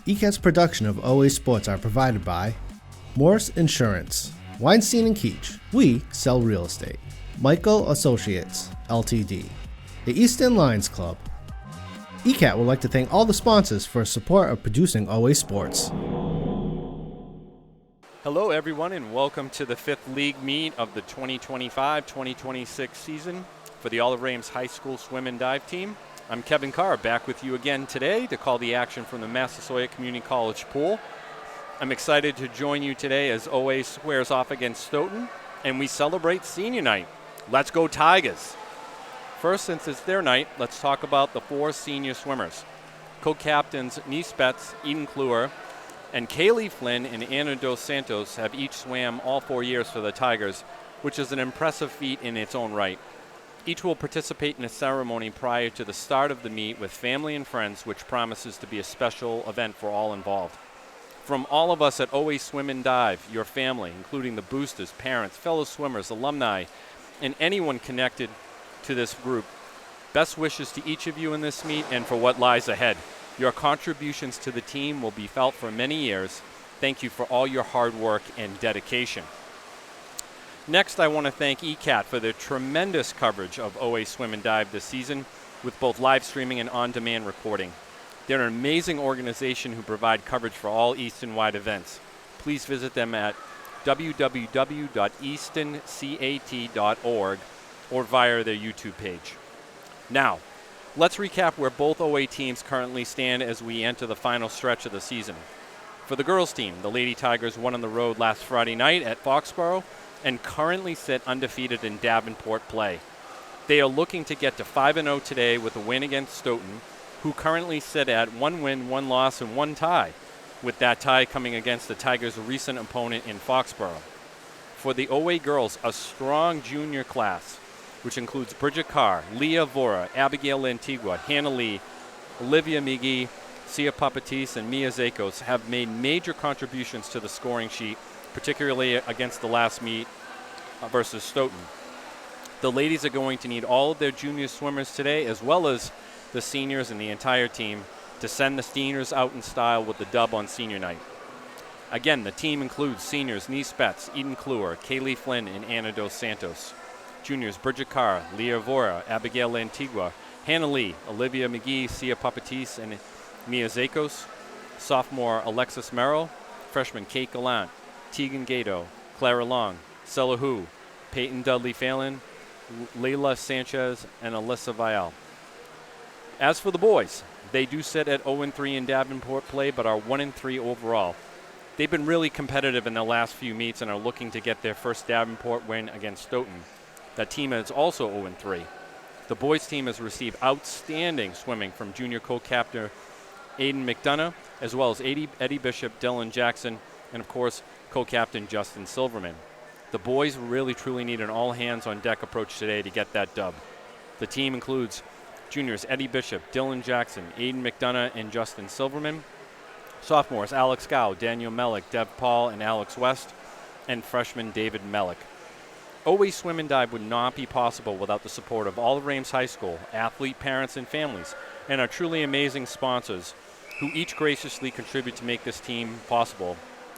ECAT's production of OA Sports are provided by Morse Insurance, Weinstein and Keach, we sell real estate, Michael Associates, Ltd., the Easton Lions Club. ECAT would like to thank all the sponsors for support of producing OA Sports. Hello everyone and welcome to the 5th league meet of the 2025-2026 season for the Olive Ames High School swim and dive team. I'm Kevin Carr, back with you again today to call the action from the Massasoit Community College pool. I'm excited to join you today as OA squares off against Stoughton and we celebrate senior night. Let's go Tigers! First, since it's their night, let's talk about the 4 senior swimmers. Co-captains Nice Betts, Eden Kluwer, and Kaylee Flynn and Ana Dos Santos have each swam all 4 years for the Tigers, which is an impressive feat in its own right. Each will participate in a ceremony prior to the start of the meet with family and friends, which promises to be a special event for all involved. From all of us at OA Swim and Dive, your family, including the boosters, parents, fellow swimmers, alumni, and anyone connected to this group, best wishes to each of you in this meet and for what lies ahead. Your contributions to the team will be felt for many years. Thank you for all your hard work and dedication. Next, I want to thank ECAT for their tremendous coverage of OA Swim and Dive this season with both live streaming and on-demand recording. They're an amazing organization who provide coverage for all Easton-wide events. Please visit them at www.eastoncat.org or via their YouTube page. Now, let's recap where both OA teams currently stand as we enter the final stretch of the season. For the girls team, the Lady Tigers won on the road last Friday night at Foxborough and currently sit undefeated in Davenport play. They are looking to get to 5-0 today with a win against Stoughton, who currently sit at 1 win, 1 loss, and 1 tie, with that tie coming against the Tigers' recent opponent in Foxborough. For the OA girls, a strong junior class, which includes Bridget Carr, Leah Vora, Abigail Antigua, Hannah Lee, Olivia McGee, Sia Papatis, and Mia Zakos, have made major contributions to the scoring sheet, particularly against the last meet versus Stoughton. The ladies are going to need all of their junior swimmers today, as well as the seniors and the entire team, to send the seniors out in style with the dub on senior night. Again, the team includes seniors Nice Betts, Eden Kluwer, Kaylee Flynn, and Ana Dos Santos. Juniors Bridget Carr, Leah Vora, Abigail Antigua, Hannah Lee, Olivia McGee, Sia Papatis, and Mia Zakos. Sophomore Alexis Merrill, freshman Kate Gallant, Tegan Gato, Clara Long, Sella Hu, Peyton Dudley Phelan, Layla Sanchez, and Alyssa Vial. As for the boys, they do sit at 0-3 in Davenport play, but are 1-3 overall. They've been really competitive in the last few meets and are looking to get their first Davenport win against Stoughton. That team is also 0-3. The boys team has received outstanding swimming from junior co-captain Aiden McDonough, as well as Eddie Bishop, Dylan Jackson, and of course, co-captain Justin Silverman. The boys really truly need an all-hands-on-deck approach today to get that dub. The team includes juniors Eddie Bishop, Dylan Jackson, Aiden McDonough, and Justin Silverman. Sophomores Alex Gow, Daniel Mellick, Dev Paul, and Alex West, and freshman David Mellick. OA Swim and Dive would not be possible without the support of Olive Ames High School, athlete parents and families, and our truly amazing sponsors, who each graciously contribute to make this team possible.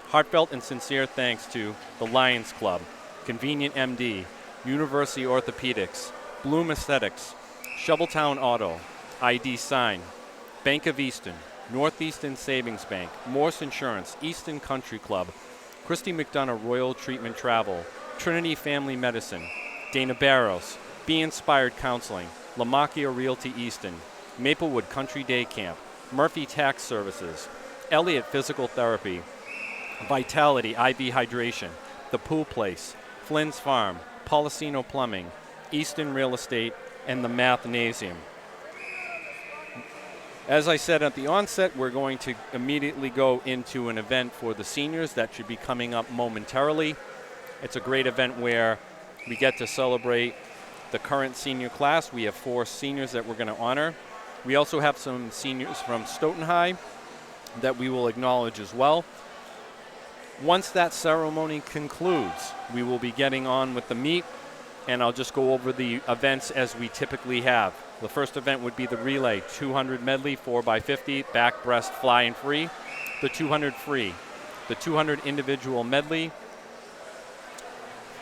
Heartfelt and sincere thanks to the Lions Club, Convenient MD, University Orthopedics, Bloom Aesthetics, Shoveltown Auto, ID Sign, Bank of Easton, Northeastern Savings Bank, Morse Insurance, Easton Country Club, Christy McDonough Royal Treatment Travel, Trinity Family Medicine, Dana Barros, Be Inspired Counseling, Lamacchia Realty Easton, Maplewood Country Day Camp, Murphy Tax Services, Elliott Physical Therapy, Vitality IV Hydration, The Pool Place, Flynn's Farm, Policino Plumbing, Easton Real Estate, and the Mathnasium. As I said at the onset, we're going to immediately go into an event for the seniors that should be coming up momentarily. It's a great event where we get to celebrate the current senior class. We have 4 seniors that we're going to honor. We also have some seniors from Stoughton High that we will acknowledge as well. Once that ceremony concludes, we will be getting on with the meet, and I'll just go over the events as we typically have. The first event would be the relay, 200 medley, 4x50, back, breast, fly, and free. the 200 free. The 200 individual medley,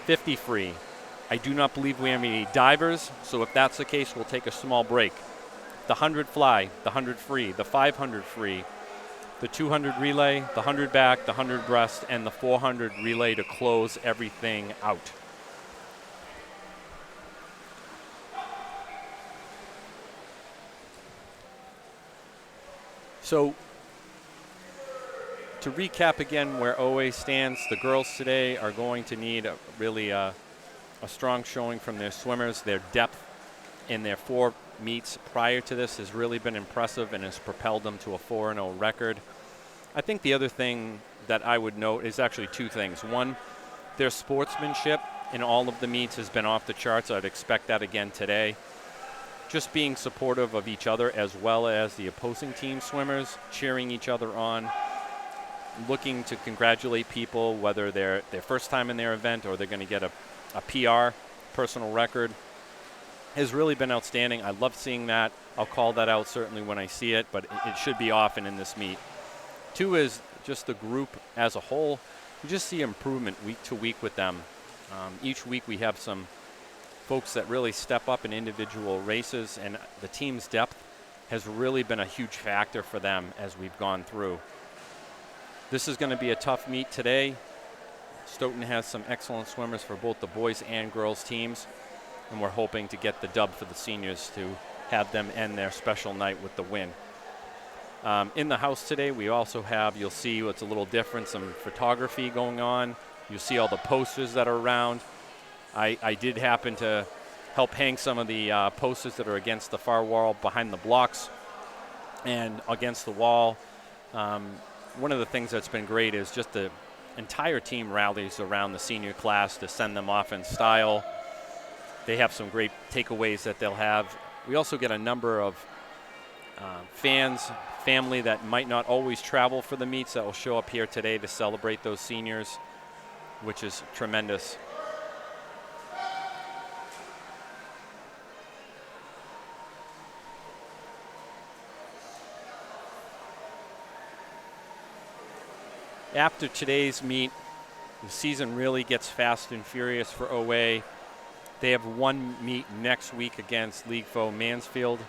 50 free. I do not believe we have any divers, so if that's the case, we'll take a small break. The 100 fly, the 100 free, the 500 free, the 200 relay, the 100 back, the 100 breast, and the 400 relay to close everything out. So, to recap again where OA stands, the girls today are going to need a strong showing from their swimmers. Their depth in their 4 meets prior to this has really been impressive and has propelled them to a 4-0 record. I think the other thing that I would note is actually 2 things. One, their sportsmanship in all of the meets has been off the charts. I'd expect that again today. Just being supportive of each other as well as the opposing team swimmers, cheering each other on, looking to congratulate people, whether they're their first time in their event or they're going to get a PR, personal record, has really been outstanding. I love seeing that. I'll call that out certainly when I see it, but it should be often in this meet. 2 is just the group as a whole. We just see improvement week to week with them. Each week we have some folks that really step up in individual races, and the team's depth has really been a huge factor for them as we've gone through. This is going to be a tough meet today. Stoughton has some excellent swimmers for both the boys and girls teams, and we're hoping to get the dub for the seniors to have them end their special night with the win. In the house today, we also have, you'll see what's a little different, some photography going on. You'll see all the posters that are around. I did happen to help hang some of the posters that are against the far wall behind the blocks and against the wall. One of the things that's been great is just the entire team rallies around the senior class to send them off in style. They have some great takeaways that they'll have. We also get a number of fans, family that might not always travel for the meets that will show up here today to celebrate those seniors, which is tremendous. After today's meet, the season really gets fast and furious for OA. They have 1 meet next week against league foe Mansfield.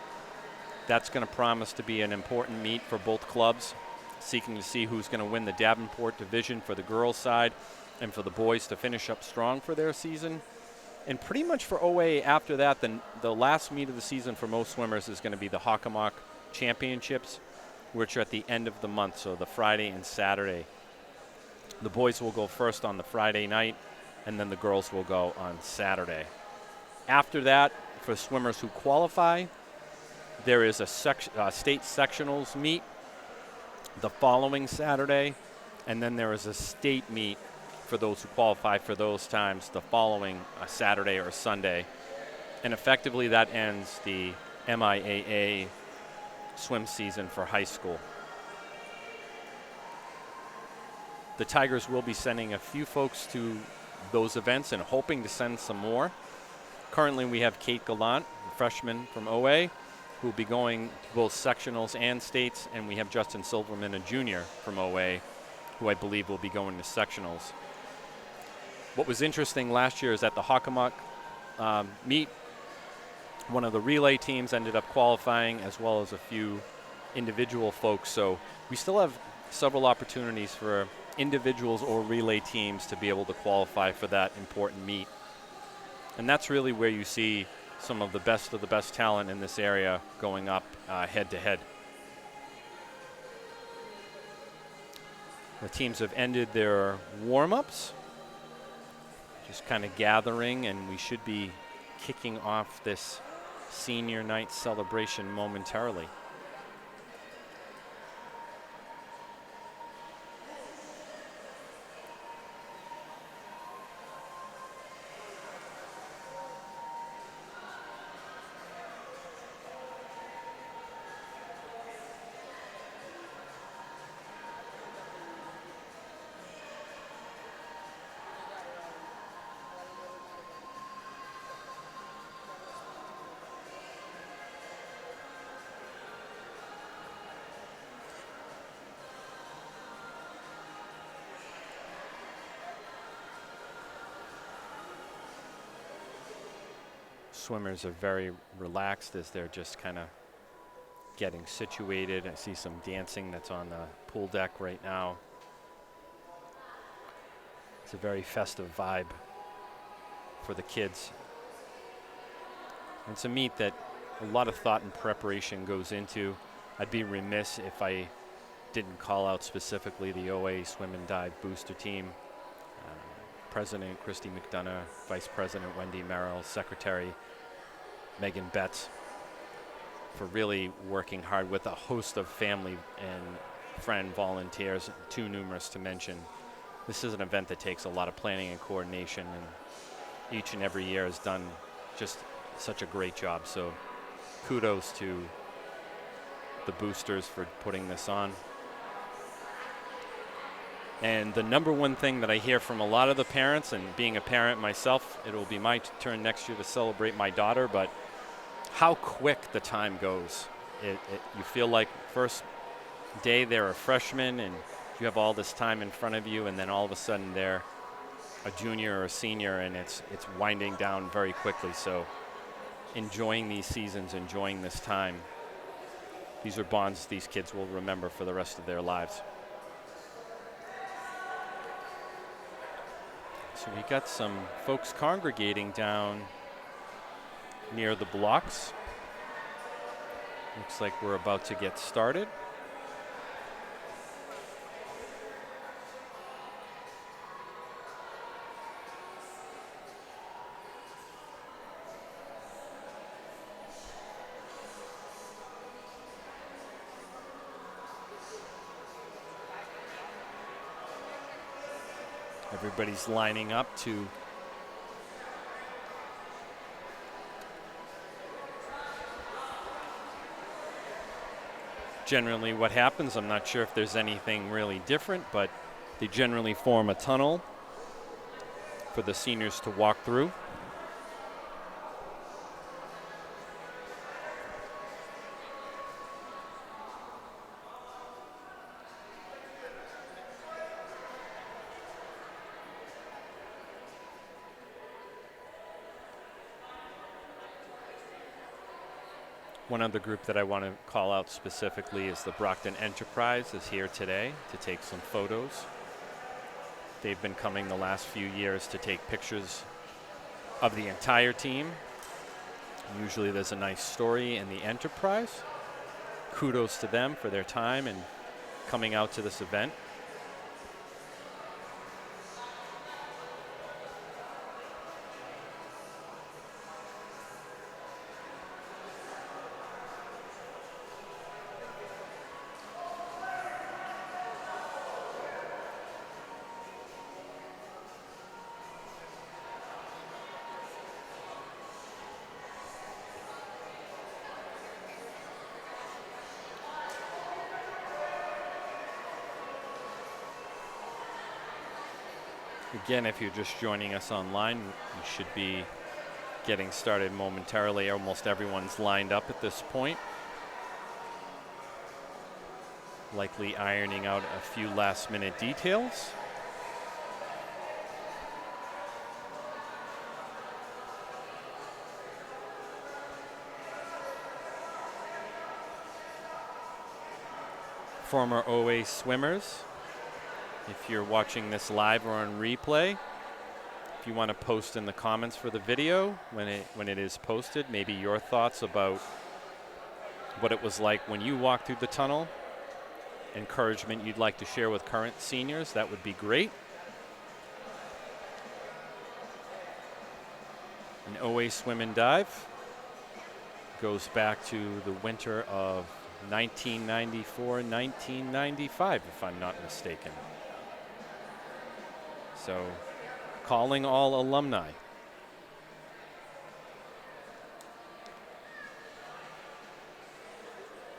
That's going to promise to be an important meet for both clubs, seeking to see who's going to win the Davenport division for the girls' side and for the boys to finish up strong for their season. And pretty much for OA after that, the last meet of the season for most swimmers is going to be the Hockomock Championships, which are at the end of the month, so the Friday and Saturday. The boys will go first on the Friday night, and then the girls will go on Saturday. After that, for swimmers who qualify, there is a state sectionals meet the following Saturday, and then there is a state meet for those who qualify for those times the following Saturday or Sunday. And effectively that ends the MIAA swim season for high school. The Tigers will be sending a few folks to those events and hoping to send some more. Currently we have Kate Gallant, a freshman from OA, who will be going to both sectionals and states, and we have Justin Silverman, a junior from OA, who I believe will be going to sectionals. What was interesting last year is at the Hockomock meet, one of the relay teams ended up qualifying, as well as a few individual folks. So we still have several opportunities for individuals or relay teams to be able to qualify for that important meet. And that's really where you see some of the best talent in this area going up head to head. The teams have ended their warm-ups, just kind of gathering, and we should be kicking off this senior night celebration momentarily. swimmers are very relaxed as they're just kind of getting situated. I see some dancing that's on the pool deck right now. It's a very festive vibe for the kids. It's a meet that a lot of thought and preparation goes into. I'd be remiss if I didn't call out specifically the OA Swim and Dive booster team. President Christy McDonough, Vice President Wendy Merrill, Secretary Megan Betts, for really working hard with a host of family and friend volunteers, too numerous to mention. This is an event that takes a lot of planning and coordination, and each and every year has done just such a great job. So kudos to the boosters for putting this on. And the number one thing that I hear from a lot of the parents, and being a parent myself, it will be my turn next year to celebrate my daughter, but how quick the time goes. You feel like first day they're a freshman and you have all this time in front of you, and then all of a sudden they're a junior or a senior, and it's winding down very quickly. So enjoying these seasons, enjoying this time. These are bonds these kids will remember for the rest of their lives. So we got some folks congregating down near the blocks. Looks like we're about to get started. Everybody's lining up to generally what happens. I'm not sure if there's anything really different, but they generally form a tunnel for the seniors to walk through. One other group that I want to call out specifically is the Brockton Enterprise is here today to take some photos. They've been coming the last few years to take pictures of the entire team. Usually there's a nice story in the Enterprise. Kudos to them for their time and coming out to this event. Again, if you're just joining us online, we should be getting started momentarily. Almost everyone's lined up at this point. Likely ironing out a few last-minute details. Former OA swimmers, if you're watching this live or on replay, if you want to post in the comments for the video when it is posted, maybe your thoughts about what it was like when you walked through the tunnel, encouragement you'd like to share with current seniors, that would be great. An OA Swim and Dive goes back to the winter of 1994-1995, if I'm not mistaken. So, calling all alumni.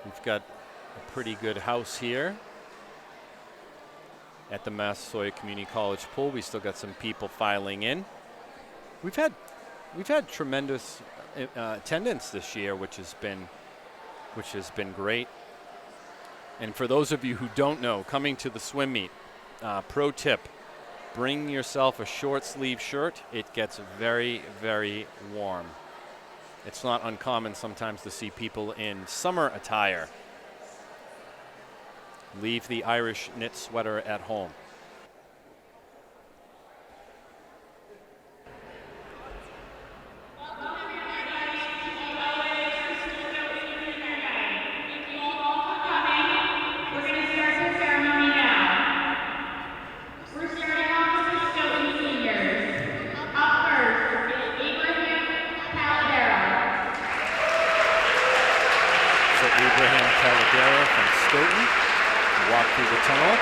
We've got a pretty good house here at the Massasoit Community College pool. We still got some people filing in. We've had tremendous attendance this year, which has been great. And for those of you who don't know, coming to the swim meet, pro tip: bring yourself a short sleeve shirt. It gets very, very warm. It's not uncommon sometimes to see people in summer attire leave the Irish knit sweater at home. From Stoughton, walk through the tunnel.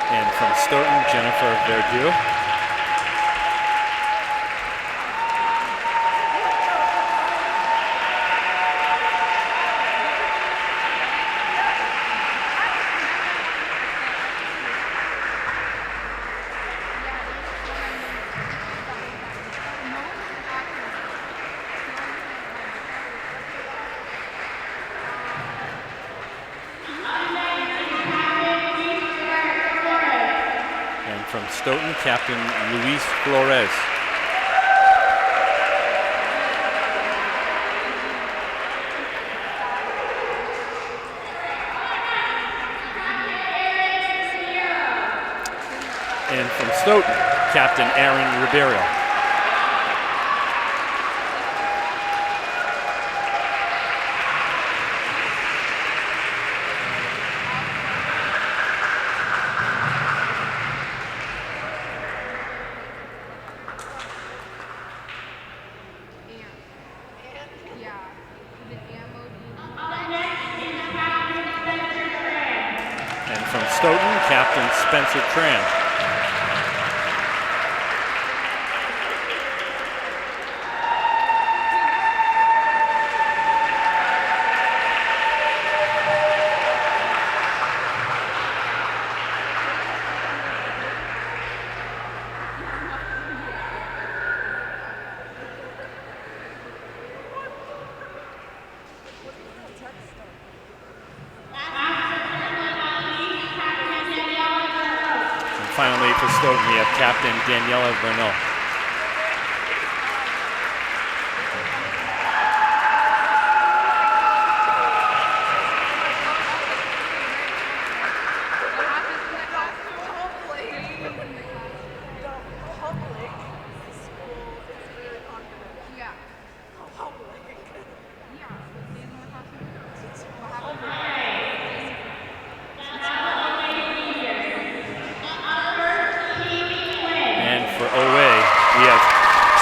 And from Stoughton, Jennifer Verdew. From Stoughton, Captain Luis Flores. And from Stoughton, Captain Aaron Ribeiro. From Stoughton, Captain Spencer Tran. Finally, for Stoughton, we have Captain Daniela Vernot.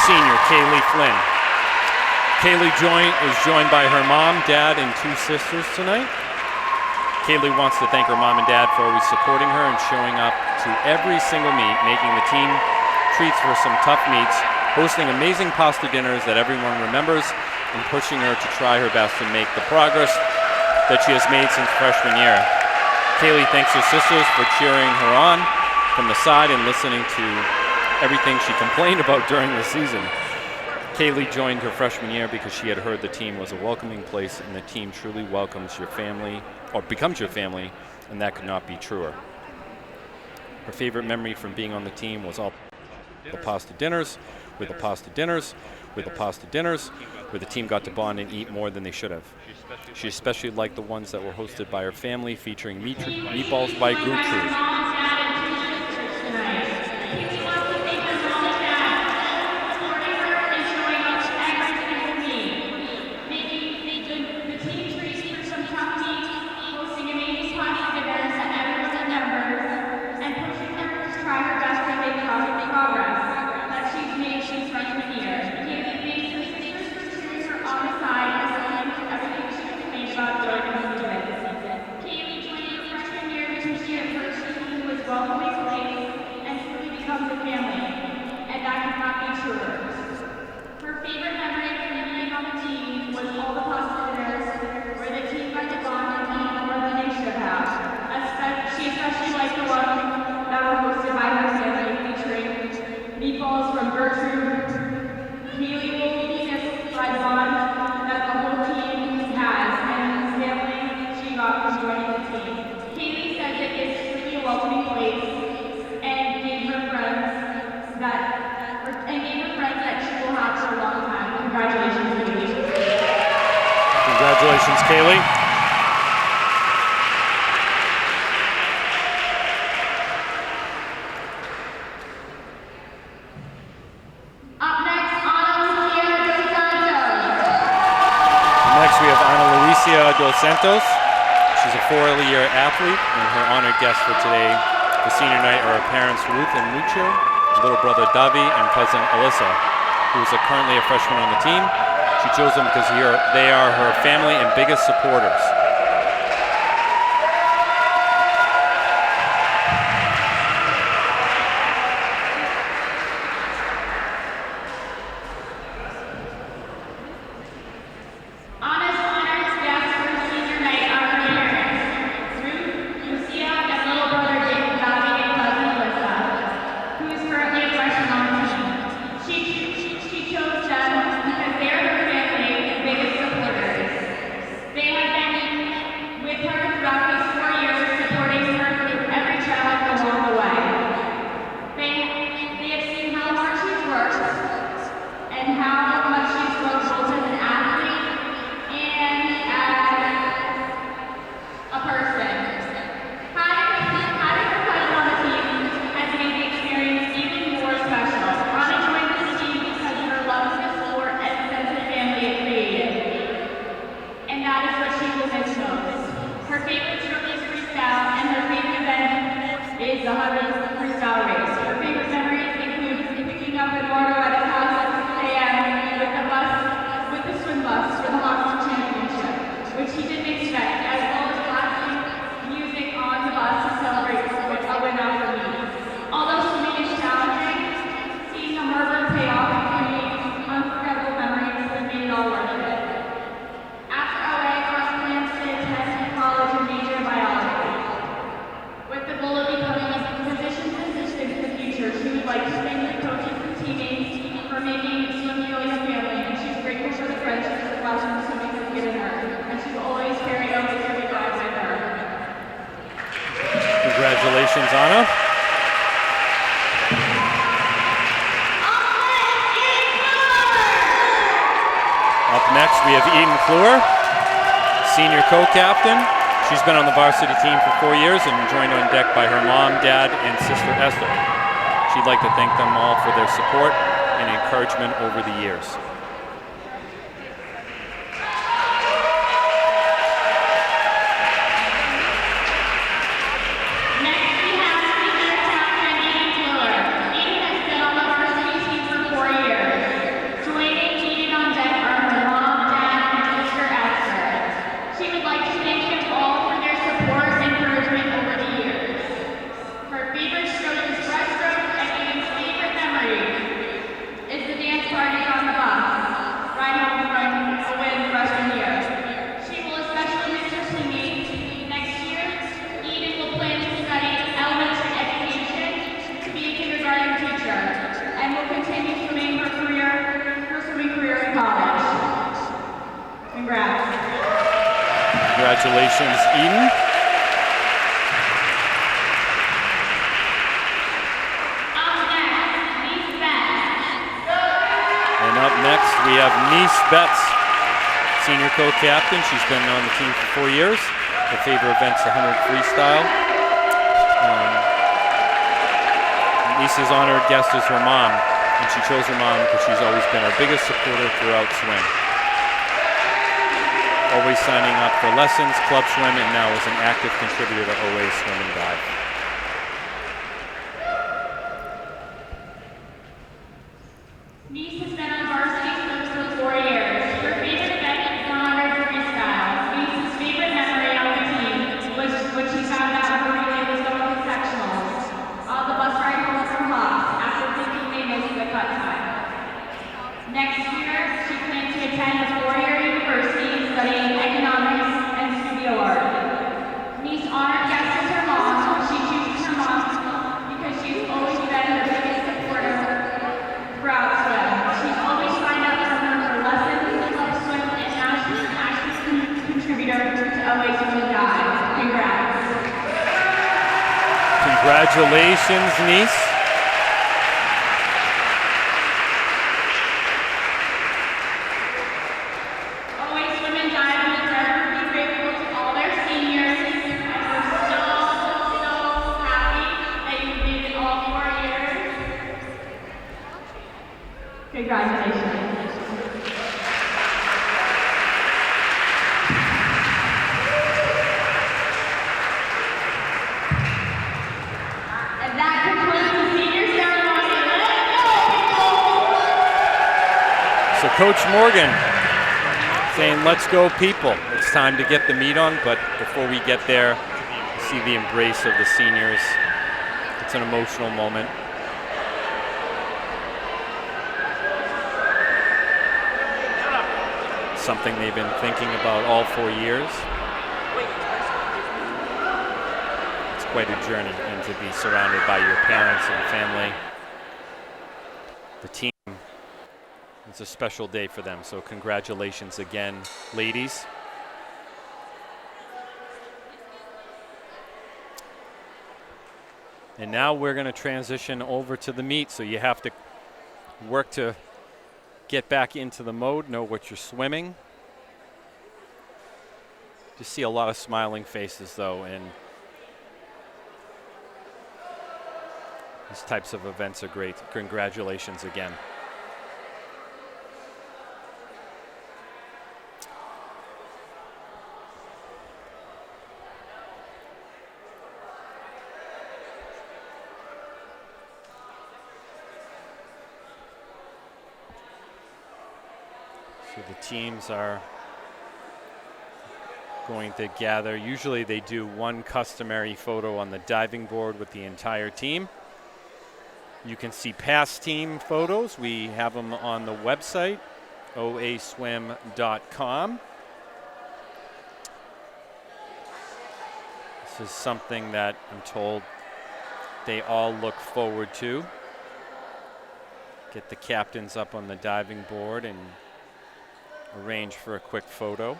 Senior Kaylee Flynn. Kaylee is joined by her mom, dad, and two sisters tonight. Kaylee wants to thank her mom and dad for always supporting her and showing up to every single meet, making the team treats for some tough meets, hosting amazing pasta dinners that everyone remembers, and pushing her to try her best to make the progress that she has made since freshman year. Kaylee thanks her sisters for cheering her on from the side and listening to everything she complained about during the season. Kaylee joined her freshman year because she had heard the team was a welcoming place and the team truly welcomes your family, or becomes your family, and that could not be truer. Her favorite memory from being on the team was all the pasta dinners, where the team got to bond and eat more than they should have. She especially liked the ones that were hosted by her family, featuring meatballs by Gertrude. Her favorite memory from being on the team was all the Congratulations, Kaylee. Next, we have Ana Lucia Dos Santos. She's a four-year athlete, and her honored guests for today, the senior night, are her parents Ruth and Mucho, little brother Davi, and cousin Alyssa, who is currently a freshman on the team. She chose them because they are her family and biggest supporters. Congratulations, Anna. Up next, we have Eden Kluwer, senior co-captain. She's been on the varsity team for 4 years and joined on deck by her mom, dad, and sister Esther. She'd like to thank them all for their support and encouragement over the years. Congratulations, Eden. And up next, we have Nice Betts, senior co-captain. She's been on the team for 4 years. Her favorite event's the 100 freestyle. Nice's honored guest is her mom, and she chose her mom because she's always been her biggest supporter throughout swim. Always signing up for lessons, club swim, and now is an active contributor to OA Swim and Dive. Nice has been on varsity for 4 years. Her favorite event is the 100 freestyle. Nice's favorite memory on the team was when she found out her relay was going to sectionals. On the bus ride home from Hawks after thinking they missed the cut time. Next year, she plans to attend a 4-year university studying economics and studio art. Nice honored guest is her mom. She chooses her mom because she's always been her biggest supporter throughout swim. She's always signed up for her for lessons, club swim, and now she's an active contributor to OA Swim and Dive. Congrats. Congratulations, Nice. OA Swim and Dive Coach Morgan saying, let's go, people. It's time to get the meat on, but before we get there, see the embrace of the seniors. It's an emotional moment. Something they've been thinking about all 4 years. It's quite a journey, and to be surrounded by your parents and family. The team, it's a special day for them, so congratulations again, ladies. And now we're going to transition over to the meet, so you have to work to get back into the mode, know what you're swimming. Just see a lot of smiling faces, though, and these types of events are great. Congratulations again. So the teams are going to gather. Usually they do one customary photo on the diving board with the entire team. You can see past team photos. We have them on the website, oaswim.com. This is something that I'm told they all look forward to. Get the captains up on the diving board and arrange for a quick photo.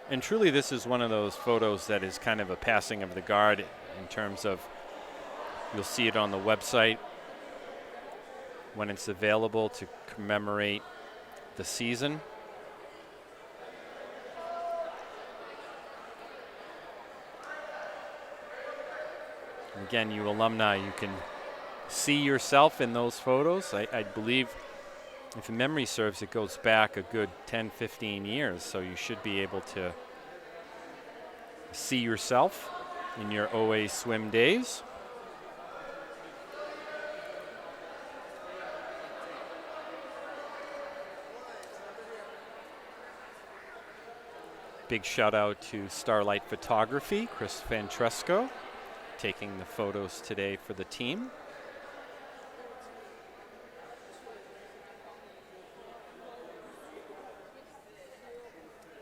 And truly, this is one of those photos that is kind of a passing of the guard in terms of, you'll see it on the website when it's available to commemorate the season. And again, you alumni, you can see yourself in those photos. I believe, if memory serves, it goes back a good 10, 15 years, so you should be able to see yourself in your OA swim days. Big shout out to Starlight Photography, Chris Vantresco, taking the photos today for the team.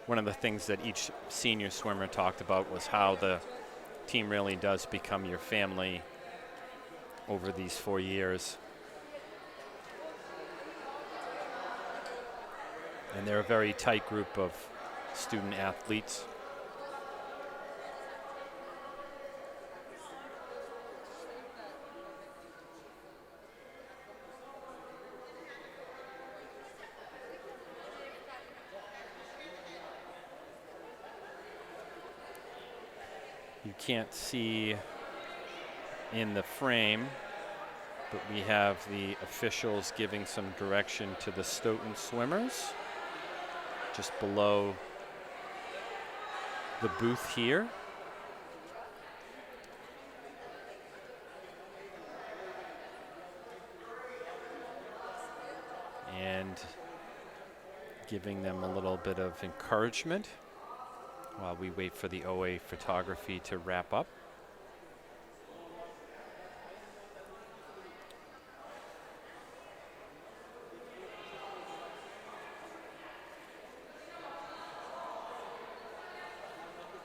One of the things that each senior swimmer talked about was how the team really does become your family over these 4 years. And they're a very tight group of student athletes. You can't see in the frame, but we have the officials giving some direction to the Stoughton swimmers just below the booth here. And giving them a little bit of encouragement while we wait for the OA photography to wrap up.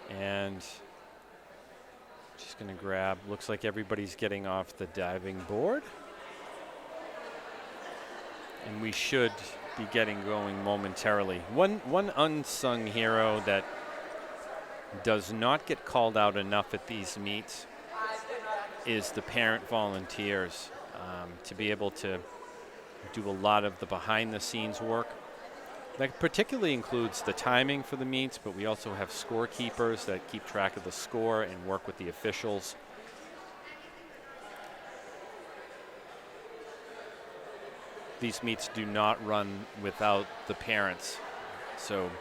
And just gonna grab, looks like everybody's getting off the diving board. And we should be getting going momentarily. One unsung hero that does not get called out enough at these meets is the parent volunteers. To be able to do a lot of the behind-the-scenes work. That particularly includes the timing for the meets, but we also have scorekeepers that keep track of the score and work with the officials. These meets do not run without the parents. So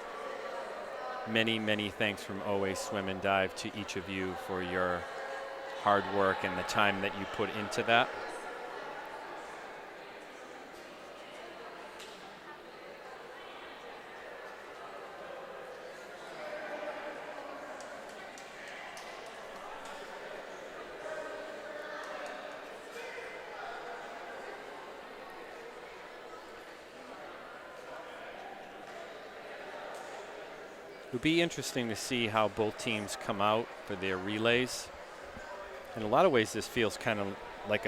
many, many thanks from OA Swim and Dive to each of you for your hard work and the time that you put into that. It'll be interesting to see how both teams come out for their relays. In a lot of ways, this feels kind of like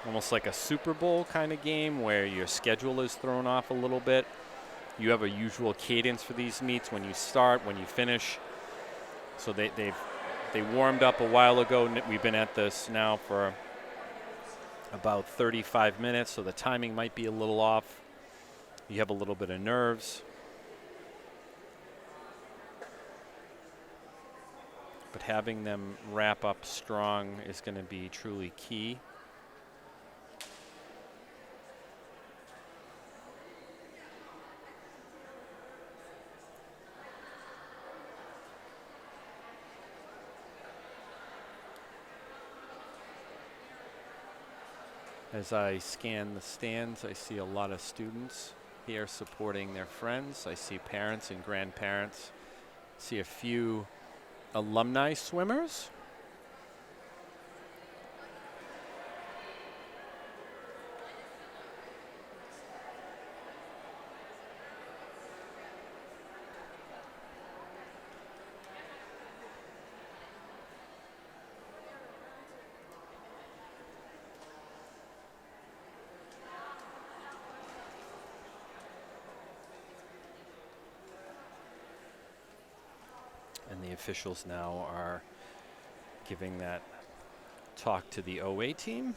almost like a Super Bowl kind of game where your schedule is thrown off a little bit. You have a usual cadence for these meets when you start, when you finish. So they warmed up a while ago. We've been at this now for about 35 minutes, so the timing might be a little off. You have a little bit of nerves. But having them wrap up strong is going to be truly key. As I scan the stands, I see a lot of students here supporting their friends. I see parents and grandparents. See a few alumni swimmers. And the officials now are giving that talk to the OA team.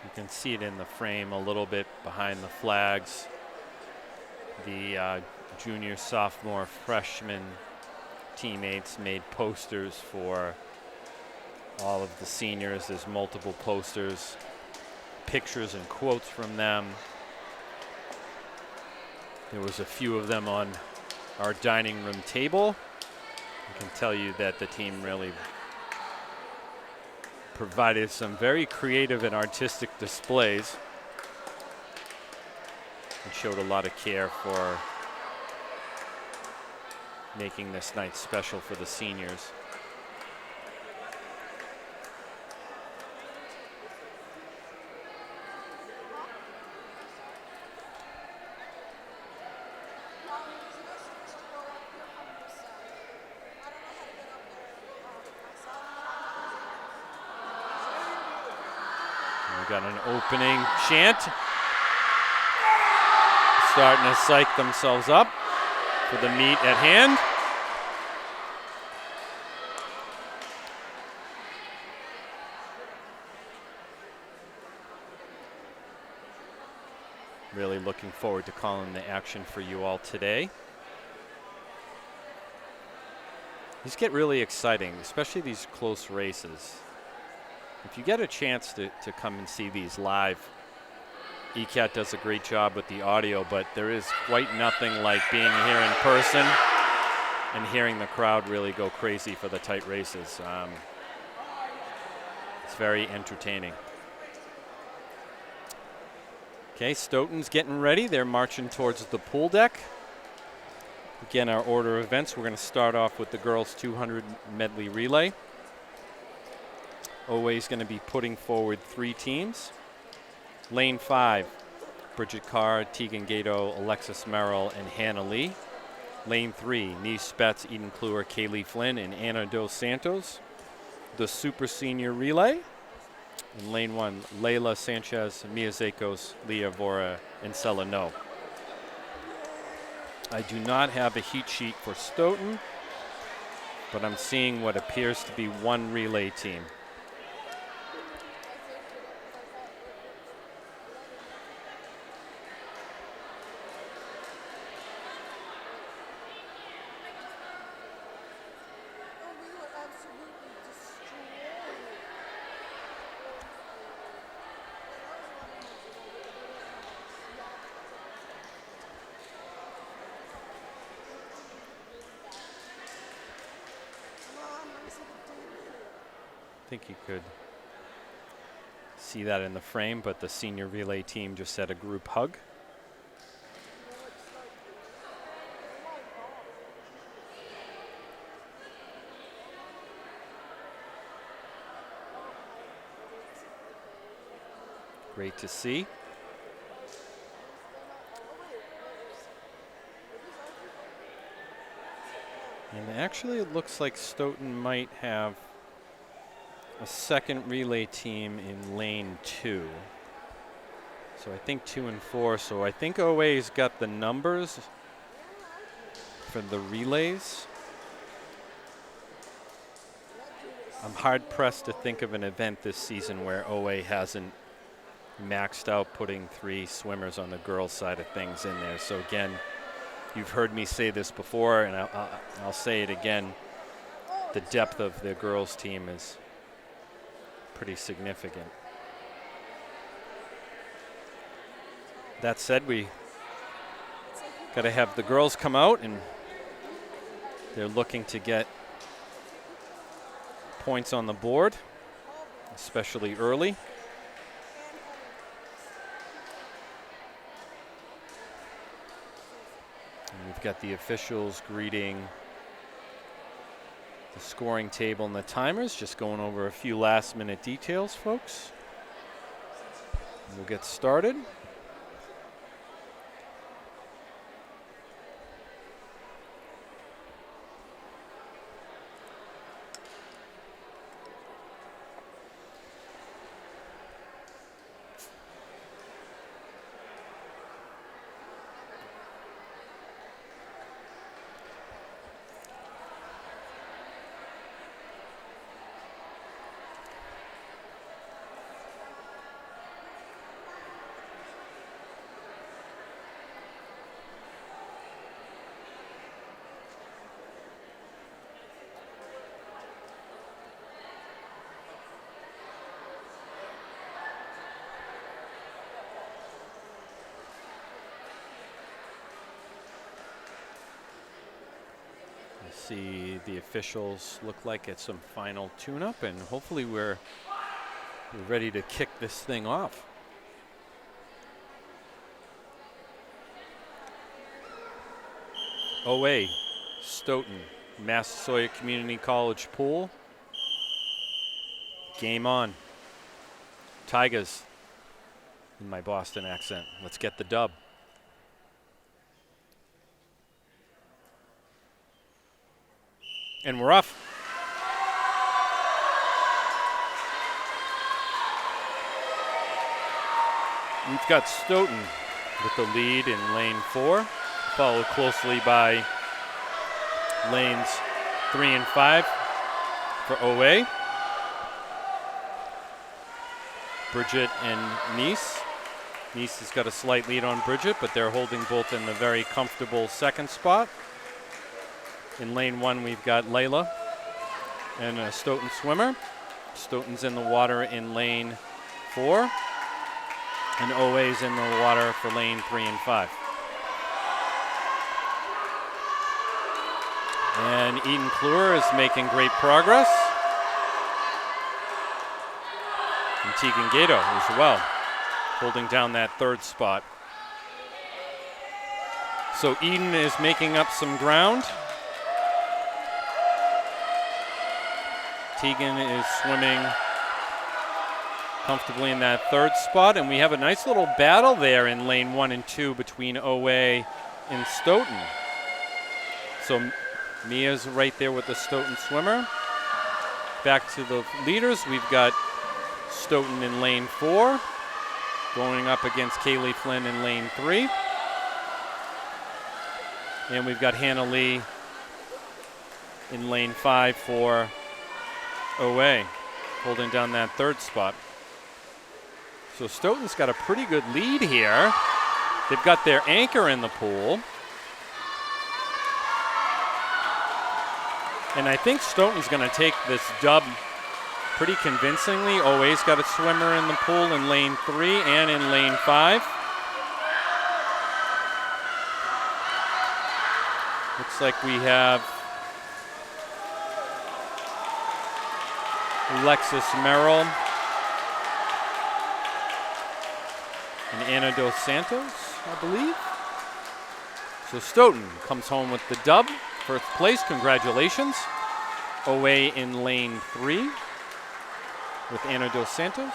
You can see it in the frame a little bit behind the flags. The junior, sophomore, freshman teammates made posters for all of the seniors. There's multiple posters, pictures and quotes from them. There was a few of them on our dining room table. I can tell you that the team really provided some very creative and artistic displays and showed a lot of care for making this night special for the seniors. Got an opening chant. Starting to psych themselves up for the meet at hand. Really looking forward to calling the action for you all today. These get really exciting, especially these close races. If you get a chance to come and see these live, ECAT does a great job with the audio, but there is quite nothing like being here in person and hearing the crowd really go crazy for the tight races. It's very entertaining. Okay, Stoughton's getting ready. They're marching towards the pool deck. Again, our order of events, we're going to start off with the girls 200 medley relay. OA is going to be putting forward 3 teams. Lane 5, Bridget Carr, Tegan Gato, Alexis Merrill, and Hannah Lee. Lane 3, Nice Spetz, Eden Kluwer, Kaylee Flynn, and Anna Dos Santos. The Super Senior Relay. In Lane 1, Layla Sanchez, Mia Zakos, Leah Vora, and Sella No. I do not have a heat sheet for Stoughton, but I'm seeing what appears to be one relay team. think you could see that in the frame, but the senior relay team just had a group hug. Great to see. And actually it looks like Stoughton might have a second relay team in lane 2. So I think 2 and 4. So I think OA's got the numbers for the relays. I'm hard pressed to think of an event this season where OA hasn't maxed out putting 3 swimmers on the girls' side of things in there. So again, you've heard me say this before, and I'll say it again. The depth of the girls' team is pretty significant. That said, we got to have the girls come out, and they're looking to get points on the board, especially early. And we've got the officials greeting the scoring table and the timers, just going over a few last-minute details, folks. We'll get started. See the officials look like it's some final tune-up, and hopefully we're ready to kick this thing off. OA, Stoughton, Massasoit Community College pool. Game on. Tigers, in my Boston accent. Let's get the dub. And we're off. We've got Stoughton with the lead in lane 4, followed closely by lanes 3 and 5 for OA. Bridget and Nice. Nice has got a slight lead on Bridget, but they're holding both in the very comfortable second spot. In lane 1, we've got Layla and a Stoughton swimmer. Stoughton's in the water in lane 4, and OA's in the water for lane 3 and 5. And Eden Kluwer is making great progress. And Tegan Gato as well, holding down that third spot. So Eden is making up some ground. Tegan is swimming comfortably in that third spot, and we have a nice little battle there in lane 1 and 2 between OA and Stoughton. So Mia's right there with the Stoughton swimmer. Back to the leaders, we've got Stoughton in lane 4, going up against Kaylee Flynn in lane 3. And we've got Hannah Lee in lane 5 for OA, holding down that third spot. So Stoughton's got a pretty good lead here. They've got their anchor in the pool. And I think Stoughton's going to take this dub pretty convincingly. OA's got a swimmer in the pool in lane 3 and in lane 5. Looks like we have Alexis Merrill, and Ana Dos Santos, I believe. So Stoughton comes home with the dub. First place, congratulations. OA in lane 3 with Ana Dos Santos.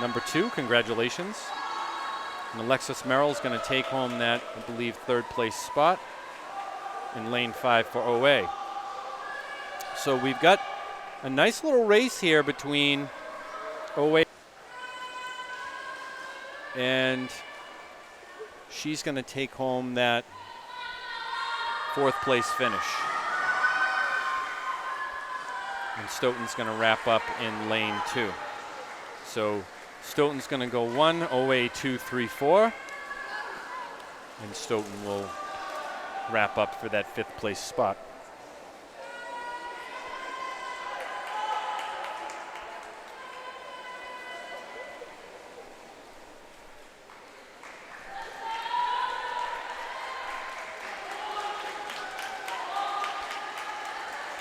Number 2, congratulations. And Alexis Merrill is going to take home that, I believe, third place spot in lane 5 for OA. So we've got a nice little race here between OA and she's going to take home that fourth place finish. And Stoughton's going to wrap up in lane 2. So Stoughton's going to go 1, OA 2, 3, 4. And Stoughton will wrap up for that 5th place spot.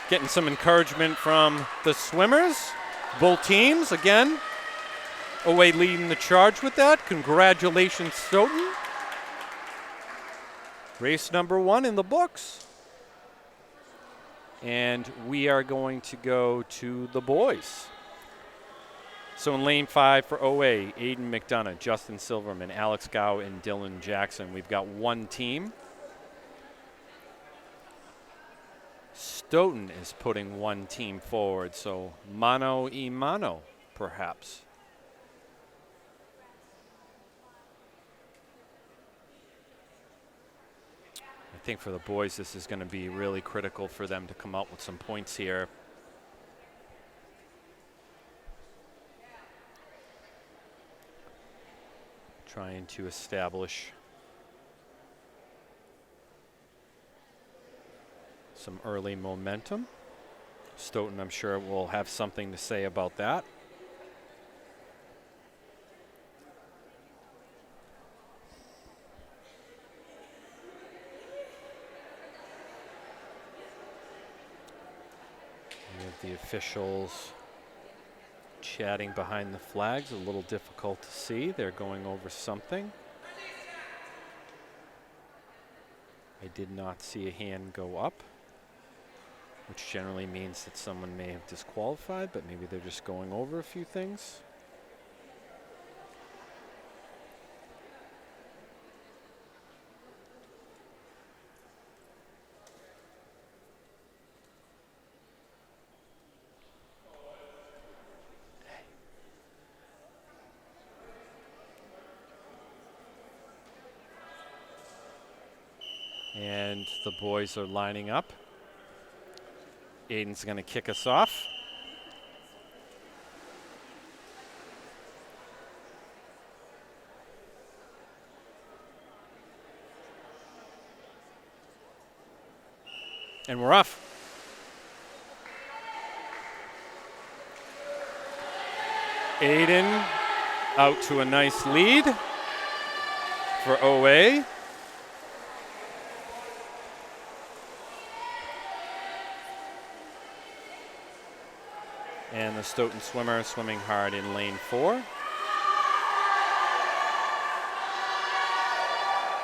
Getting some encouragement from the swimmers. Both teams, again, OA leading the charge with that. Congratulations, Stoughton. Race number 1 in the books. And we are going to go to the boys. So in lane 5 for OA, Aiden McDonough, Justin Silverman, Alex Gow, and Dylan Jackson. We've got one team. Stoughton is putting one team forward, so mano y mano, perhaps. I think for the boys, this is going to be really critical for them to come out with some points here. Trying to establish some early momentum. Stoughton, I'm sure, will have something to say about that. We have the officials chatting behind the flags. A little difficult to see. They're going over something. I did not see a hand go up, which generally means that someone may have disqualified, but maybe they're just going over a few things. And the boys are lining up. Aiden's going to kick us off. And we're off. Aiden out to a nice lead for OA. And the Stoughton swimmer swimming hard in lane 4.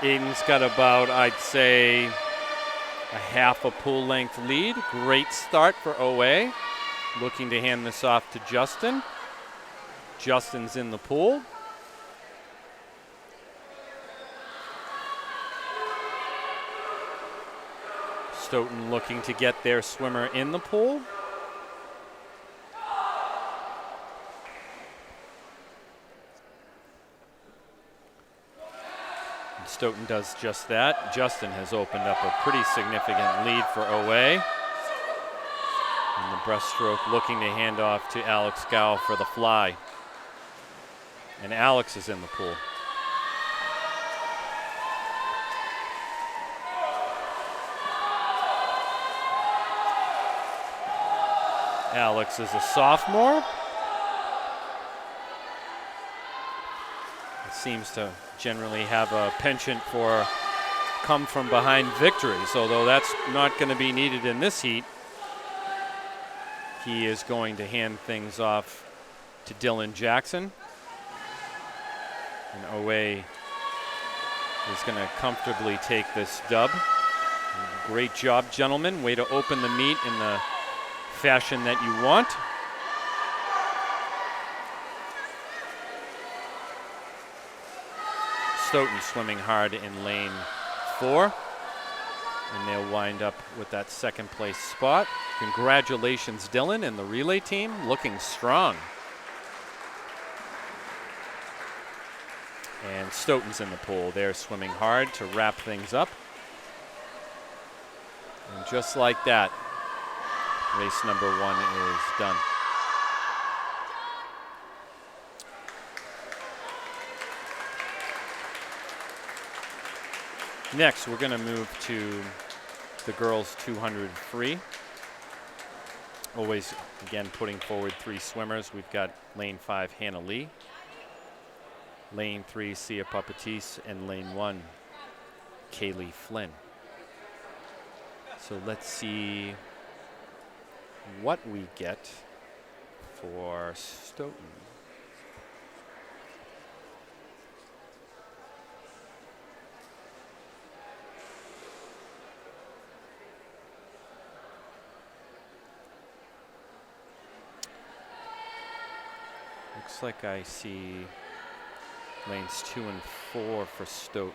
Aiden's got about, I'd say, a half a pool length lead. Great start for OA. Looking to hand this off to Justin. Justin's in the pool. Stoughton looking to get their swimmer in the pool. Stoughton does just that. Justin has opened up a pretty significant lead for OA. And the breaststroke looking to hand off to Alex Gow for the fly. And Alex is in the pool. Alex is a sophomore. Seems to generally have a penchant for come from behind victories, although that's not going to be needed in this heat. He is going to hand things off to Dylan Jackson. And OA is going to comfortably take this dub. Great job, gentlemen. Way to open the meet in the fashion that you want. Stoughton swimming hard in lane 4. And they'll wind up with that second place spot. Congratulations, Dylan and the relay team, looking strong. And Stoughton's in the pool. They're swimming hard to wrap things up. And just like that, race number 1 is done. Next, we're going to move to the girls 200 free. Always, again, putting forward 3 swimmers. We've got lane 5, Hannah Lee. Lane 3, Sia Papatis. And lane 1, Kaylee Flynn. So let's see what we get for Stoughton. Looks like I see lanes 2 and 4 for Stoughton.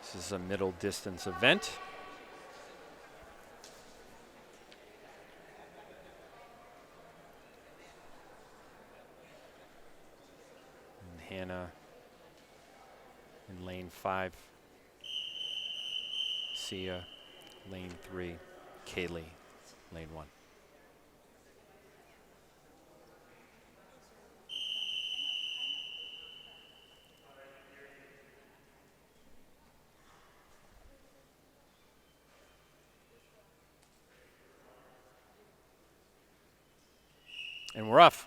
This is a middle distance event. And Hannah in lane 5. Sia, lane 3, Kaylee, lane 1. And we're off.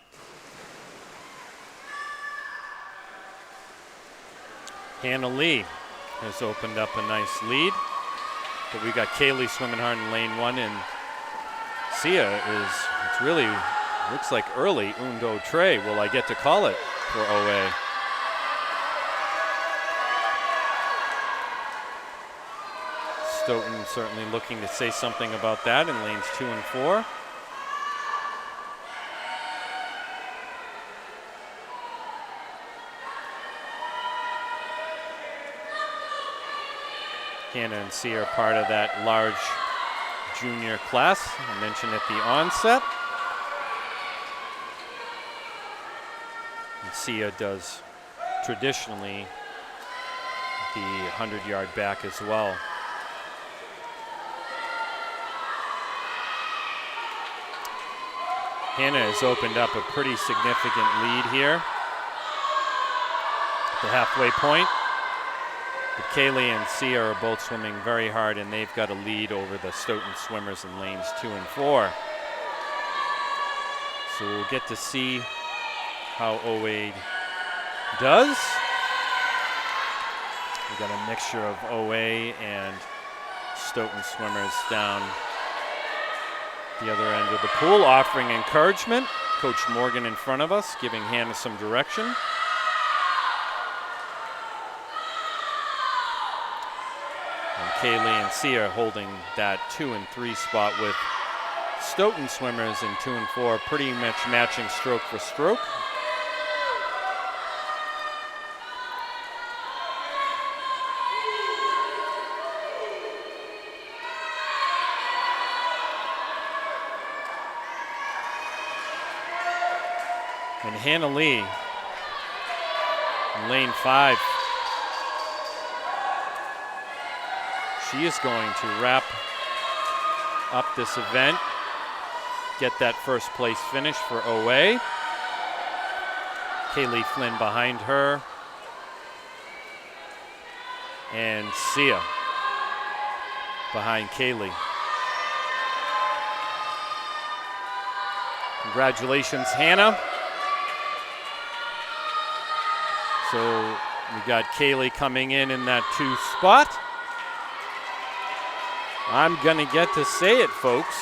Hannah Lee has opened up a nice lead. But we got Kaylee swimming hard in lane 1, and Sia it's really, looks like early Undo Tre. Will I get to call it for OA? Stoughton certainly looking to say something about that in lanes 2 and 4. Hannah and Sia are part of that large junior class I mentioned at the onset. And Sia does traditionally the 100-yard back as well. Hannah has opened up a pretty significant lead here at the halfway point. But Kaylee and Sia are both swimming very hard, and they've got a lead over the Stoughton swimmers in lanes 2 and 4. So we'll get to see how OA does. We've got a mixture of OA and Stoughton swimmers down the other end of the pool, offering encouragement. Coach Morgan in front of us, giving Hannah some direction. And Kaylee and Sia holding that 2 and 3 spot with Stoughton swimmers in 2 and 4, pretty much matching stroke for stroke. And Hannah Lee in lane 5. She is going to wrap up this event, get that first place finish for OA. Kaylee Flynn behind her. And Sia behind Kaylee. Congratulations, Hannah. So We got Kaylee coming in that 2 spot. I'm going to get to say it, folks.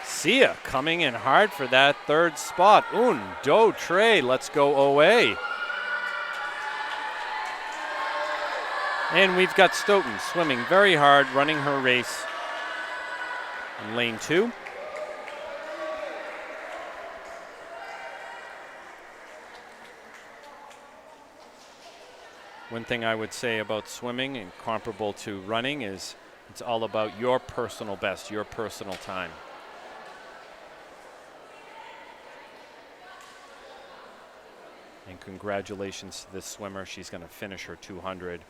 Sia coming in hard for that 3rd spot. 1, 2, 3. Let's go OA. And we've got Stoughton swimming very hard, running her race in lane 2. One thing I would say about swimming and comparable to running is it's all about your personal best, your personal time. And congratulations to this swimmer. She's going to finish her 200.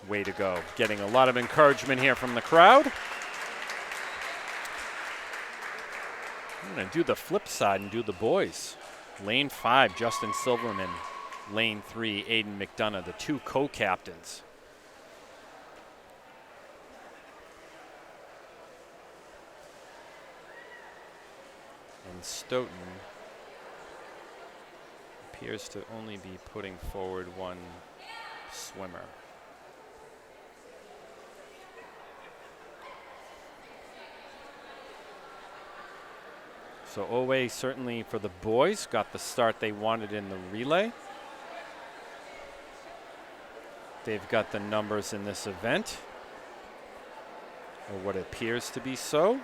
Way to go. Getting a lot of encouragement here from the crowd. I'm going to do the flip side and do the boys. Lane 5, Justin Silverman. Lane 3, Aiden McDonough, the 2 co-captains. And Stoughton appears to only be putting forward 1 swimmer. So OA certainly for the boys got the start they wanted in the relay. They've got the numbers in this event, or what appears to be so.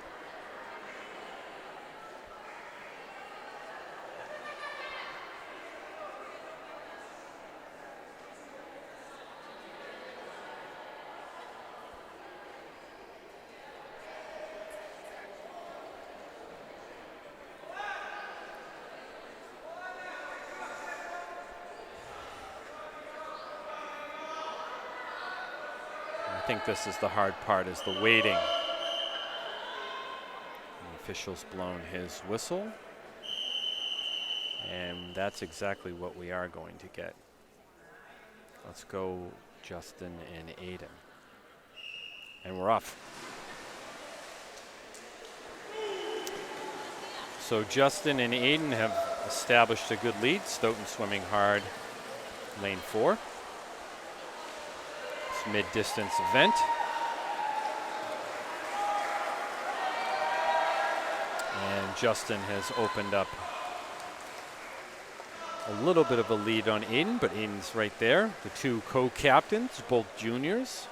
I think this is the hard part, is the waiting. The official's blown his whistle. And that's exactly what we are going to get. Let's go Justin and Aiden. And we're off. So Justin and Aiden have established a good lead. Stoughton swimming hard, lane 4. Mid-distance event. And Justin has opened up a little bit of a lead on Aiden, but Aiden's right there. The 2 co-captains, both juniors.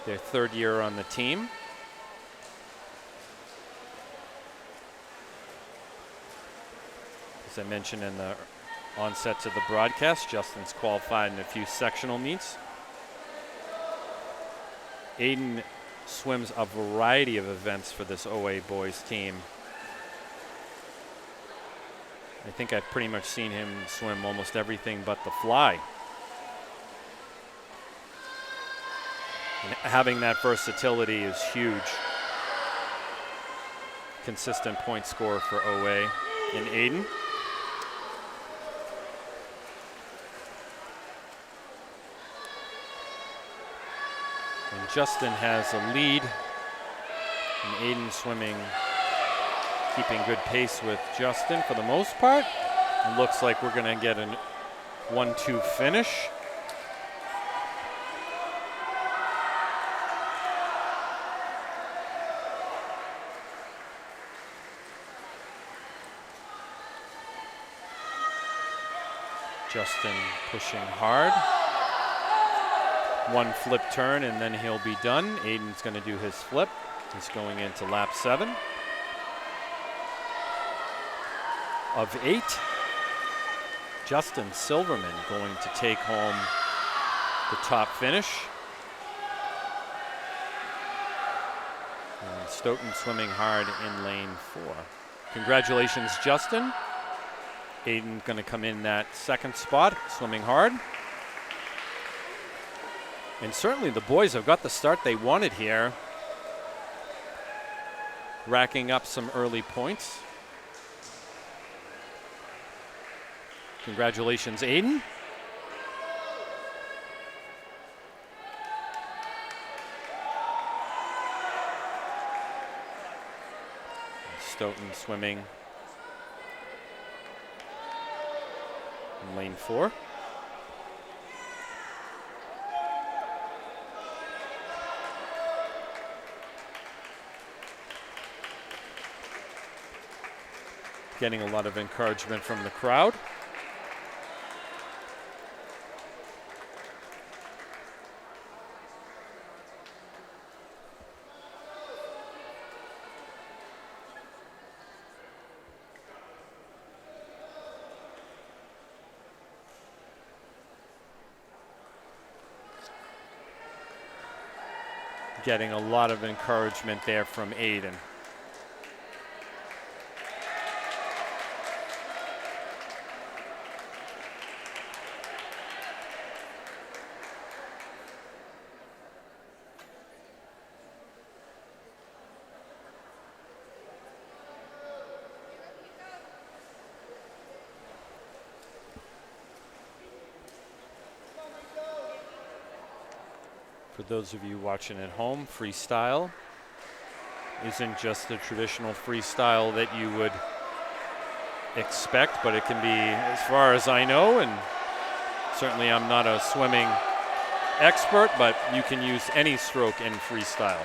Their 3rd year on the team. As I mentioned in the onset to the broadcast, Justin's qualified in a few sectional meets. Aiden swims a variety of events for this OA boys team. I think I've pretty much seen him swim almost everything but the fly. And having that versatility is huge. Consistent point score for OA and Aiden. And Justin has a lead, and Aiden swimming, keeping good pace with Justin for the most part. It looks like we're going to get a 1-2 finish. Justin pushing hard. 1 flip turn and then he'll be done. Aiden's going to do his flip. He's going into lap 7 of 8. Justin Silverman going to take home the top finish. And Stoughton swimming hard in lane 4. Congratulations, Justin. Aiden going to come in that 2nd spot, swimming hard. And certainly the boys have got the start they wanted here, racking up some early points. Congratulations, Aiden. Stoughton swimming in lane 4. getting a lot of encouragement from the crowd. Getting a lot of encouragement there from Aiden. For those of you watching at home, freestyle isn't just the traditional freestyle that you would expect, but it can be, as far as I know, and certainly I'm not a swimming expert, but you can use any stroke in freestyle.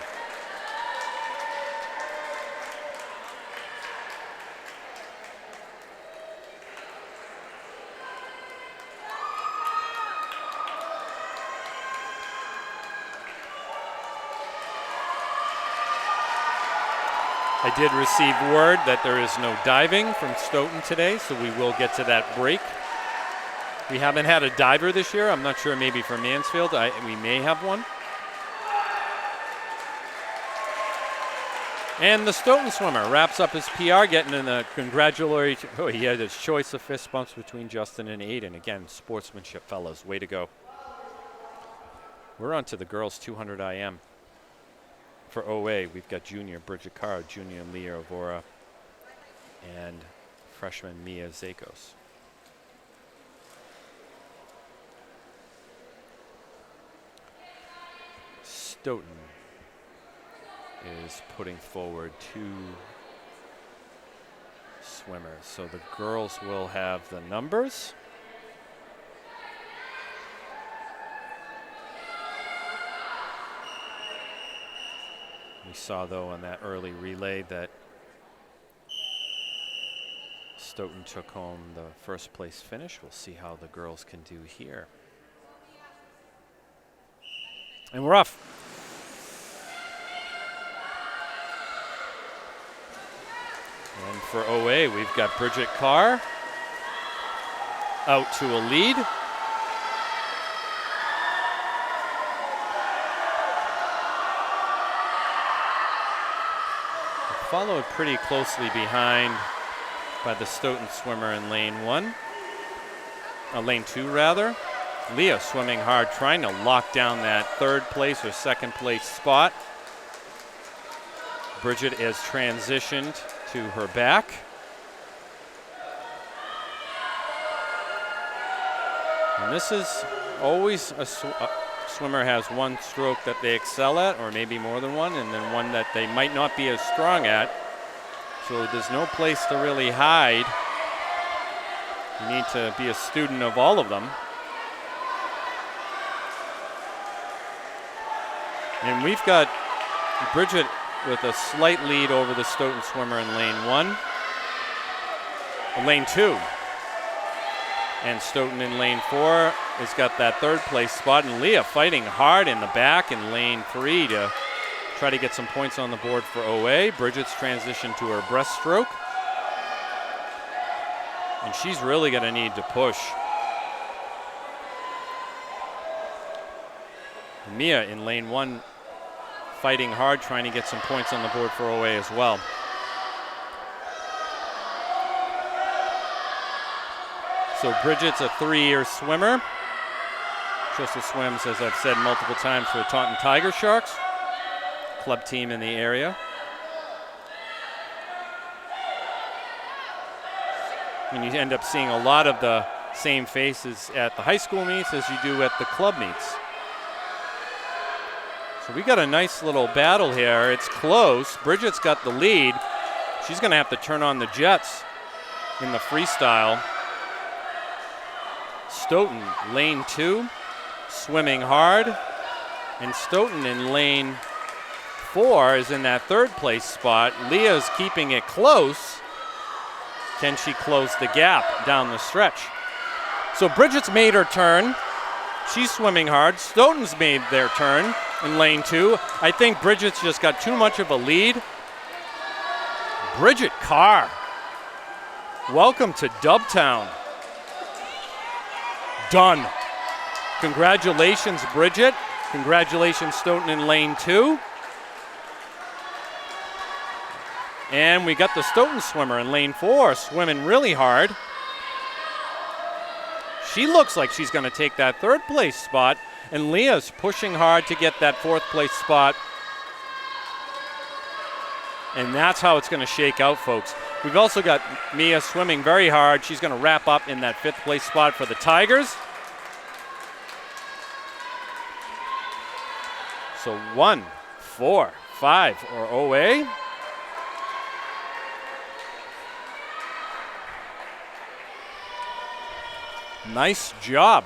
I did receive word that there is no diving from Stoughton today, so we will get to that break. We haven't had a diver this year. I'm not sure, maybe for Mansfield. We may have one. And the Stoughton swimmer wraps up his PR, getting in the congratulatory. Oh, he had his choice of fist bumps between Justin and Aiden. Again, sportsmanship, fellas. Way to go. We're on to the girls' 200 IM. For OA, we've got junior Bridget Carr, junior Leah Ovora, and freshman Mia Zakos. Stoughton is putting forward 2 swimmers. So the girls will have the numbers. We saw, though, on that early relay that Stoughton took home the first place finish. We'll see how the girls can do here. And we're off. And for OA, we've got Bridget Carr out to a lead. Followed pretty closely behind by the Stoughton swimmer in lane 2 rather. Leah swimming hard, trying to lock down that 3rd place or 2nd place spot. Bridget has transitioned to her back. And this is always a swimmer has one stroke that they excel at, or maybe more than one, and then one that they might not be as strong at. So there's no place to really hide. You need to be a student of all of them. And we've got Bridget with a slight lead over the Stoughton swimmer in lane 2. And Stoughton in lane 4 has got that 3rd place spot, and Leah fighting hard in the back in lane 3 to try to get some points on the board for OA. Bridget's transition to her breaststroke. And she's really going to need to push. Mia in lane 1 fighting hard, trying to get some points on the board for OA as well. So Bridget's a 3-year swimmer. Trista swims, as I've said multiple times, for the Taunton Tiger Sharks, club team in the area. And you end up seeing a lot of the same faces at the high school meets as you do at the club meets. So we got a nice little battle here. It's close. Bridget's got the lead. She's going to have to turn on the jets in the freestyle. Stoughton, lane 2, swimming hard. And Stoughton in lane 4 is in that 3rd place spot. Leah's keeping it close. Can she close the gap down the stretch? So Bridget's made her turn. She's swimming hard. Stoughton's made their turn in lane 2. I think Bridget's just got too much of a lead. Bridget Carr, welcome to Dubtown. Done. Congratulations, Bridget. Congratulations, Stoughton in lane 2. And we got the Stoughton swimmer in lane 4 swimming really hard. She looks like she's going to take that 3rd place spot, and Leah's pushing hard to get that 4th place spot. And that's how it's going to shake out, folks. We've also got Mia swimming very hard. She's going to wrap up in that 5th place spot for the Tigers. So 1, 4, 5 or OA. Nice job.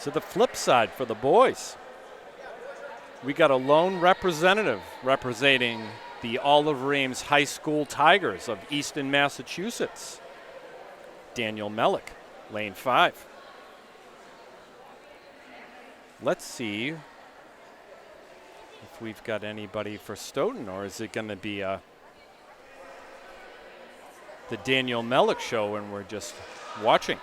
To the flip side for the boys, we got a lone representative representing the Oliver Ames High School Tigers of Easton, Massachusetts. Daniel Mellick, lane 5. Let's see if we've got anybody for Stoughton, or is it going to be the Daniel Mellick show and we're just watching?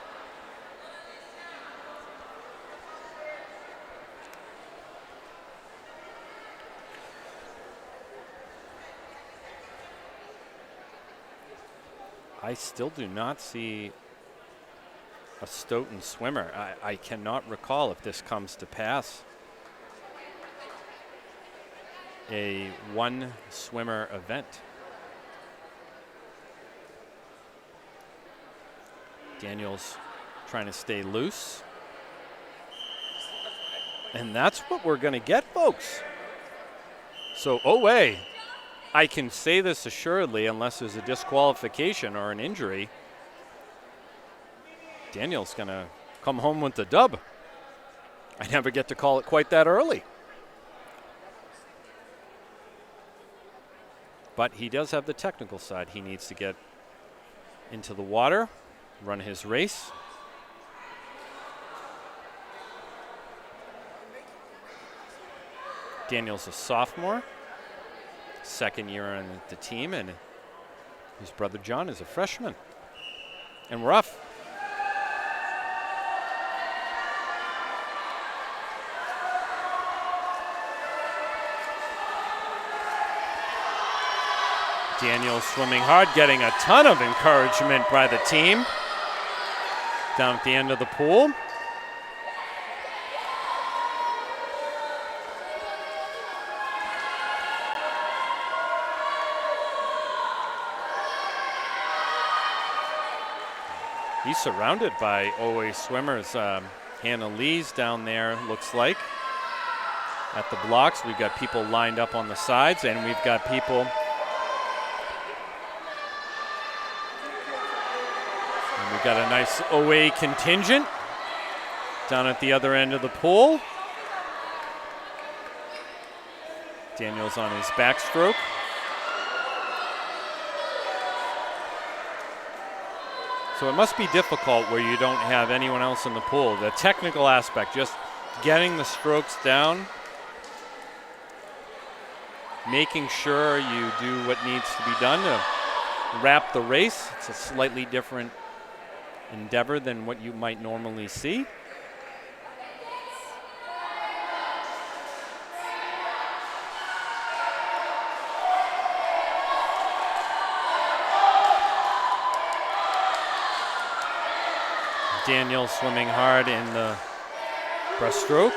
I still do not see a Stoughton swimmer. I cannot recall if this comes to pass. A one swimmer event. Daniel's trying to stay loose. And that's what we're going to get, folks. So OA, I can say this assuredly unless there's a disqualification or an injury. Daniel's going to come home with the dub. I never get to call it quite that early. But he does have the technical side. He needs to get into the water, run his race. Daniel's a sophomore, second year on the team, and his brother John is a freshman. And we're off. Daniel swimming hard, getting a ton of encouragement by the team down at the end of the pool. He's surrounded by OA swimmers. Hannah Lee's down there, looks like, at the blocks. We've got people lined up on the sides, and we've got people. And we've got a nice OA contingent down at the other end of the pool. Daniel's on his backstroke. So it must be difficult where you don't have anyone else in the pool. The technical aspect, just getting the strokes down, making sure you do what needs to be done to wrap the race. It's a slightly different endeavor than what you might normally see. Daniel swimming hard in the breaststroke.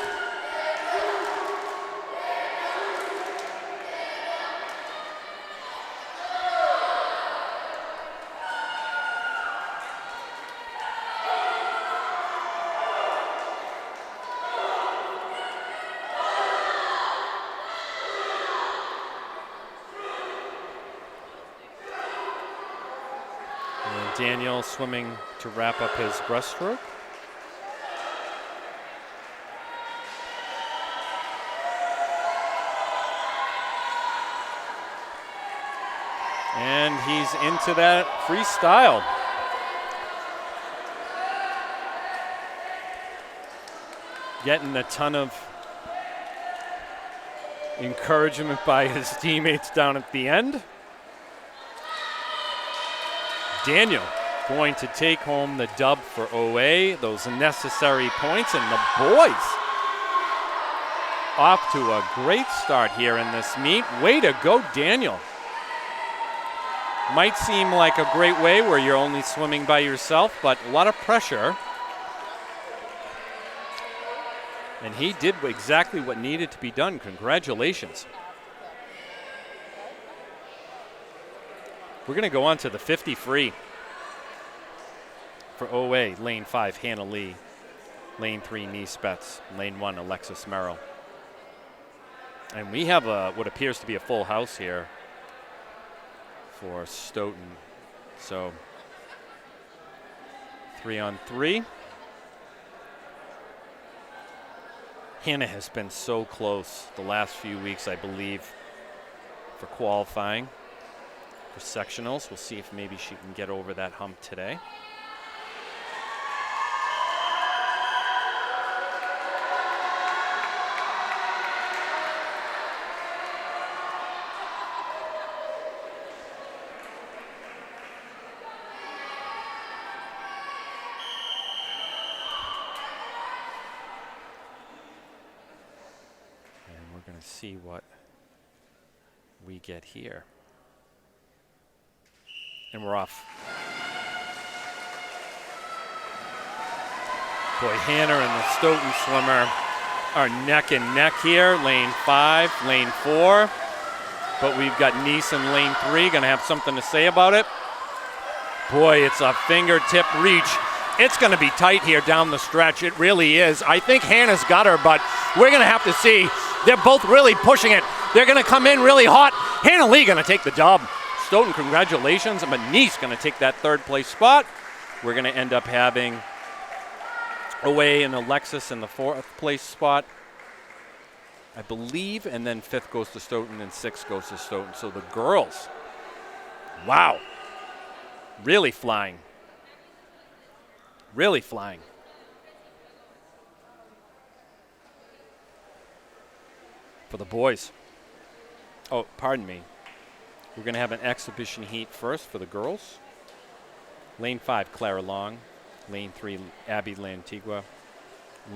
Daniel swimming to wrap up his breaststroke. And he's into that freestyle. Getting a ton of encouragement by his teammates down at the end. Daniel going to take home the dub for OA, those necessary points, and the boys off to a great start here in this meet. Way to go, Daniel. Might seem like a great way where you're only swimming by yourself, but a lot of pressure. And he did exactly what needed to be done. Congratulations. We're going to go on to the 50 free. For OA, lane 5, Hannah Lee. Lane 3, Niespetz. Lane 1, Alexis Merrill. And we have what appears to be a full house here for Stoughton. So 3-on-3. Hannah has been so close the last few weeks, I believe, for qualifying for sectionals. We'll see if maybe she can get over that hump today. See what we get here. And we're off. Boy, Hannah and the Stoughton swimmer are neck and neck here. Lane 5, lane 4. But we've got Nice in lane 3. Gonna have something to say about it. Boy, it's a fingertip reach. It's gonna be tight here down the stretch. It really is. I think Hannah's got her, but we're gonna have to see. They're both really pushing it. They're going to come in really hot. Hannah Lee going to take the dub. Stoughton, congratulations. And Nice going to take that third place spot. We're going to end up having OA and Alexis in the fourth place spot, I believe. And then fifth goes to Stoughton and sixth goes to Stoughton. So the girls, wow, really flying. Really flying. For the boys. Oh, pardon me. We're going to have an exhibition heat first for the girls. Lane 5, Clara Long. Lane 3, Abby Lantigua.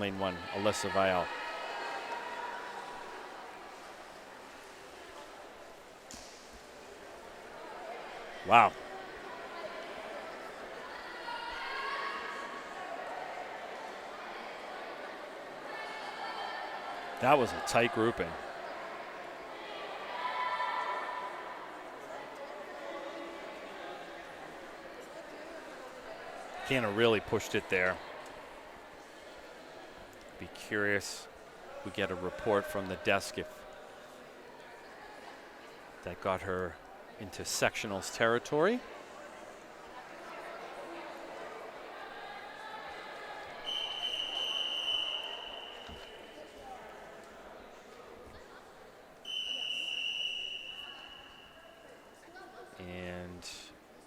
Lane 1, Alyssa Vial. Wow. That was a tight grouping. Hannah really pushed it there. Be curious if we get a report from the desk if that got her into sectionals territory.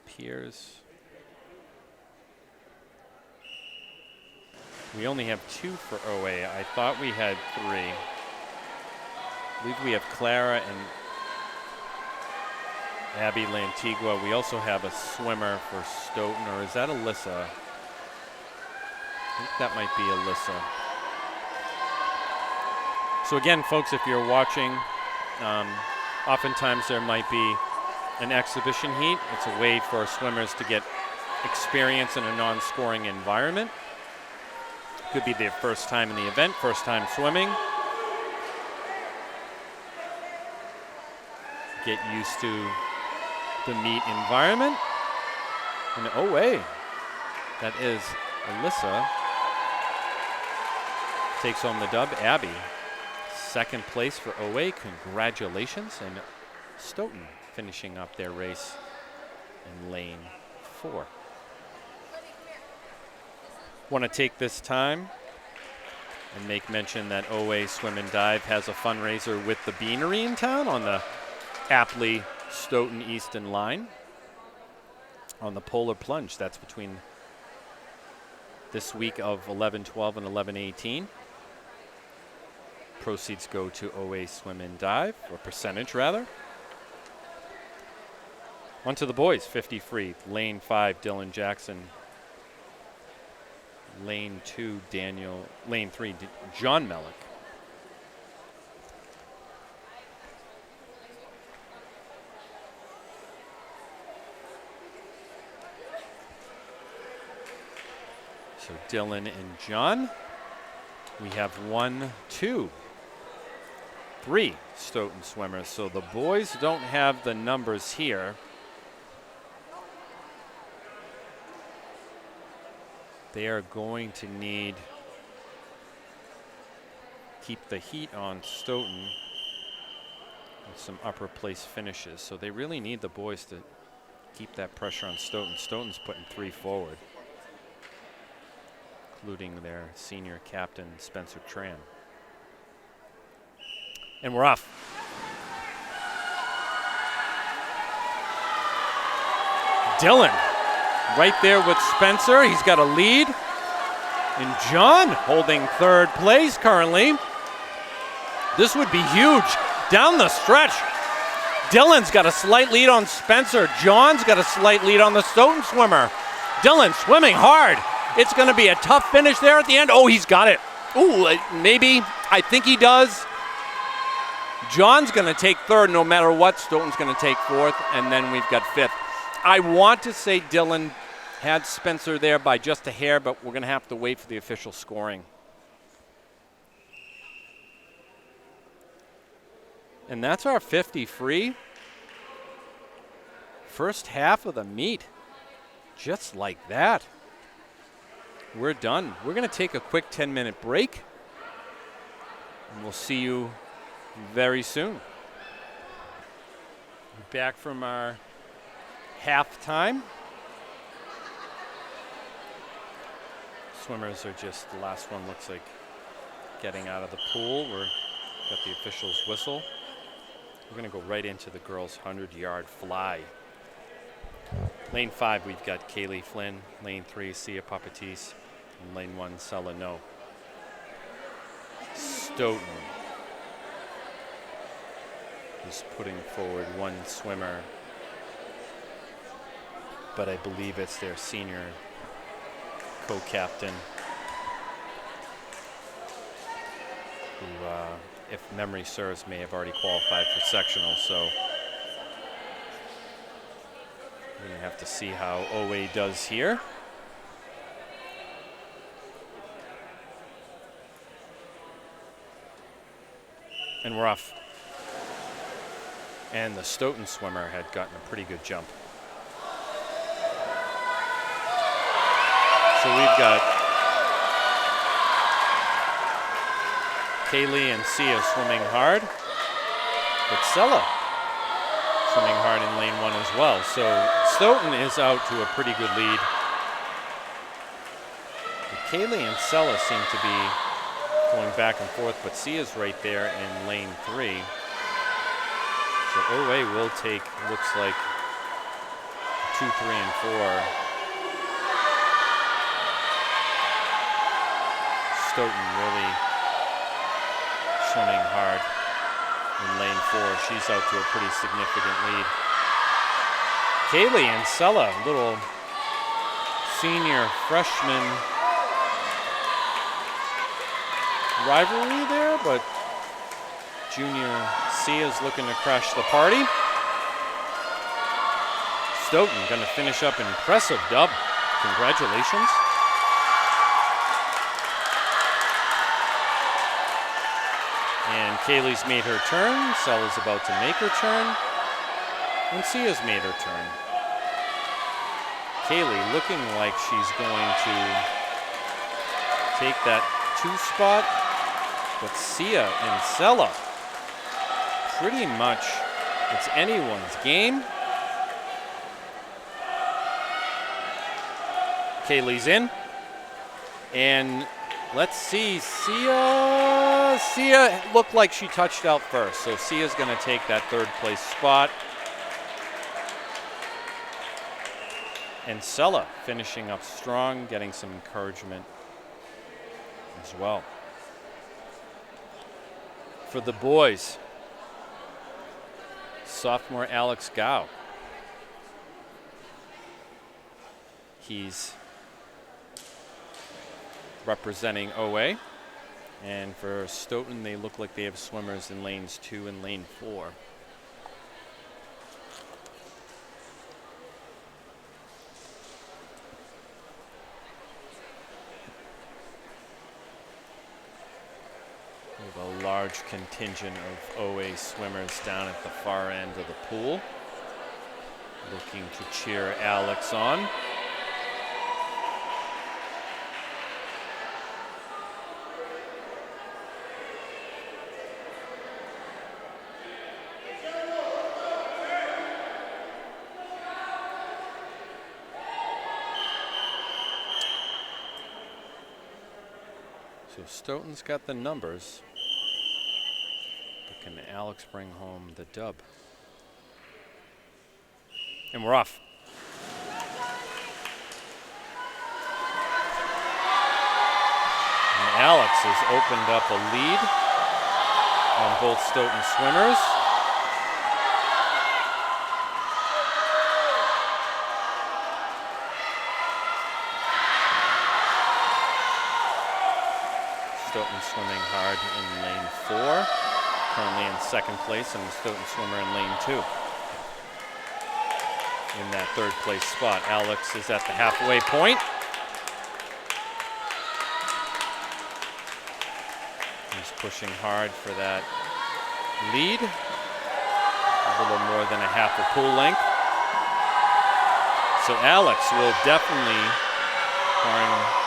Piers. We only have 2 for OA. I thought we had 3. I believe we have Clara and Abby Lantigua. We also have a swimmer for Stoughton, or is that Alyssa? I think that might be Alyssa. So again, folks, if you're watching, oftentimes there might be an exhibition heat. It's a way for swimmers to get experience in a non-scoring environment. Could be their first time in the event, first time swimming. Get used to the meet environment. And OA, that is Alyssa, takes home the dub. Abby, second place for OA. Congratulations. And Stoughton finishing up their race in lane 4. Want to take this time and make mention that OA Swim and Dive has a fundraiser with the Beanery in town on the aptly Stoughton Easton line on the polar plunge. That's between this week of 11-12 and 11-18. Proceeds go to OA swim and dive, or percentage rather. On to the boys, 50 free. Lane 5, Dylan Jackson. Lane 2, Lane 3, John Mellick. So Dylan and John. We have 1, 2, 3 Stoughton swimmers. So the boys don't have the numbers here. They are going to need keep the heat on Stoughton with some upper place finishes. So they really need the boys to keep that pressure on Stoughton. Stoughton's putting 3 forward, including their senior captain, Spencer Tran. And we're off. Dylan right there with Spencer. He's got a lead. And John holding third place currently. This would be huge. Down the stretch, Dylan's got a slight lead on Spencer. John's got a slight lead on the Stoughton swimmer. Dylan swimming hard. It's going to be a tough finish there at the end. Oh, he's got it. Ooh, maybe. I think he does. John's going to take third no matter what. Stoughton's going to take fourth, and then we've got fifth. I want to say Dylan had Spencer there by just a hair, but we're going to have to wait for the official scoring. And that's our 50 free. First half of the meet. Just like that. We're done. We're going to take a quick 10-minute break. And we'll see you very soon. Back from our halftime. Swimmers are just, the last one looks like getting out of the pool. We're got the official's whistle. We're going to go right into the girls' 100-yard fly. Lane 5, we've got Kaylee Flynn. Lane 3, Sia Papatis. And lane 1, Sella No. Stoughton is putting forward one swimmer, but I believe it's their senior co-captain, who, if memory serves, may have already qualified for sectional, so we're going to have to see how OA does here. And we're off. And the Stoughton swimmer had gotten a pretty good jump. So we've got Kaylee and Sia swimming hard, but Sella swimming hard in lane 1 as well. So Stoughton is out to a pretty good lead. But Kaylee and Sella seem to be going back and forth, but Sia's right there in lane 3. So OA will take, looks like, 2, 3, and 4. Stoughton really swimming hard in lane 4. She's out to a pretty significant lead. Kaylee and Sella, little senior freshman rivalry there, but junior Sia's looking to crash the party. Stoughton going to finish up an impressive dub. Congratulations. And Kaylee's made her turn. Sella's about to make her turn. And Sia's made her turn. Kaylee looking like she's going to take that 2 spot. But Sia and Sella, pretty much it's anyone's game. Kaylee's in. And let's see, Sia looked like she touched out first. So Sia's going to take that 3rd place spot. And Sella finishing up strong, getting some encouragement as well. For the boys, sophomore Alex Gow. He's representing OA. And for Stoughton, they look like they have swimmers in lanes 2 and lane 4. We have a large contingent of OA swimmers down at the far end of the pool, looking to cheer Alex on. So Stoughton's got the numbers, but can Alex bring home the dub? And we're off. And Alex has opened up a lead on both Stoughton swimmers. Stoughton swimming hard in lane 4, currently in second place, and the Stoughton swimmer in lane 2. In that third place spot, Alex is at the halfway point. He's pushing hard for that lead, a little more than a half a pool length. So Alex will definitely, barring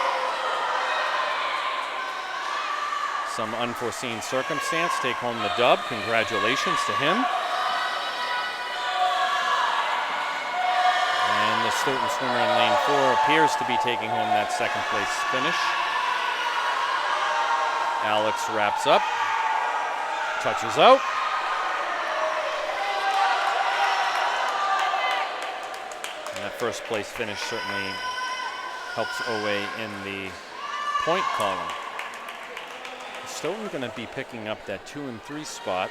some unforeseen circumstance, take home the dub. Congratulations to him. And the Stoughton swimmer in lane 4 appears to be taking home that second place finish. Alex wraps up, touches out. And that first place finish certainly helps OA in the point column. Stoughton going to be picking up that 2 and 3 spot.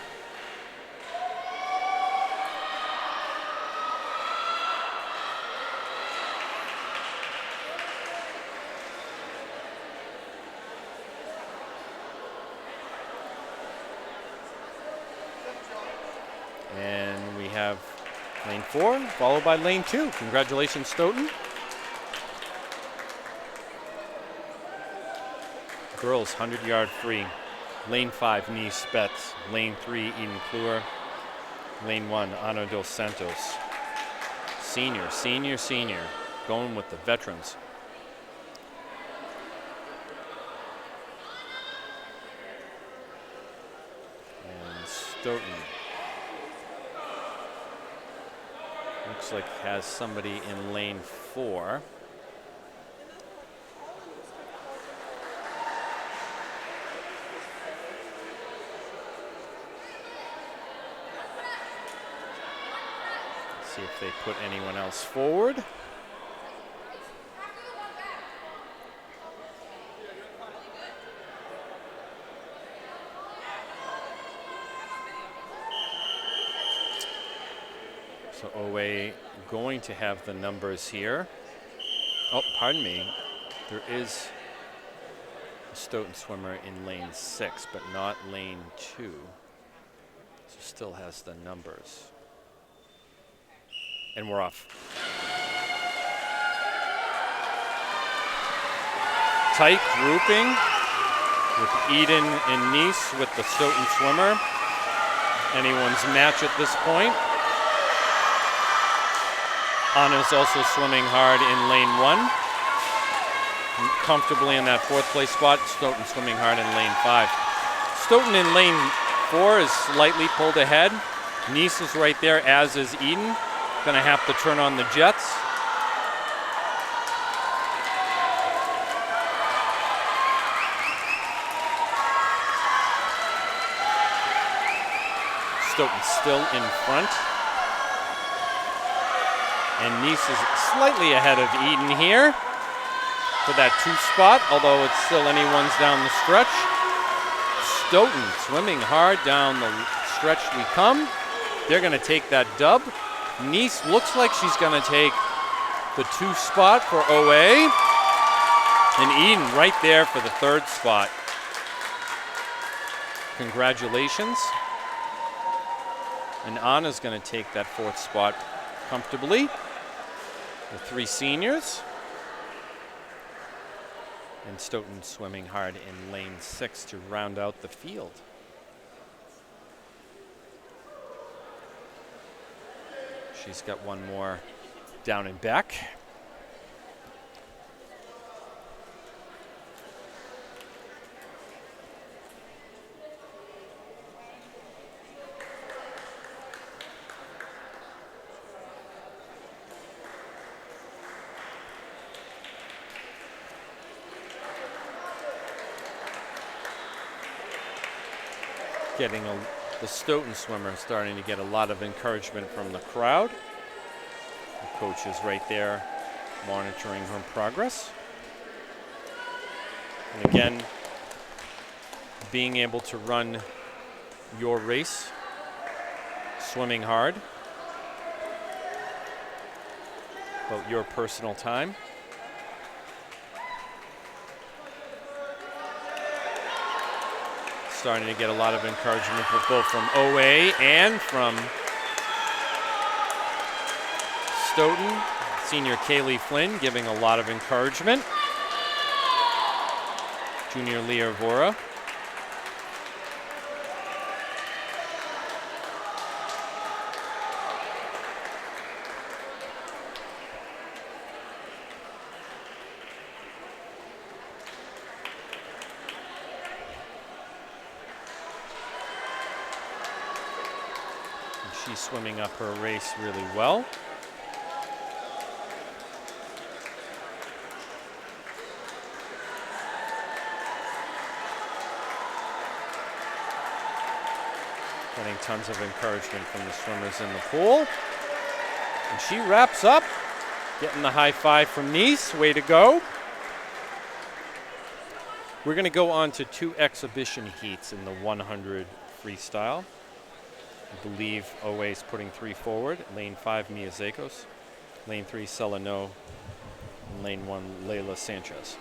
And we have lane 4 followed by lane 2. Congratulations, Stoughton. Girls 100-yard free. Lane 5, Nice Betts. Lane 3, Eden Kluwer. Lane 1, Ana dos Santos. Senior. Going with the veterans. And Stoughton looks like has somebody in lane 4. See if they put anyone else forward. So OA going to have the numbers here. Oh, pardon me. There is a Stoughton swimmer in lane 6, but not lane 2. So still has the numbers. And we're off. Tight grouping with Eden and Nice with the Stoughton swimmer. Anyone's match at this point. Anna's also swimming hard in lane 1. Comfortably in that 4th place spot. Stoughton swimming hard in lane 5. Stoughton in lane 4 is slightly pulled ahead. Nice is right there, as is Eden. Gonna have to turn on the jets. Stoughton still in front. And Nice is slightly ahead of Eden here for that 2 spot, although it's still anyone's down the stretch. Stoughton swimming hard down the stretch we come. They're going to take that dub. Nice looks like she's going to take the 2 spot for OA. And Eden right there for the 3rd spot. Congratulations. And Anna's going to take that 4th spot comfortably. The 3 seniors. And Stoughton swimming hard in lane 6 to round out the field. She's got one more down and back. The Stoughton swimmer starting to get a lot of encouragement from the crowd. The coach is right there monitoring her progress. And again, being able to run your race, swimming hard, about your personal time. Starting to get a lot of encouragement both from OA and from Stoughton. Senior Kaylee Flynn giving a lot of encouragement. Junior Leah Vora. She's swimming up her race really well. Getting tons of encouragement from the swimmers in the pool. And she wraps up, getting the high five from Nice. Way to go. We're going to go on to 2 exhibition heats in the 100 freestyle. I believe OA is putting 3 forward. Lane 5, Mia Zakos. Lane 3, Celano. And lane 1, Layla Sanchez.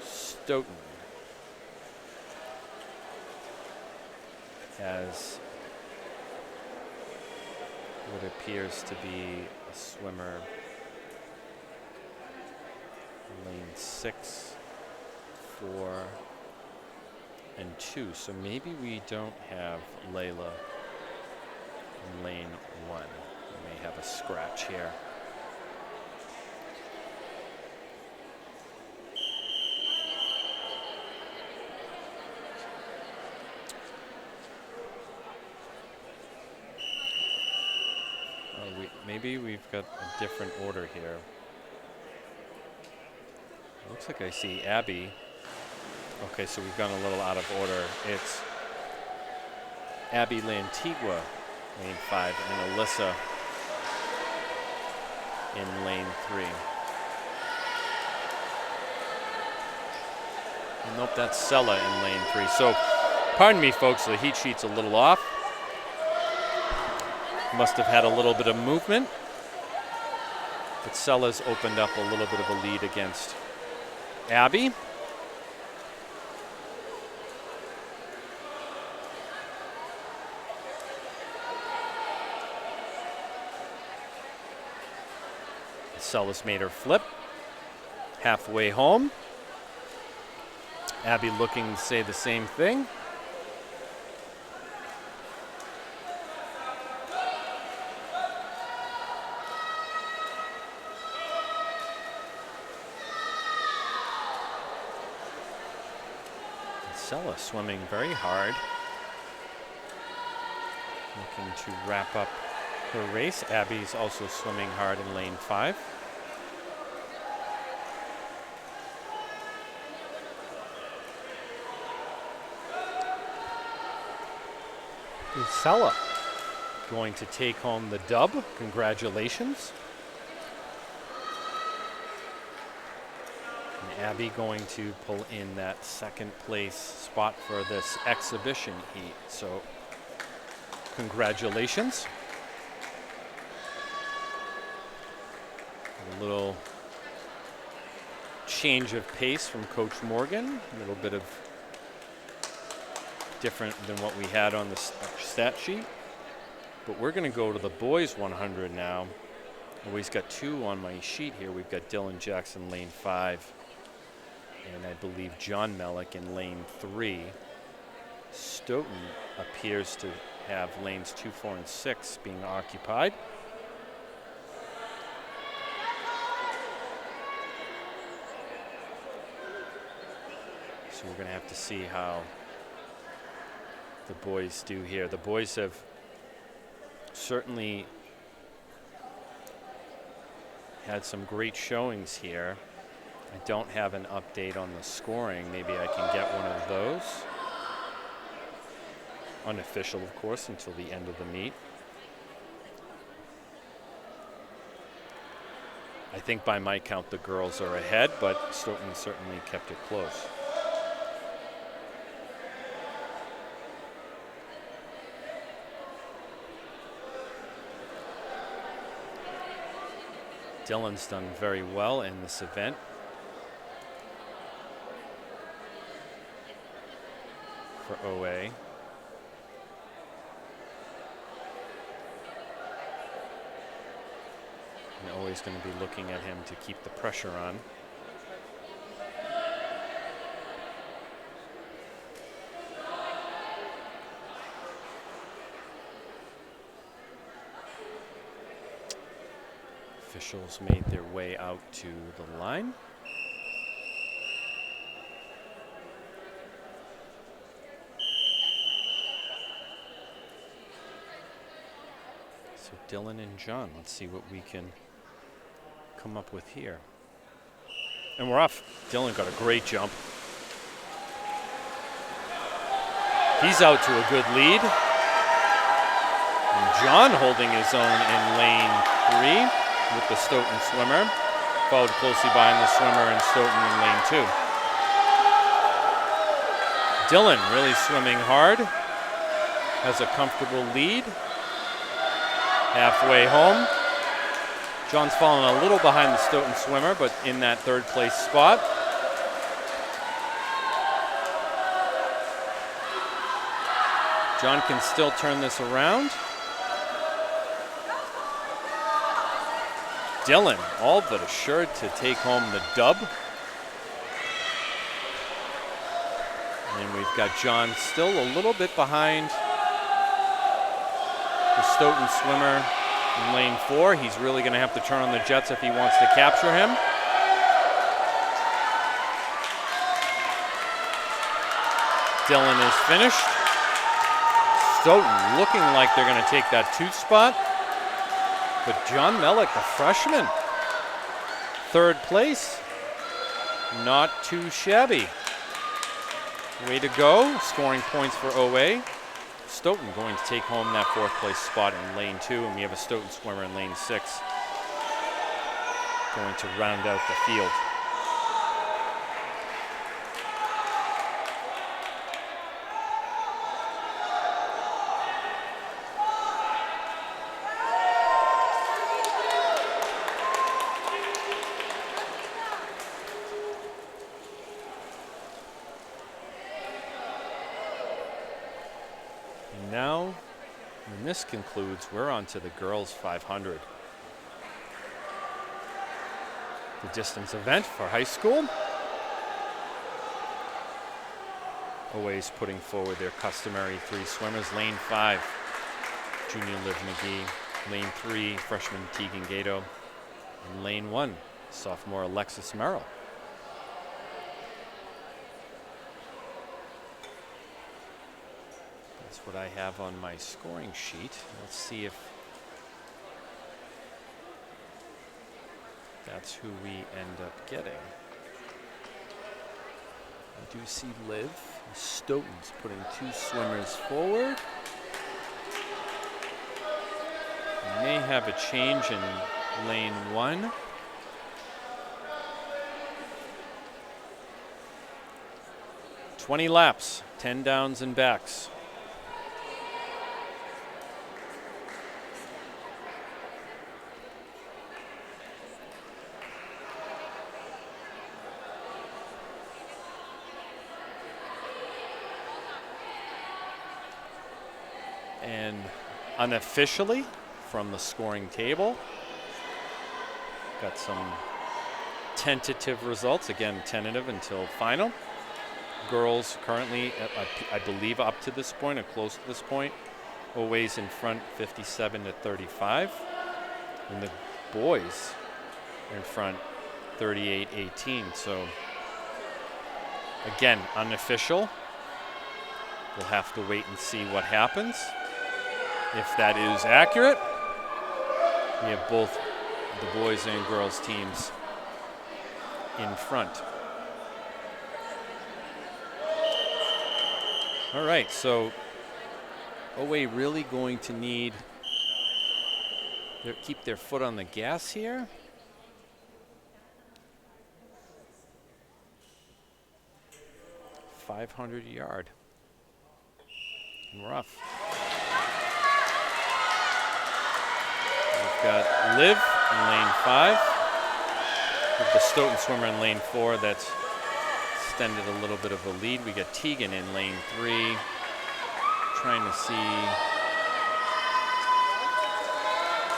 Stoughton has what appears to be a swimmer. Lane 6, 4, and 2. So maybe we don't have Layla in lane 1. We may have a scratch here. Maybe we've got a different order here. Looks like I see Abby. Okay, so we've gone a little out of order. It's Abby Lantigua, lane 5, and Alyssa in lane 3. Nope, that's Sella in lane 3. So, pardon me, folks, the heat sheet's a little off. Must have had a little bit of movement. But Sella's opened up a little bit of a lead against Abby. Sella's made her flip. Halfway home. Abby looking to say the same thing. Sella swimming very hard. Looking to wrap up her race. Abby's also swimming hard in lane 5. Sella going to take home the dub. Congratulations. And Abby going to pull in that second place spot for this exhibition heat. So congratulations. A little change of pace from Coach Morgan. A little bit of different than what we had on the stat sheet. But we're going to go to the boys 100 now. We've got two on my sheet here. We've got Dylan Jackson, lane 5. And I believe John Mellick in lane 3. Stoughton appears to have lanes 2, 4, and 6 being occupied. So we're going to have to see how the boys do here. The boys have certainly had some great showings here. I don't have an update on the scoring. Maybe I can get one of those. Unofficial, of course, until the end of the meet. I think by my count the girls are ahead, but Stoughton certainly kept it close. Dylan's done very well in this event. For OA. And always going to be looking at him to keep the pressure on. Officials made their way out to the line. So Dylan and John, let's see what we can come up with here. And we're off. Dylan got a great jump. He's out to a good lead. And John holding his own in lane 3. With the Stoughton swimmer, followed closely behind the swimmer and Stoughton in lane 2. Dylan really swimming hard, has a comfortable lead, halfway home. John's fallen a little behind the Stoughton swimmer, but in that third place spot. John can still turn this around. Dylan, all but assured to take home the dub. And we've got John still a little bit behind the Stoughton swimmer in lane 4. He's really going to have to turn on the jets if he wants to capture him. Dylan is finished. Stoughton looking like they're going to take that 2 spot. But John Mellick, the freshman, third place, not too shabby. Way to go, scoring points for OA. Stoughton going to take home that 4th place spot in lane 2, and we have a Stoughton swimmer in lane 6 going to round out the field. Now, when this concludes, we're on to the girls 500. The distance event for high school. Always putting forward their customary 3 swimmers. Lane 5, junior Liv McGee. Lane 3, freshman Tegan Gato. And lane 1, sophomore Alexis Merrill. What I have on my scoring sheet. Let's see if that's who we end up getting. I do see Liv. Stoughton's putting 2 swimmers forward. May have a change in lane 1. "20 laps, 10 downs and backs." And unofficially, from the scoring table, got some tentative results. Again, tentative until final. Girls currently, I believe, up to this point or close to this point, always in front, 57-35, and the boys are in front, 38-18. So again, unofficial. We'll have to wait and see what happens. If that is accurate, we have both the boys and girls teams in front. All right, so OA really going to need to keep their foot on the gas here. .500 rough. We've got Liv in lane 5. With the Stoughton swimmer in lane 4 that's extended a little bit of a lead. We got Tegan in lane 3. Trying to see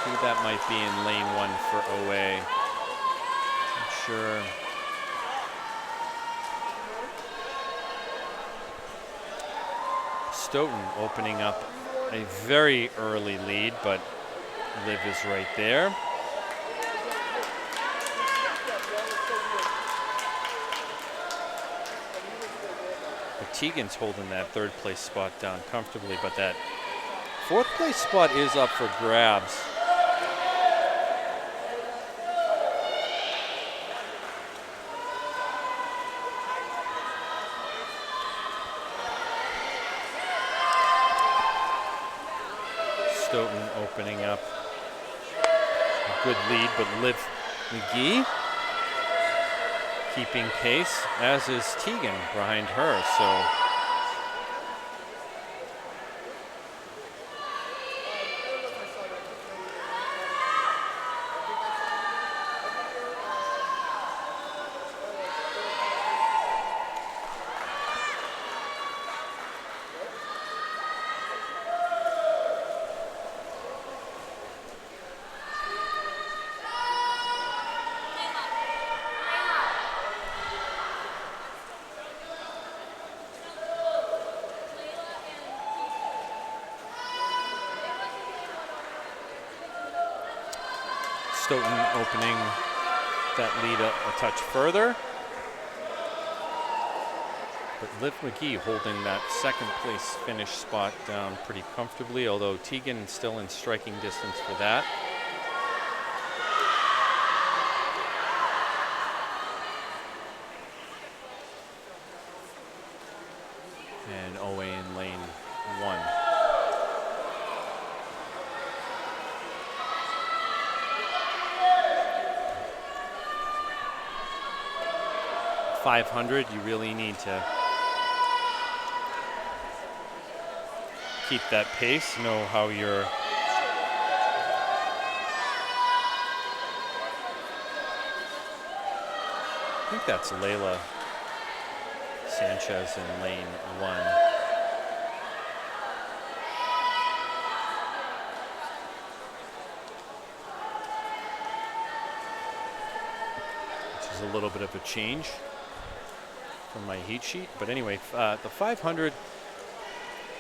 who that might be in lane 1 for OA. Not sure. Stoughton opening up a very early lead, but Liv is right there. But Tegan's holding that 3rd place spot down comfortably, but that 4th place spot is up for grabs. Stoughton opening up a good lead, but Liv McGee keeping pace, as is Tegan behind her. So Stoughton opening that lead up a touch further. But Liv McGee holding that 2nd place finish spot down pretty comfortably, although Tegan still in striking distance for that. And OA in lane 1. .500, you really need to keep that pace, know how you're I think that's Layla Sanchez in lane 1. Which is a little bit of a change from my heat sheet. But anyway, the 500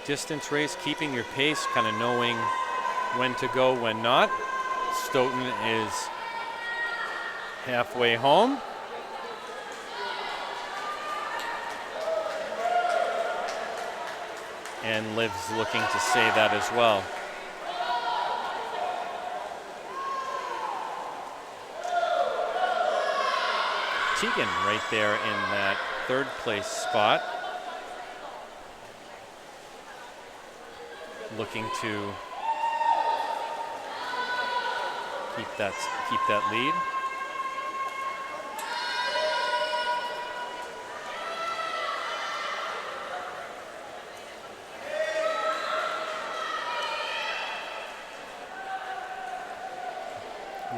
distance race, keeping your pace, kind of knowing when to go, when not. Stoughton is halfway home. And Liv's looking to say that as well. Tegan right there in that 3rd place spot. Looking to keep that lead.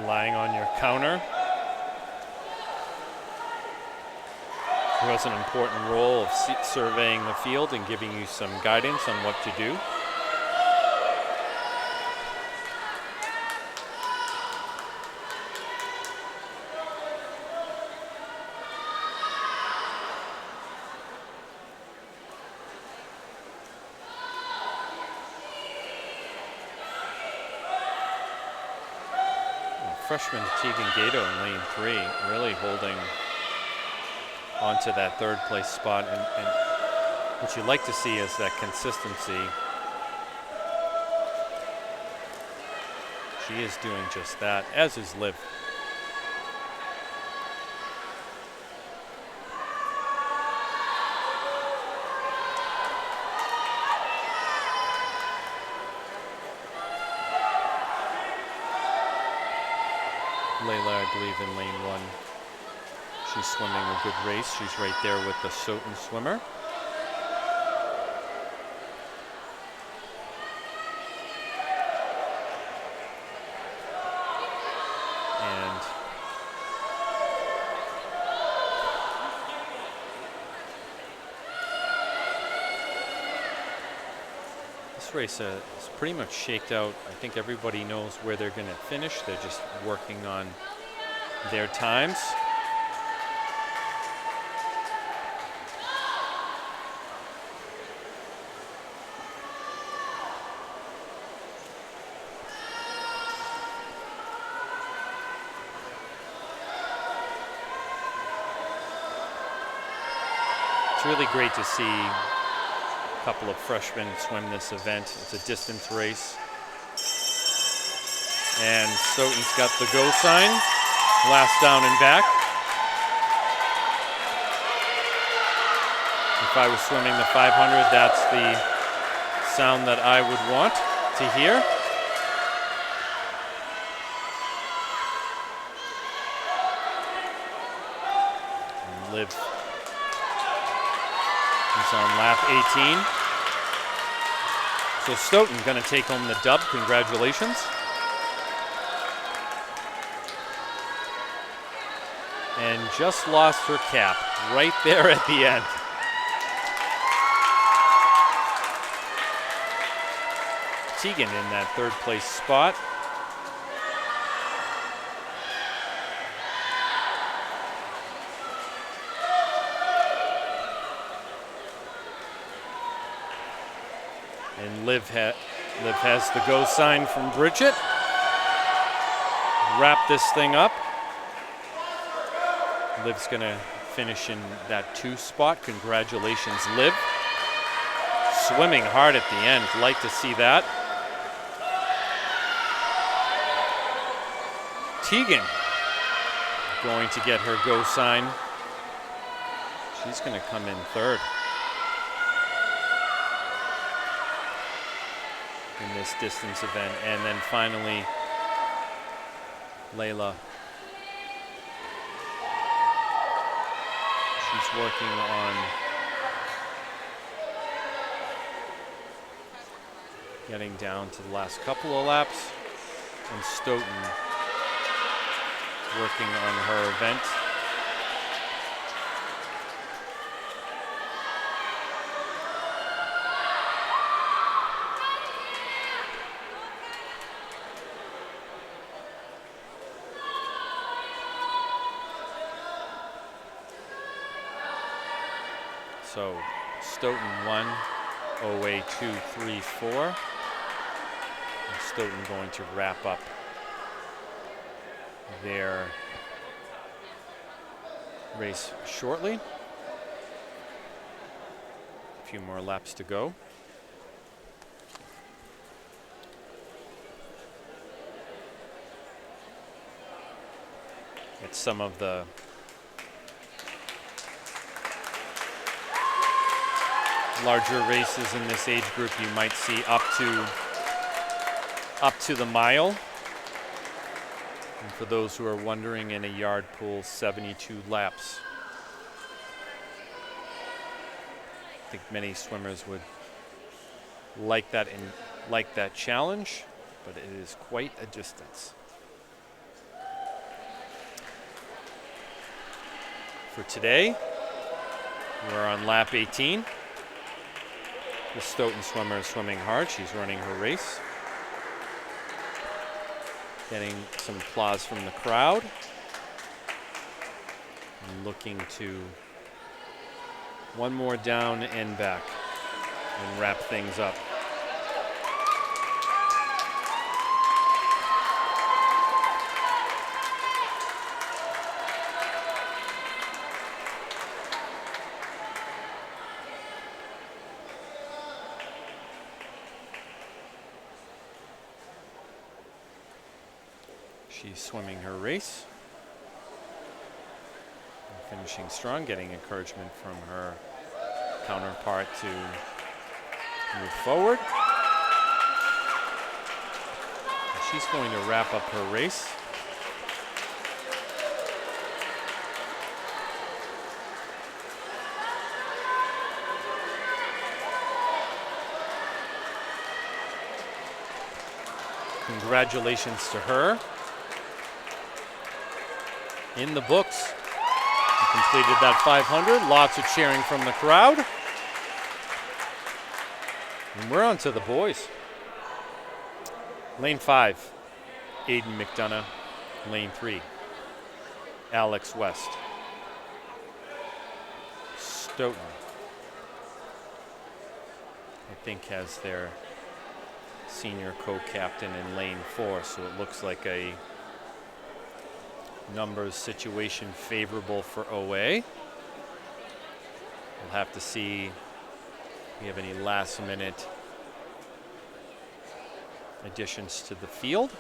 Relying on your counter, who has an important role of surveying the field and giving you some guidance on what to do. Freshman Tegan Gato in lane 3 really holding onto that third place spot, and what you like to see is that consistency. She is doing just that, as is Liv. Layla, I believe, in lane 1. She's swimming a good race. She's right there with the Stoughton swimmer. And this race is pretty much shaked out. I think everybody knows where they're going to finish. They're just working on their times. It's really great to see a couple of freshmen swim this event. It's a distance race. And Stoughton's got the go sign. Last down and back. If I was swimming the 500, that's the sound that I would want to hear. And Liv is on lap 18. So Stoughton going to take home the dub. Congratulations. And just lost her cap right there at the end. Tegan in that third place spot. And Liv has the go sign from Bridget. Wrap this thing up. Liv's going to finish in that 2 spot. Congratulations, Liv. Swimming hard at the end. Like to see that. Tegan going to get her go sign. She's going to come in 3rd in this distance event. And then finally, Layla. She's working on getting down to the last couple of laps, and Stoughton working on her event. So Stoughton 1, OA 2, 3, 4. And Stoughton going to wrap up their race shortly. A few more laps to go. It's some of the larger races in this age group. You might see up to the mile. And for those who are wondering, in a yard pool, 72 laps. I think many swimmers would like that and like that challenge, but it is quite a distance. For today, we're on lap 18. The Stoughton swimmer is swimming hard. She's running her race. Getting some applause from the crowd. And looking to one more down and back and wrap things up. She's swimming her race, and finishing strong, getting encouragement from her counterpart to move forward. And she's going to wrap up her race. Congratulations to her. In the books. She completed that 500. Lots of cheering from the crowd. And we're on to the boys. Lane 5, Aiden McDonough. Lane 3, Alex West. Stoughton, I think, has their senior co-captain in lane 4, so it looks like a numbers situation favorable for OA. We'll have to see if we have any last minute additions to the field.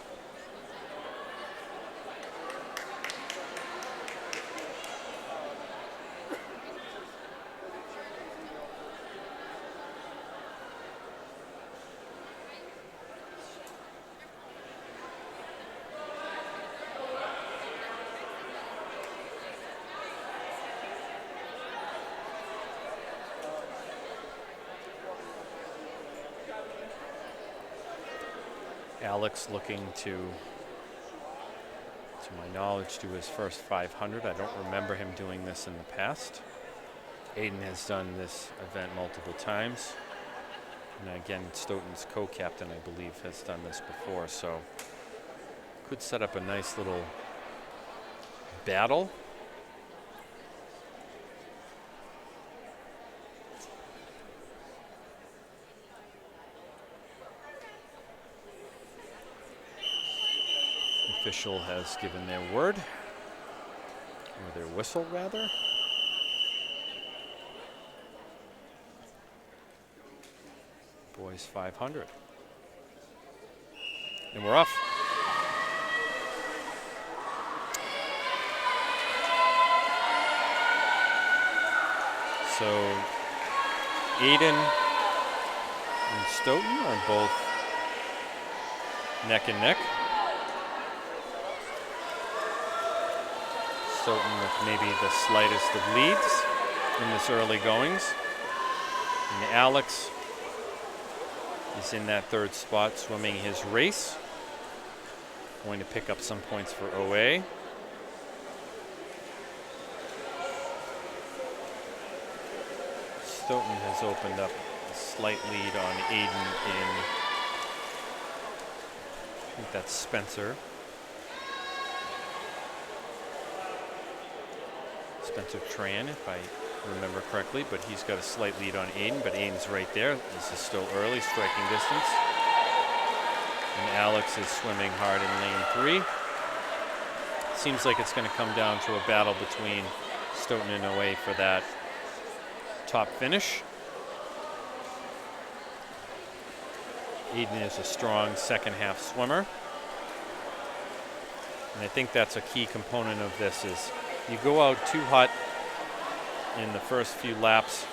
Alex looking to my knowledge, do his first 500. I don't remember him doing this in the past. Aiden has done this event multiple times. And again, Stoughton's co-captain, I believe, has done this before, so could set up a nice little battle. Official has given their word, or their whistle rather. Boys 500. And we're off. So Aiden and Stoughton are both neck and neck. Stoughton with maybe the slightest of leads in this early goings. And Alex is in that third spot, swimming his race. Going to pick up some points for OA. Stoughton has opened up a slight lead on Aiden in, I think that's Spencer. Spencer Tran, if I remember correctly, but he's got a slight lead on Aiden, but Aiden's right there. This is still early, striking distance. And Alex is swimming hard in lane 3. Seems like it's going to come down to a battle between Stoughton and OA for that top finish. Aiden is a strong second half swimmer. And I think that's a key component of this is you go out too hot in the first few laps,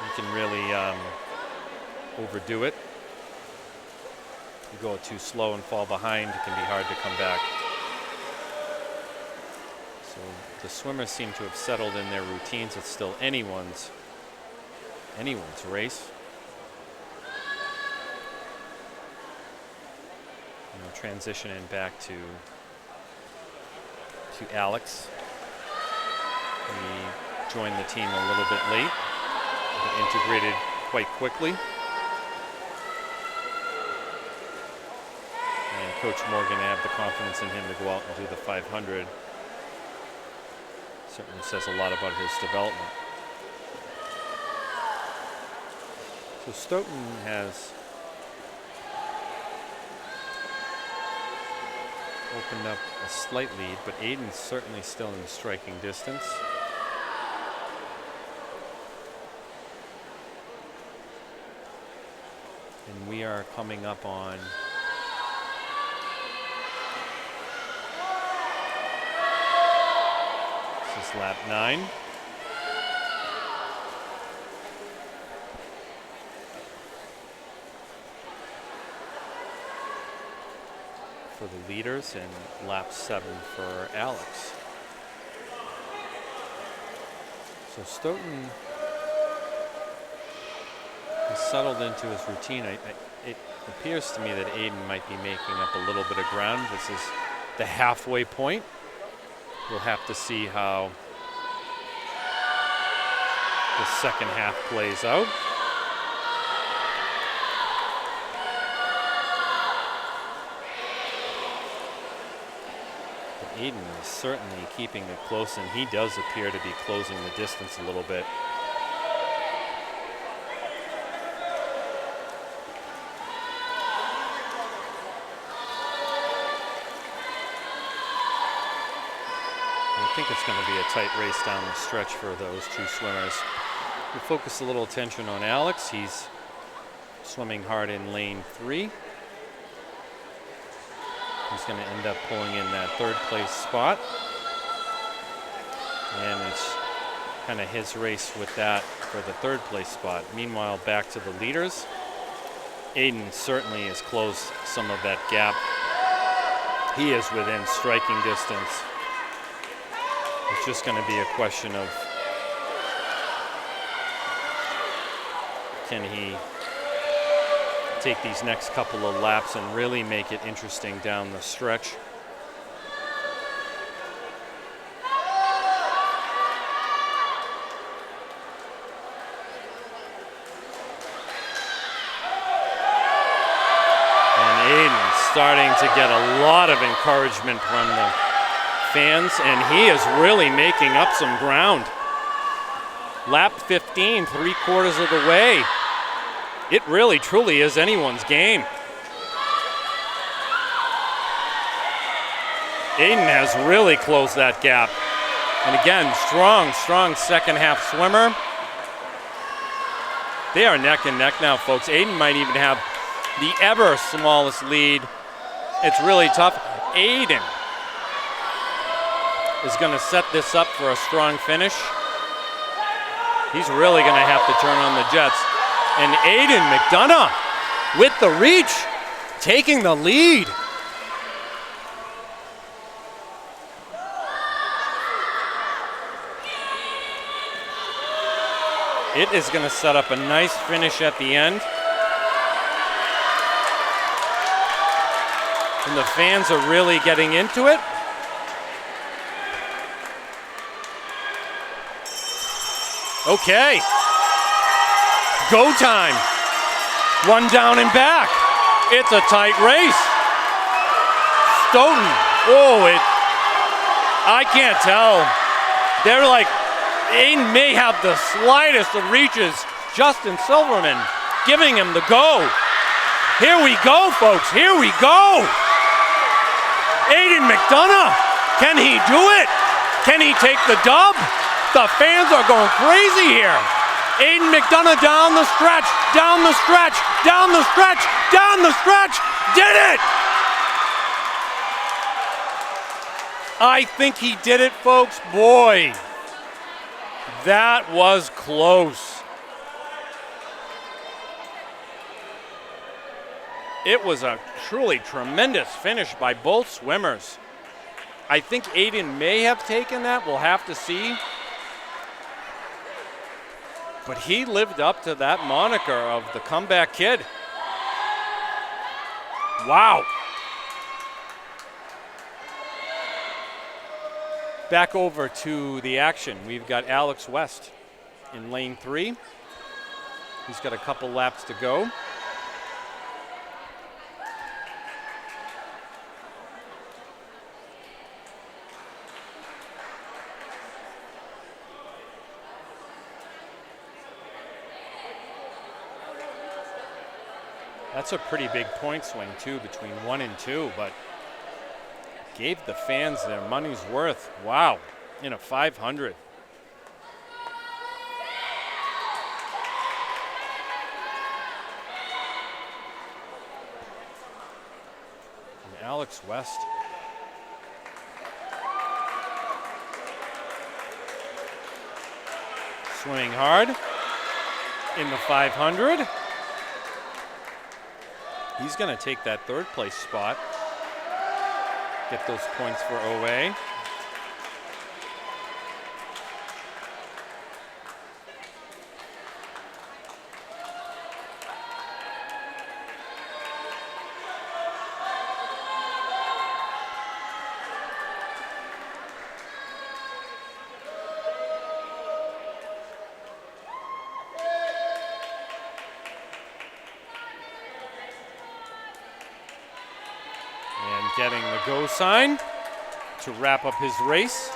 you can really overdo it. You go too slow and fall behind, it can be hard to come back. So the swimmers seem to have settled in their routines. It's still anyone's race. Now transitioning back to Alex. He joined the team a little bit late, but integrated quite quickly. And Coach Morgan had the confidence in him to go out and do the 500. Certainly says a lot about his development. So Stoughton has opened up a slight lead, but Aiden's certainly still in striking distance. And we are coming up on this is lap 9. For the leaders, and lap 7 for Alex. So Stoughton has settled into his routine. It appears to me that Aiden might be making up a little bit of ground. This is the halfway point. We'll have to see how the second half plays out. Aiden is certainly keeping it close, and he does appear to be closing the distance a little bit. I think it's going to be a tight race down the stretch for those two swimmers. We focus a little attention on Alex. He's swimming hard in lane 3. He's going to end up pulling in that 3rd place spot. And it's kind of his race with that for the 3rd place spot. Meanwhile, back to the leaders. Aiden certainly has closed some of that gap. He is within striking distance. It's just going to be a question of can he take these next couple of laps and really make it interesting down the stretch. And Aiden's starting to get a lot of encouragement from the fans, and he is really making up some ground. Lap 15, 3/4 of the way. It really, truly is anyone's game. Aiden has really closed that gap. And again, strong second half swimmer. They are neck and neck now, folks. Aiden might even have the ever smallest lead. It's really tough. Aiden is going to set this up for a strong finish. He's really going to have to turn on the jets. And Aiden McDonough with the reach, taking the lead. It is going to set up a nice finish at the end. And the fans are really getting into it. Okay. Go time. One down and back. It's a tight race. Stoughton. I can't tell. They're like, Aiden may have the slightest of reaches. Justin Silverman giving him the go. Here we go, folks. Here we go. Aiden McDonough. Can he do it? Can he take the dub? The fans are going crazy here. Aiden McDonough down the stretch, down the stretch, down the stretch, down the stretch. Did it! I think he did it, folks. Boy, that was close. It was a truly tremendous finish by both swimmers. I think Aiden may have taken that. We'll have to see. But he lived up to that moniker of the comeback kid. Wow. Back over to the action. We've got Alex West in lane 3. He's got a couple laps to go. That's a pretty big point swing, too, between 1 and 2, but gave the fans their money's worth. Wow, in a 500. And Alex West. Swimming hard in the 500. He's going to take that third place spot. Get those points for OA. Getting the go sign to wrap up his race.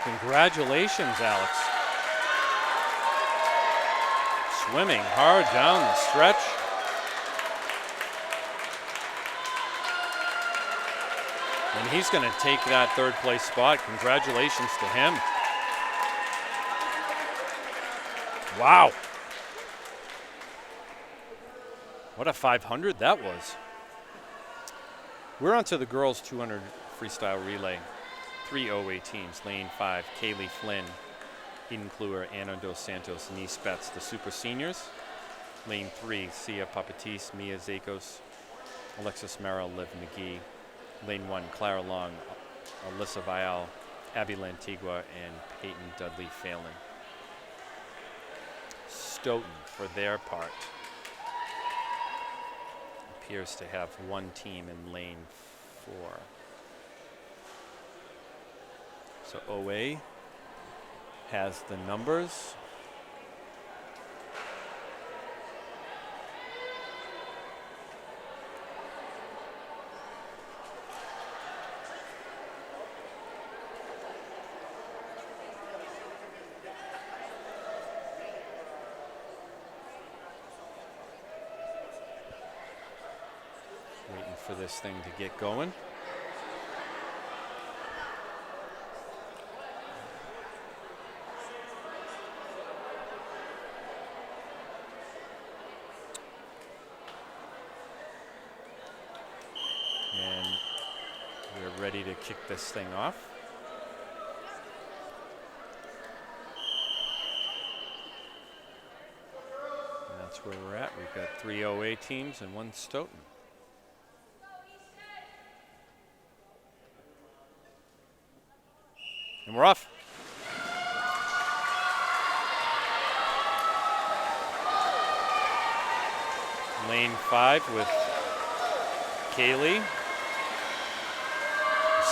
Congratulations, Alex. Swimming hard down the stretch. And he's going to take that third place spot. Congratulations to him. Wow. What a 500 that was. We're on to the girls 200 freestyle relay. 3 OA teams. Lane 5, Kaylee Flynn, Eden Kluwer, Anna Dos Santos, Denise Betts, the super seniors. Lane 3, Sia Papatis, Mia Zakos, Alexis Merrill, Liv McGee. Lane 1, Clara Long, Alyssa Vial, Abby Lantigua, and Peyton Dudley Phelan. Stoughton, for their part, appears to have one team in lane 4. So OA has the numbers. Waiting for this thing to get going. And we're ready to kick this thing off. And that's where we're at. We've got 3 OA teams and 1 Stoughton. And we're off. Lane 5 with Kaylee.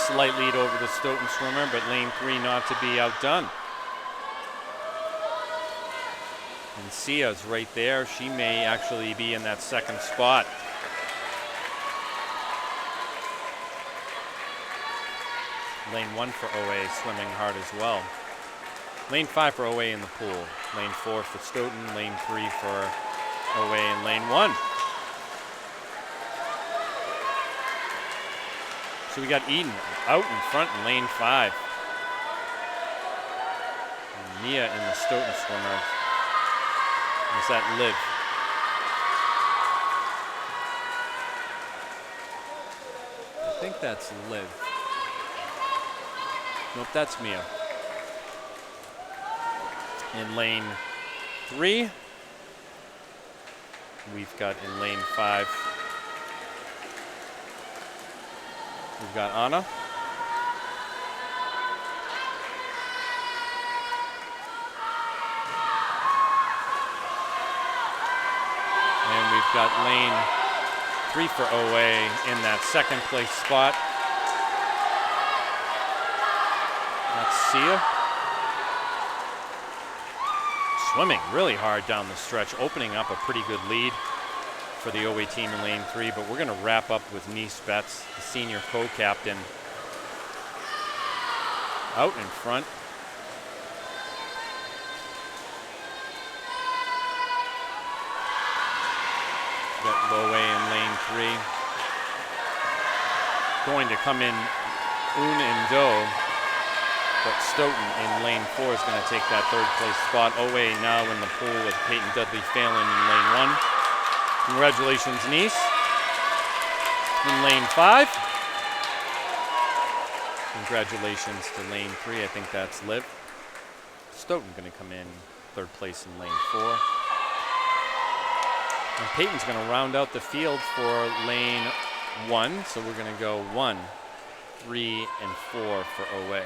Slight lead over the Stoughton swimmer, but lane 3 not to be outdone. And Sia's right there. She may actually be in that second spot. Lane 1 for OA swimming hard as well. Lane 5 for OA in the pool. Lane 4 for Stoughton. Lane 3 for OA in lane 1. So we got Eden out in front in lane 5. And Mia in the Stoughton swimmer. Is that Liv? I think that's Liv. Nope, that's Mia. In lane 3, we've got in lane 5 We've got Anna. And we've got lane 3 for OA in that second place spot. That's Sia. Swimming really hard down the stretch, opening up a pretty good lead for the OA team in lane 3, but we're going to wrap up with Nice Betts, the senior co-captain, out in front. Got Lowe in lane 3. Going to come in Un and Do, but Stoughton in lane 4 is going to take that third place spot. OA now in the pool with Peyton Dudley Phelan in lane 1. Congratulations, Nice. In lane 5. Congratulations to lane 3. I think that's Liv. Stoughton going to come in third place in lane 4. And Peyton's going to round out the field for lane 1. So we're going to go 1, 3, and 4 for OA.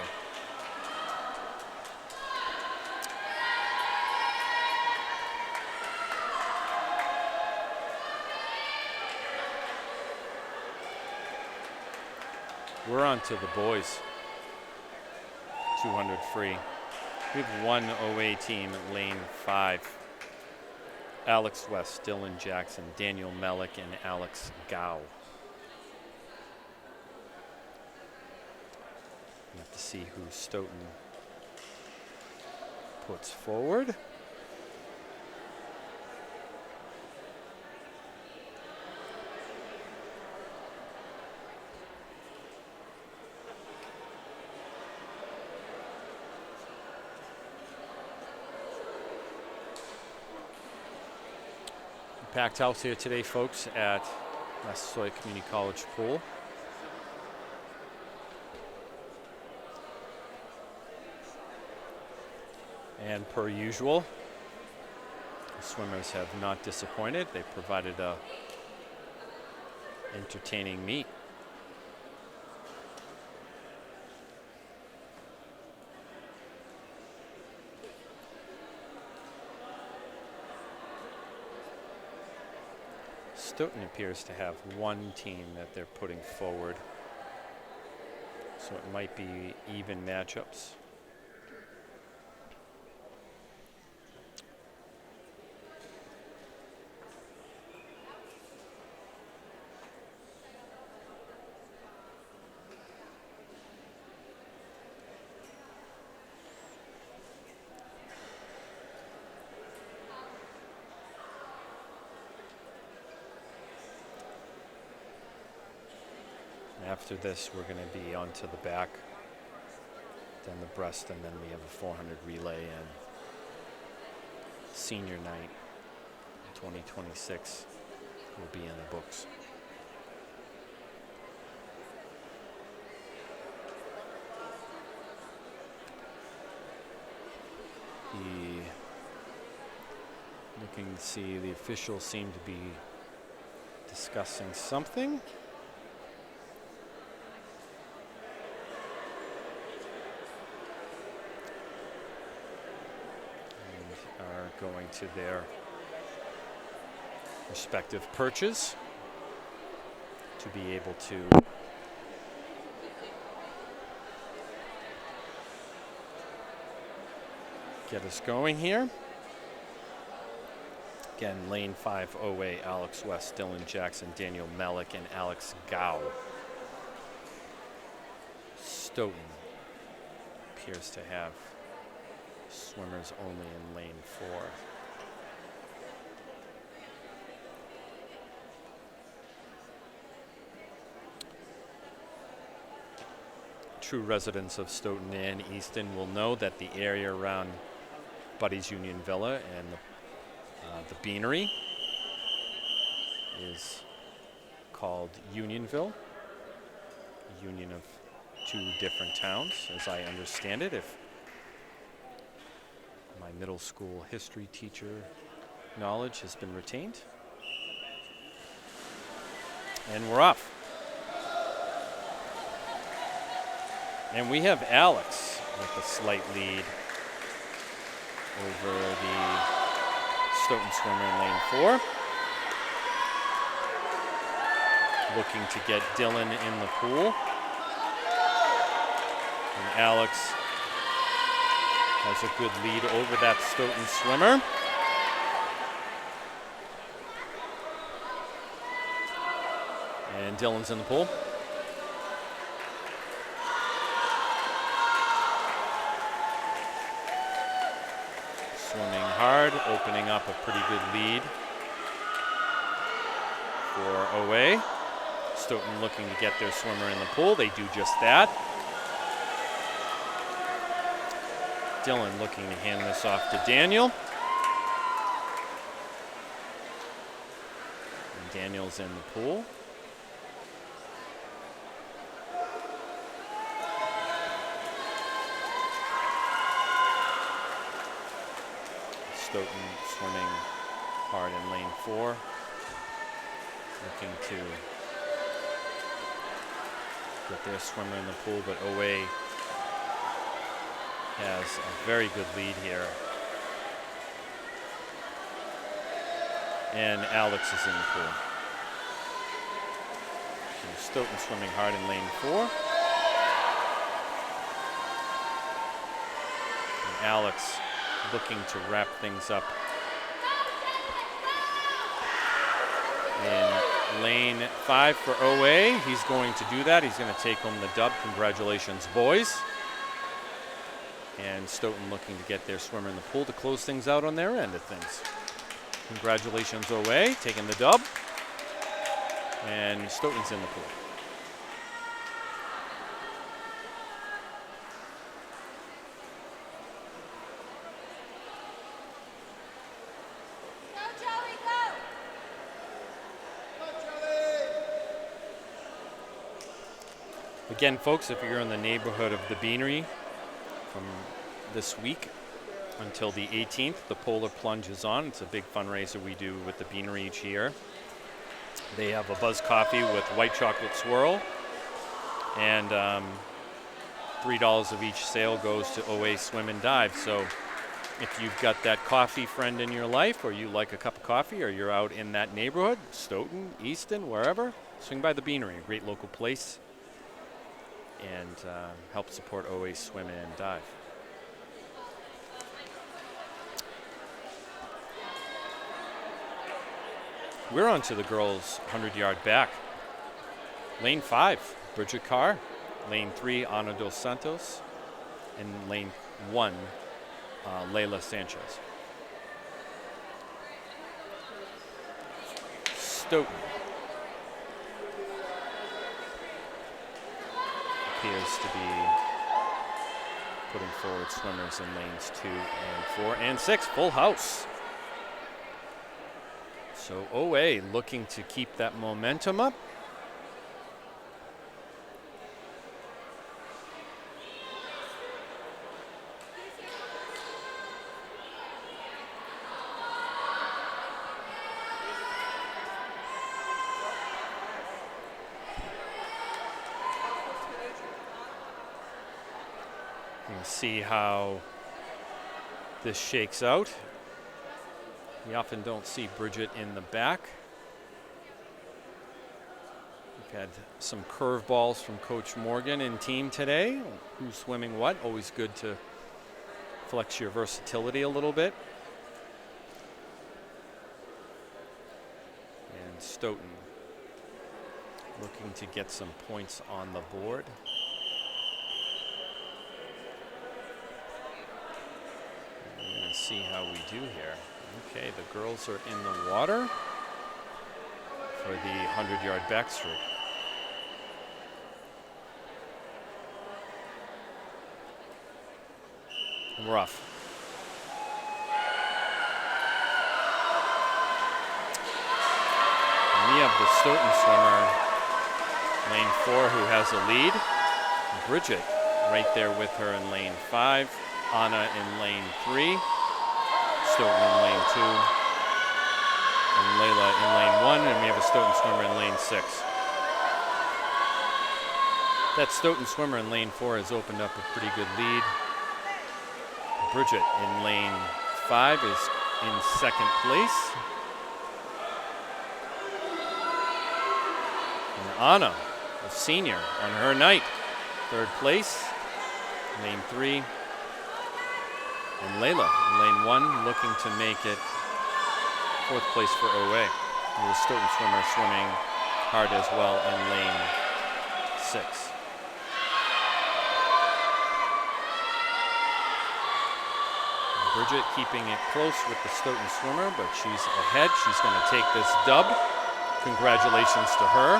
We're on to the boys. 200 free. We have one OA team at lane 5. Alex West, Dylan Jackson, Daniel Melick, and Alex Gao. We have to see who Stoughton puts forward. Packed house here today, folks, at Massasoit Community College pool. And per usual, the swimmers have not disappointed. They provided a entertaining meet. Stoughton appears to have one team that they're putting forward, so it might be even matchups. After this, we're going to be on to the back, then the breast, and then we have a 400 relay and senior night in 2026 will be in the books. Looking to see, the officials seem to be discussing something. Going to their respective perches to be able to get us going here. Again, lane 5 OA, Alex West, Dylan Jackson, Daniel Melick, and Alex Gao. Stoughton appears to have swimmers only in lane 4. True residents of Stoughton and Easton will know that the area around Buddy's Union Villa and the Beanery is called Unionville, a union of two different towns, as I understand it. If my middle school history teacher knowledge has been retained. And we're off. And we have Alex with a slight lead over the Stoughton swimmer in lane 4. Looking to get Dylan in the pool. And Alex has a good lead over that Stoughton swimmer. And Dylan's in the pool. Swimming hard, opening up a pretty good lead for OA. Stoughton looking to get their swimmer in the pool. They do just that. Dylan looking to hand this off to Daniel. And Daniel's in the pool. Stoughton swimming hard in lane 4. Looking to get their swimmer in the pool, but OA has a very good lead here. And Alex is in the pool. So Stoughton swimming hard in lane 4. And Alex looking to wrap things up in lane 5 for OA. He's going to do that. He's going to take home the dub. Congratulations, boys. And Stoughton looking to get their swimmer in the pool to close things out on their end of things. Congratulations, OA, taking the dub. And Stoughton's in the pool. Again, folks, if you're in the neighborhood of the Beanery from this week until the 18th, the Polar Plunge is on. It's a big fundraiser we do with the Beanery each year. They have a Buzz Coffee with white chocolate swirl, and $3 of each sale goes to OA Swim and Dive. So if you've got that coffee friend in your life, or you like a cup of coffee, or you're out in that neighborhood, Stoughton, Easton, wherever, swing by the Beanery, a great local place, and help support OA Swim and Dive. We're on to the girls' 100-yard back. Lane 5, Bridget Carr. Lane 3, Ana dos Santos. And lane 1, Layla Sanchez. Stoughton appears to be putting forward swimmers in lanes 2 and 4 and 6. Full house. So OA looking to keep that momentum up. We'll see how this shakes out. We often don't see Bridget in the back. We've had some curveballs from Coach Morgan and team today. Who's swimming what? Always good to flex your versatility a little bit. And Stoughton looking to get some points on the board. And we're going to see how we do here. Okay, the girls are in the water for the 100-yard backstroke. And we're off. And we have the Stoughton swimmer, lane 4, who has a lead. Bridget right there with her in lane 5. Anna in lane 3. Stoughton in lane 2, and Layla in lane 1, and we have a Stoughton swimmer in lane 6. That Stoughton swimmer in lane 4 has opened up a pretty good lead. Bridget in lane 5 is in second place. And Anna, a senior, on her night, third place. Lane 3. And Layla in lane 1 looking to make it fourth place for OA. And the Stoughton swimmer swimming hard as well in lane 6. Bridget keeping it close with the Stoughton swimmer, but she's ahead. She's going to take this dub. Congratulations to her.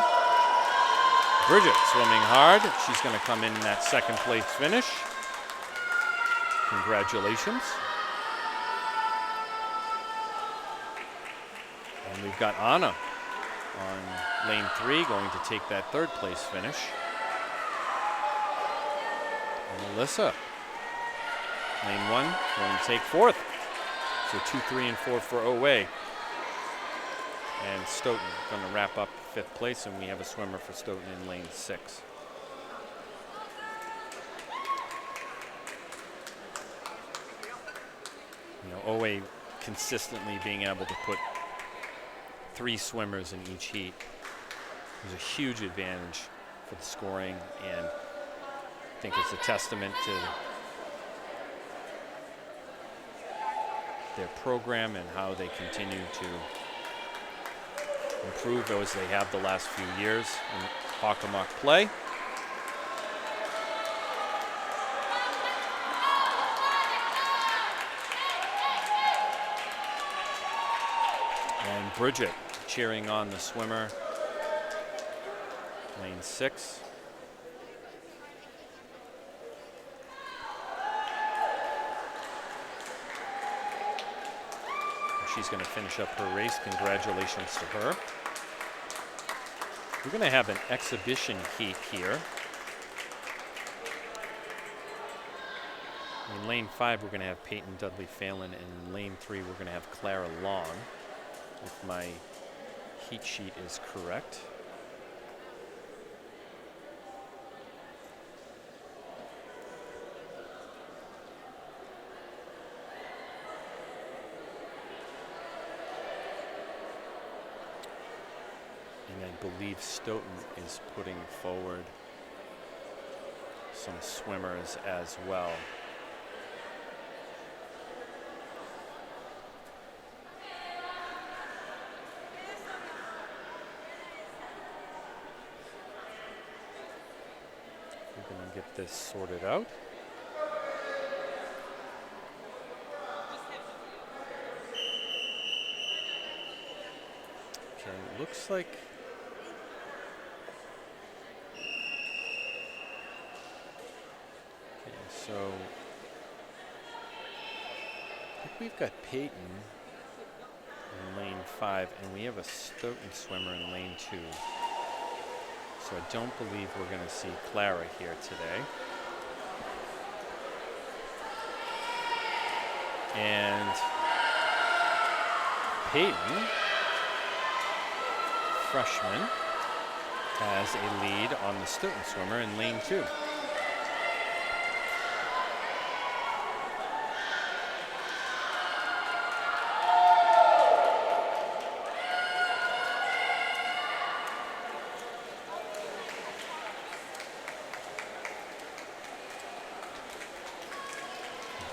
Bridget swimming hard. She's going to come in that second place finish. Congratulations. And we've got Anna on lane 3 going to take that third place finish. And Alyssa, lane 1 going to take fourth. So 2, 3, and 4 for OA. And Stoughton going to wrap up fifth place, and we have a swimmer for Stoughton in lane 6. You know, OA consistently being able to put 3 swimmers in each heat is a huge advantage for the scoring, and I think it's a testament to their program and how they continue to improve as they have the last few years in Hockomock play. And Bridget cheering on the swimmer, lane 6. She's going to finish up her race. Congratulations to her. We're going to have an exhibition heat here. In lane 5, we're going to have Peyton Dudley Phelan, and in lane 3, we're going to have Clara Long, if my heat sheet is correct. And I believe Stoughton is putting forward some swimmers as well. We're going to get this sorted out. Okay, it looks like so I think we've got Peyton in lane 5, and we have a Stoughton swimmer in lane 2. So I don't believe we're going to see Clara here today. And Peyton, freshman, has a lead on the Stoughton swimmer in lane 2.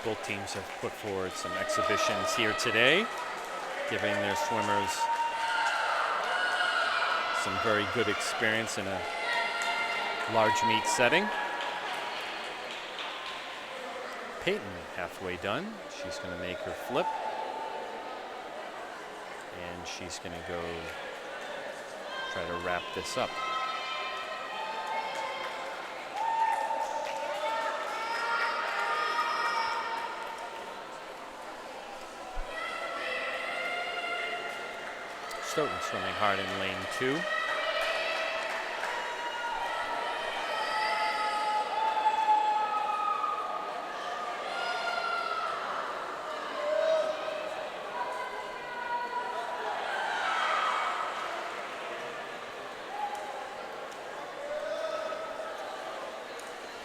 Both teams have put forward some exhibitions here today, giving their swimmers some very good experience in a large meet setting. Peyton halfway done. She's going to make her flip. And she's going to go try to wrap this up. Stoughton swimming hard in lane 2.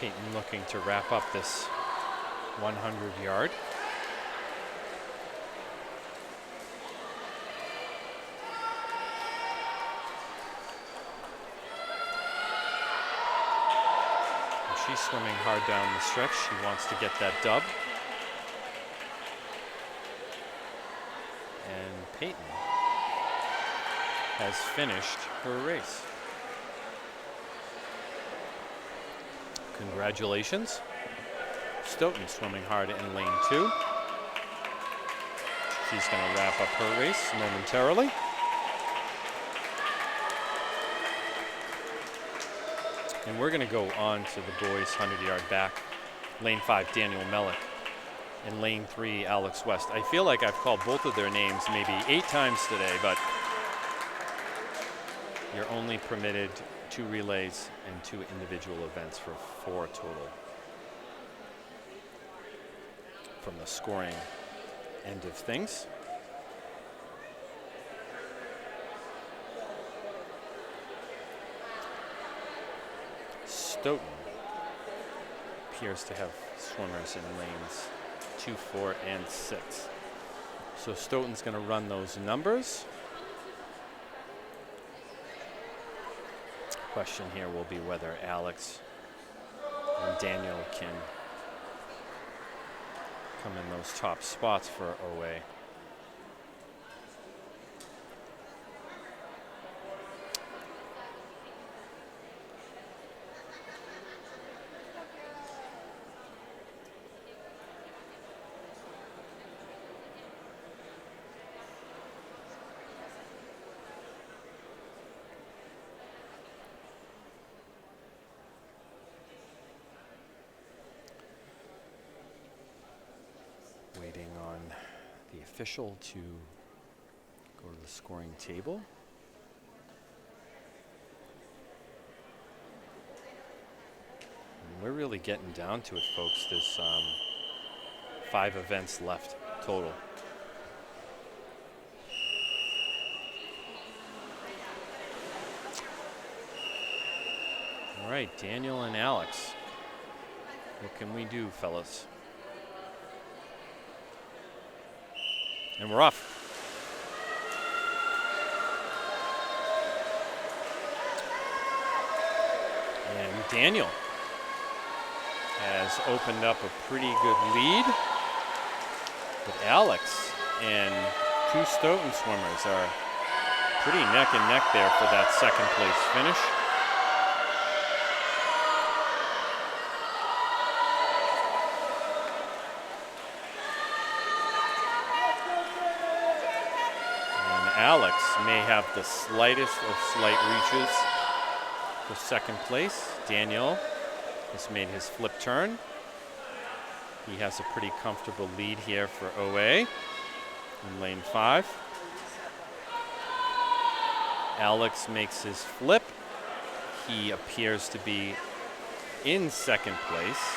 Peyton looking to wrap up this 100-yard. She's swimming hard down the stretch. She wants to get that dub. And Peyton has finished her race. Congratulations. Stoughton swimming hard in lane 2. She's going to wrap up her race momentarily. And we're going to go on to the boys' 100-yard back. Lane 5, Daniel Mellick. In lane 3, Alex West. I feel like I've called both of their names maybe 8 times today, but you're only permitted 2 relays and 2 individual events for 4 total. From the scoring end of things. Stoughton appears to have swimmers in lanes 2, 4, and 6. So Stoughton's going to run those numbers. Question here will be whether Alex and Daniel can come in those top spots for OA. Waiting on the official to go to the scoring table. And we're really getting down to it, folks. There's 5 events left total. All right, Daniel and Alex. What can we do, fellas? And we're off. And Daniel has opened up a pretty good lead. But Alex and 2 Stoughton swimmers are pretty neck and neck there for that second place finish. Alex may have the slightest of slight reaches for second place. Daniel has made his flip turn. He has a pretty comfortable lead here for OA in lane 5. Alex makes his flip. He appears to be in second place.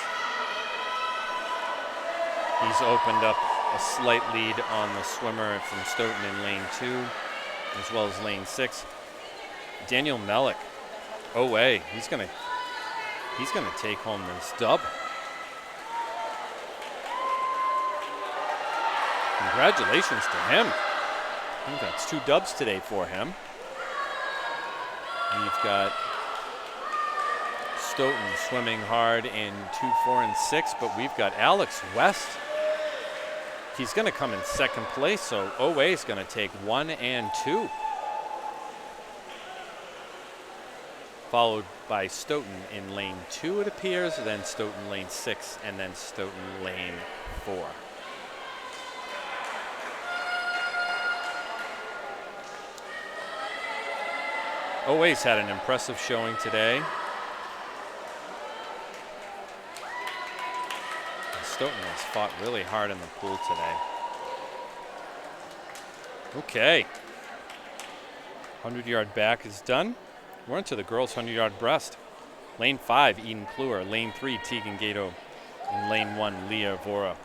He's opened up a slight lead on the swimmer from Stoughton in lane 2, as well as lane 6. Daniel Mellick, OA, he's gonna take home this dub. Congratulations to him. I think that's 2 dubs today for him. We've got Stoughton swimming hard in 2, 4, and 6, but we've got Alex West. He's going to come in second place, so OA is going to take 1 and 2. Followed by Stoughton in lane 2, it appears, then Stoughton lane 6, and then Stoughton lane 4. OA's had an impressive showing today. Stoughton has fought really hard in the pool today. Okay. 100-yard back is done. We're into the girls' 100-yard breast. Lane 5, Eden Kluwer. Lane 3, Tegan Gato. And lane 1, Leah Vora.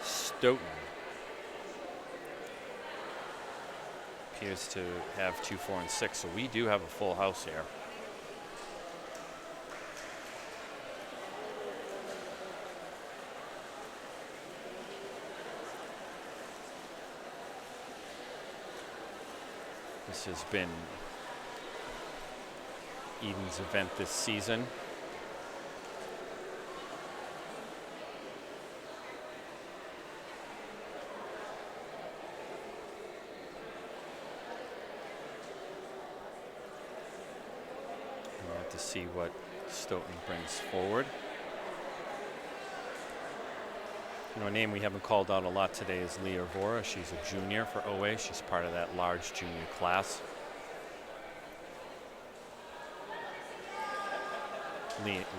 Stoughton appears to have 2, 4, and 6, so we do have a full house here. This has been Eden's event this season. We'll have to see what Stoughton brings forward. You know, a name we haven't called out a lot today is Leah Vora. She's a junior for OA. She's part of that large junior class.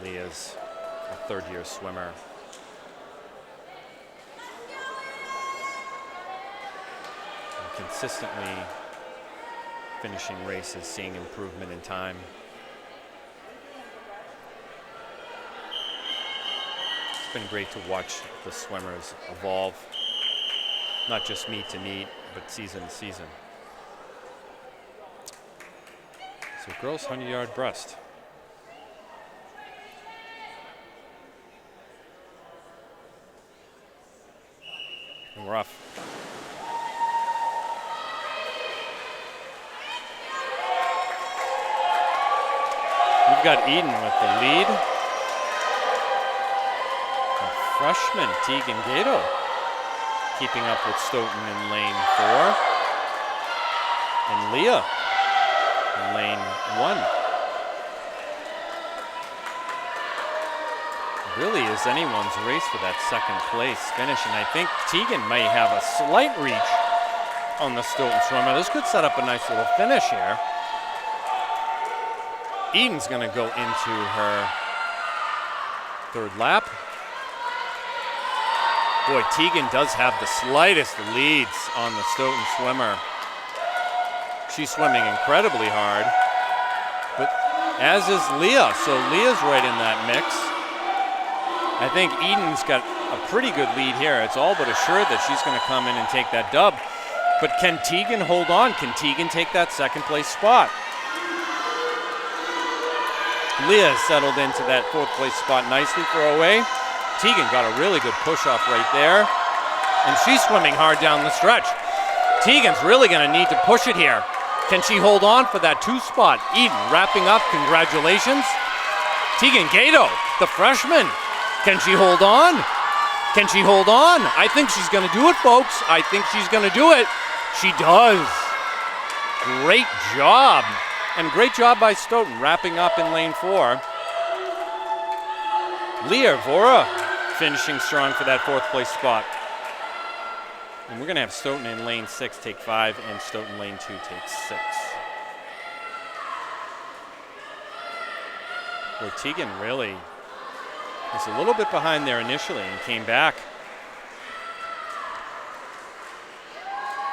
Leah's a third-year swimmer. And consistently finishing races, seeing improvement in time. It's been great to watch the swimmers evolve, not just meet to meet, but season to season. So girls 100-yard breast. And we're off. We've got Eden with the lead. Freshman Tegan Gato keeping up with Stoughton in lane 4. And Leah in lane 1. Really is anyone's race for that second place finish. And I think Tegan may have a slight reach on the Stoughton swimmer. This could set up a nice little finish here. Eden's going to go into her third lap. Boy, Tegan does have the slightest leads on the Stoughton swimmer. She's swimming incredibly hard, but as is Leah, so Leah's right in that mix. I think Eden's got a pretty good lead here. It's all but assured that she's going to come in and take that dub. But can Tegan hold on? Can Tegan take that second place spot? Leah settled into that fourth place spot nicely for OA. Tegan got a really good push-off right there. And she's swimming hard down the stretch. Tegan's really going to need to push it here. Can she hold on for that 2 spot? Eden wrapping up. Congratulations. Tegan Gato, the freshman. Can she hold on? Can she hold on? I think she's going to do it, folks. I think she's going to do it. She does. Great job. And great job by Stoughton wrapping up in lane 4. Leah Vora finishing strong for that fourth place spot. And we're going to have Stoughton in lane 6 take 5 and Stoughton lane 2 take 6. Well, Tegan really was a little bit behind there initially and came back.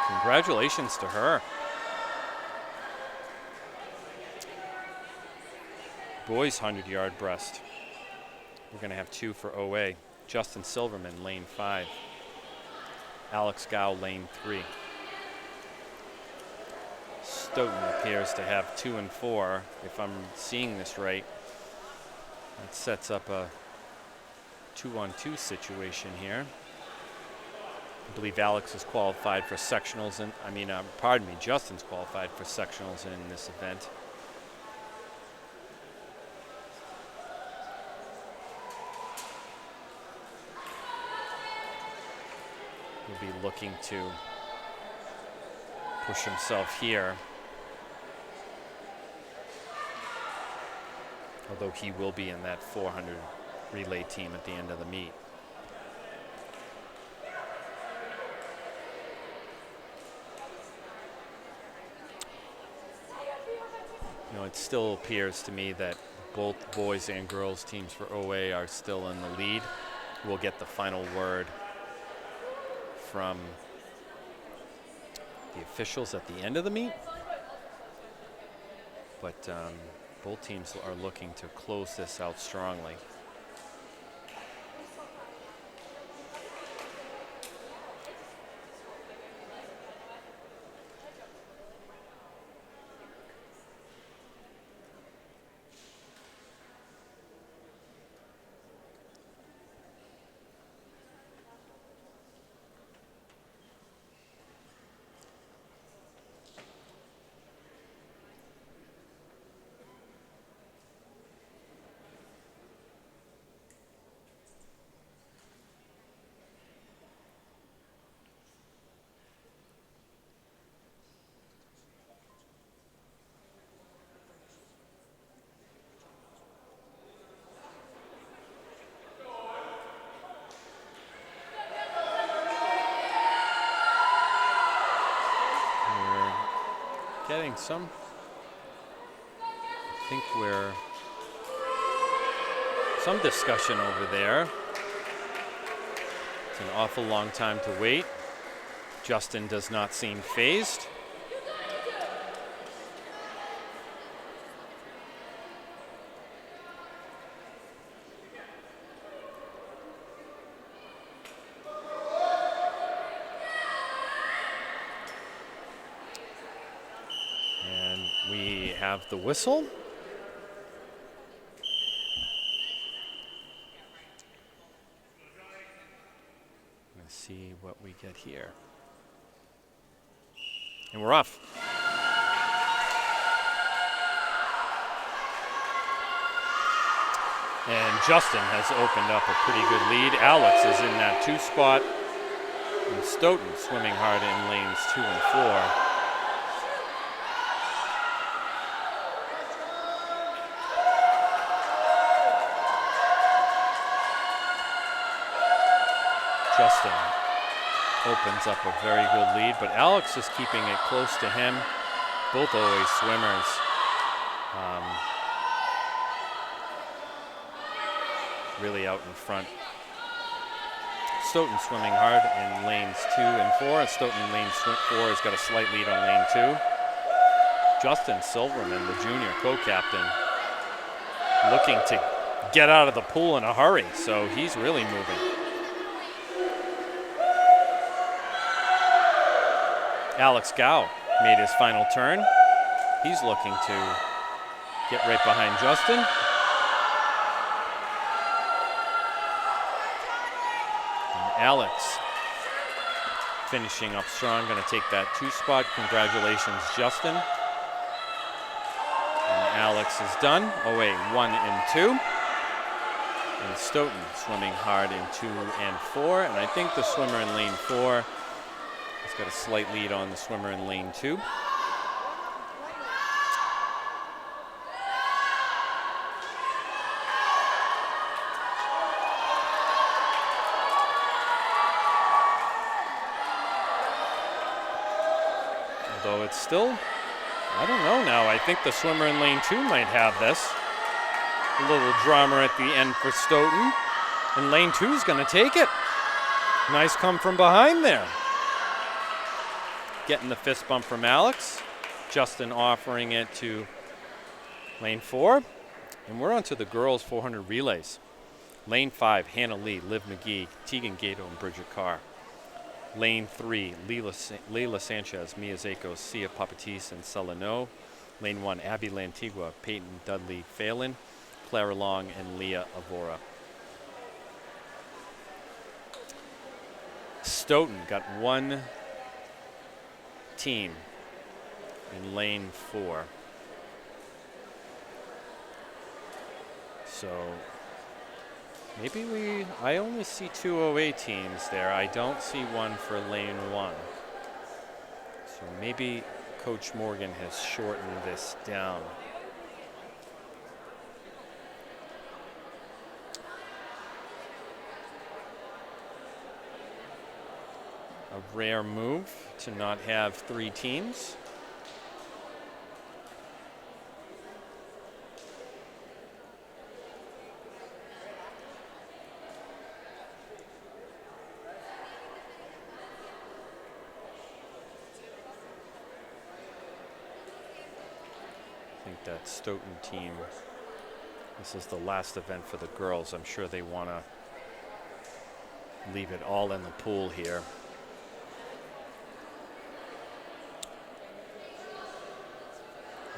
Congratulations to her. Boys 100-yard breast. We're going to have 2 for OA. Justin Silverman, lane 5. Alex Gow, lane 3. Stoughton appears to have 2 and 4, if I'm seeing this right. That sets up a 2-on-2 situation here. I believe Alex is qualified for sectionals, and Justin's qualified for sectionals in this event. He'll be looking to push himself here. Although he will be in that 400 relay team at the end of the meet. You know, it still appears to me that both boys and girls teams for OA are still in the lead. We'll get the final word from the officials at the end of the meet. But both teams are looking to close this out strongly. getting some, I think we're, some discussion over there. It's an awful long time to wait. Justin does not seem fazed. Have the whistle. Let's see what we get here. And we're off. And Justin has opened up a pretty good lead. Alex is in that 2 spot. And Stoughton swimming hard in lanes 2 and 4. Justin opens up a very good lead, but Alex is keeping it close to him. Both always swimmers. Really out in front. Stoughton swimming hard in lanes 2 and 4, and Stoughton in lane 4 has got a slight lead on lane 2. Justin Silverman, the junior co-captain, looking to get out of the pool in a hurry, so he's really moving. Alex Gow made his final turn. He's looking to get right behind Justin. And Alex finishing up strong, going to take that 2 spot. Congratulations, Justin. And Alex is done. Oh wait, 1 and 2. And Stoughton swimming hard in 2 and 4. And I think the swimmer in lane 4 has got a slight lead on the swimmer in lane 2. Although it's still, I don't know now. I think the swimmer in lane 2 might have this. A little drama at the end for Stoughton. And lane 2 is going to take it. Nice come from behind there. Getting the fist bump from Alex. Justin offering it to lane 4. And we're on to the girls' 400 relays. Lane 5, Hannah Lee, Liv McGee, Tegan Gato, and Bridget Carr. Lane 3, Leila Sanchez, Mia Zakos, Sia Papatis, and Celano. Lane 1, Abby Lantigua, Peyton Dudley Phelan, Clara Long, and Leah Avora. Stoughton got 1 team in lane 4. So maybe I only see 2 OA teams there. I don't see one for lane 1. So maybe Coach Morgan has shortened this down. A rare move to not have 3 teams. I think that Stoughton team, this is the last event for the girls. I'm sure they want to leave it all in the pool here.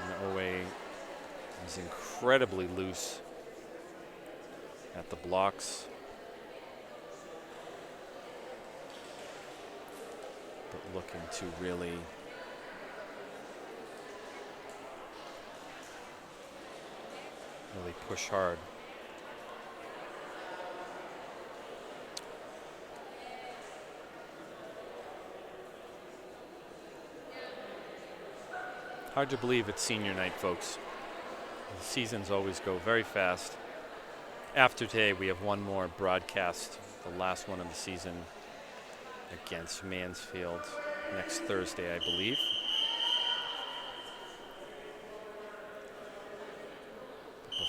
And OA is incredibly loose at the blocks. But looking to really push hard. Hard to believe it's senior night, folks. The seasons always go very fast. After today, we have one more broadcast, the last one of the season, against Mansfield next Thursday, I believe.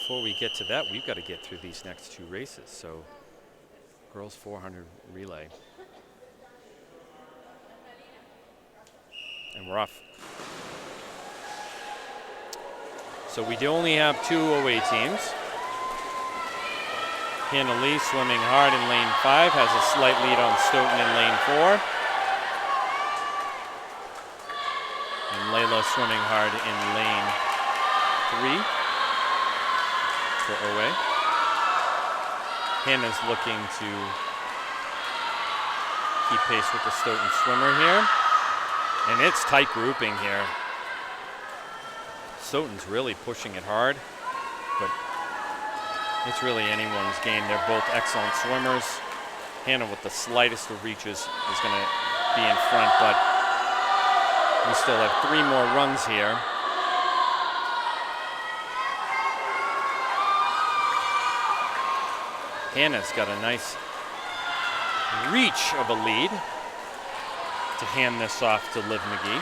before we get to that, we've got to get through these next two races. So girls 400 relay. And we're off. So we do only have two away teams. Hannah Lee swimming hard in lane 5, has a slight lead on Stoughton in lane 4. And Layla swimming hard in lane 3 for OA. Hannah's looking to keep pace with the Stoughton swimmer here. And it's tight grouping here. Stoughton's really pushing it hard, but it's really anyone's game. They're both excellent swimmers. Hannah with the slightest of reaches is going to be in front, but we still have 3 more runs here. Hannah's got a nice reach of a lead to hand this off to Liv McGee.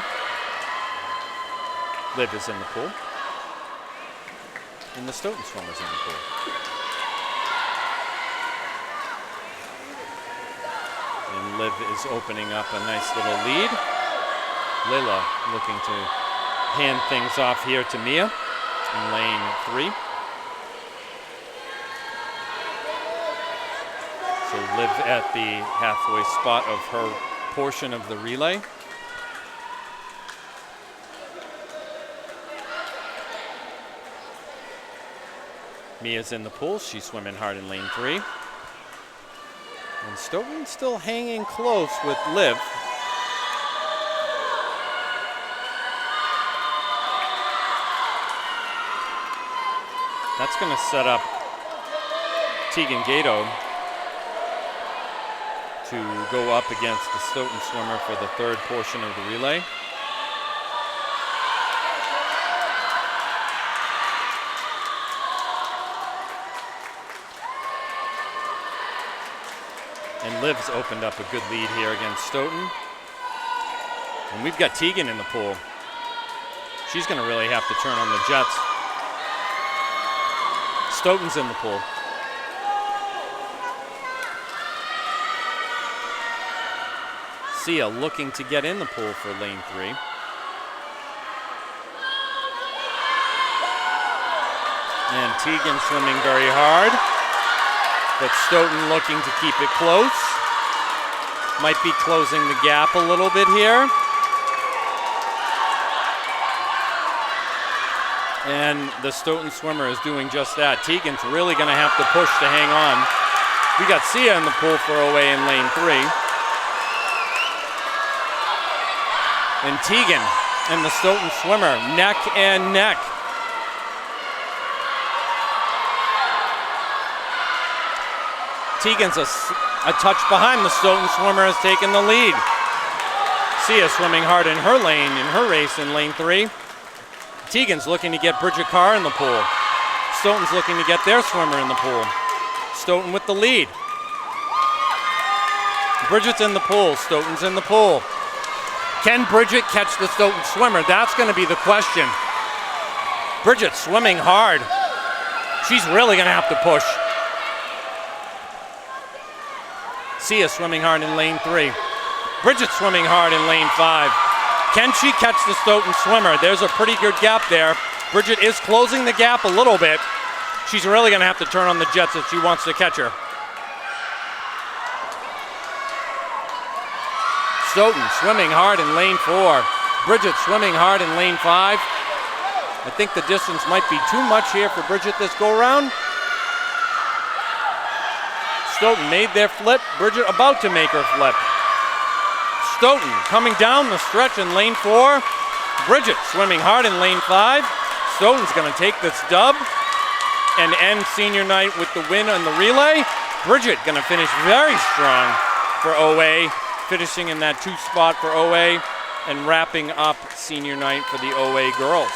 Liv is in the pool. And the Stoughton swimmer's in the pool. And Liv is opening up a nice little lead. Lila looking to hand things off here to Mia in lane 3. So Liv at the halfway spot of her portion of the relay. Mia's in the pool. She's swimming hard in lane 3. And Stoughton still hanging close with Liv. That's going to set up Tegan Gato to go up against the Stoughton swimmer for the 3rd portion of the relay. And Liv's opened up a good lead here against Stoughton. And we've got Tegan in the pool. She's going to really have to turn on the jets. Stoughton's in the pool. Sia looking to get in the pool for lane 3. And Tegan swimming very hard, but Stoughton looking to keep it close. Might be closing the gap a little bit here. And the Stoughton swimmer is doing just that. Tegan's really going to have to push to hang on. We got Sia in the pool for away in lane 3. And Tegan and the Stoughton swimmer neck and neck. Tegan's a touch behind the Stoughton swimmer, has taken the lead. Sia swimming hard in her lane, in her race in lane 3. Tegan's looking to get Bridget Carr in the pool. Stoughton's looking to get their swimmer in the pool. Stoughton with the lead. Bridget's in the pool, Stoughton's in the pool. Can Bridget catch the Stoughton swimmer? That's going to be the question. Bridget swimming hard. She's really going to have to push. Sia swimming hard in lane 3. Bridget swimming hard in lane 5. Can she catch the Stoughton swimmer? There's a pretty good gap there. Bridget is closing the gap a little bit. She's really going to have to turn on the jets if she wants to catch her. Stoughton swimming hard in lane 4. Bridget swimming hard in lane 5. I think the distance might be too much here for Bridget this go-round. Stoughton made their flip. Bridget about to make her flip. Stoughton coming down the stretch in lane 4. Bridget swimming hard in lane 5. Stoughton's going to take this dub and end senior night with the win on the relay. Bridget going to finish very strong for OA, finishing in that 2 spot for OA and wrapping up senior night for the OA girls.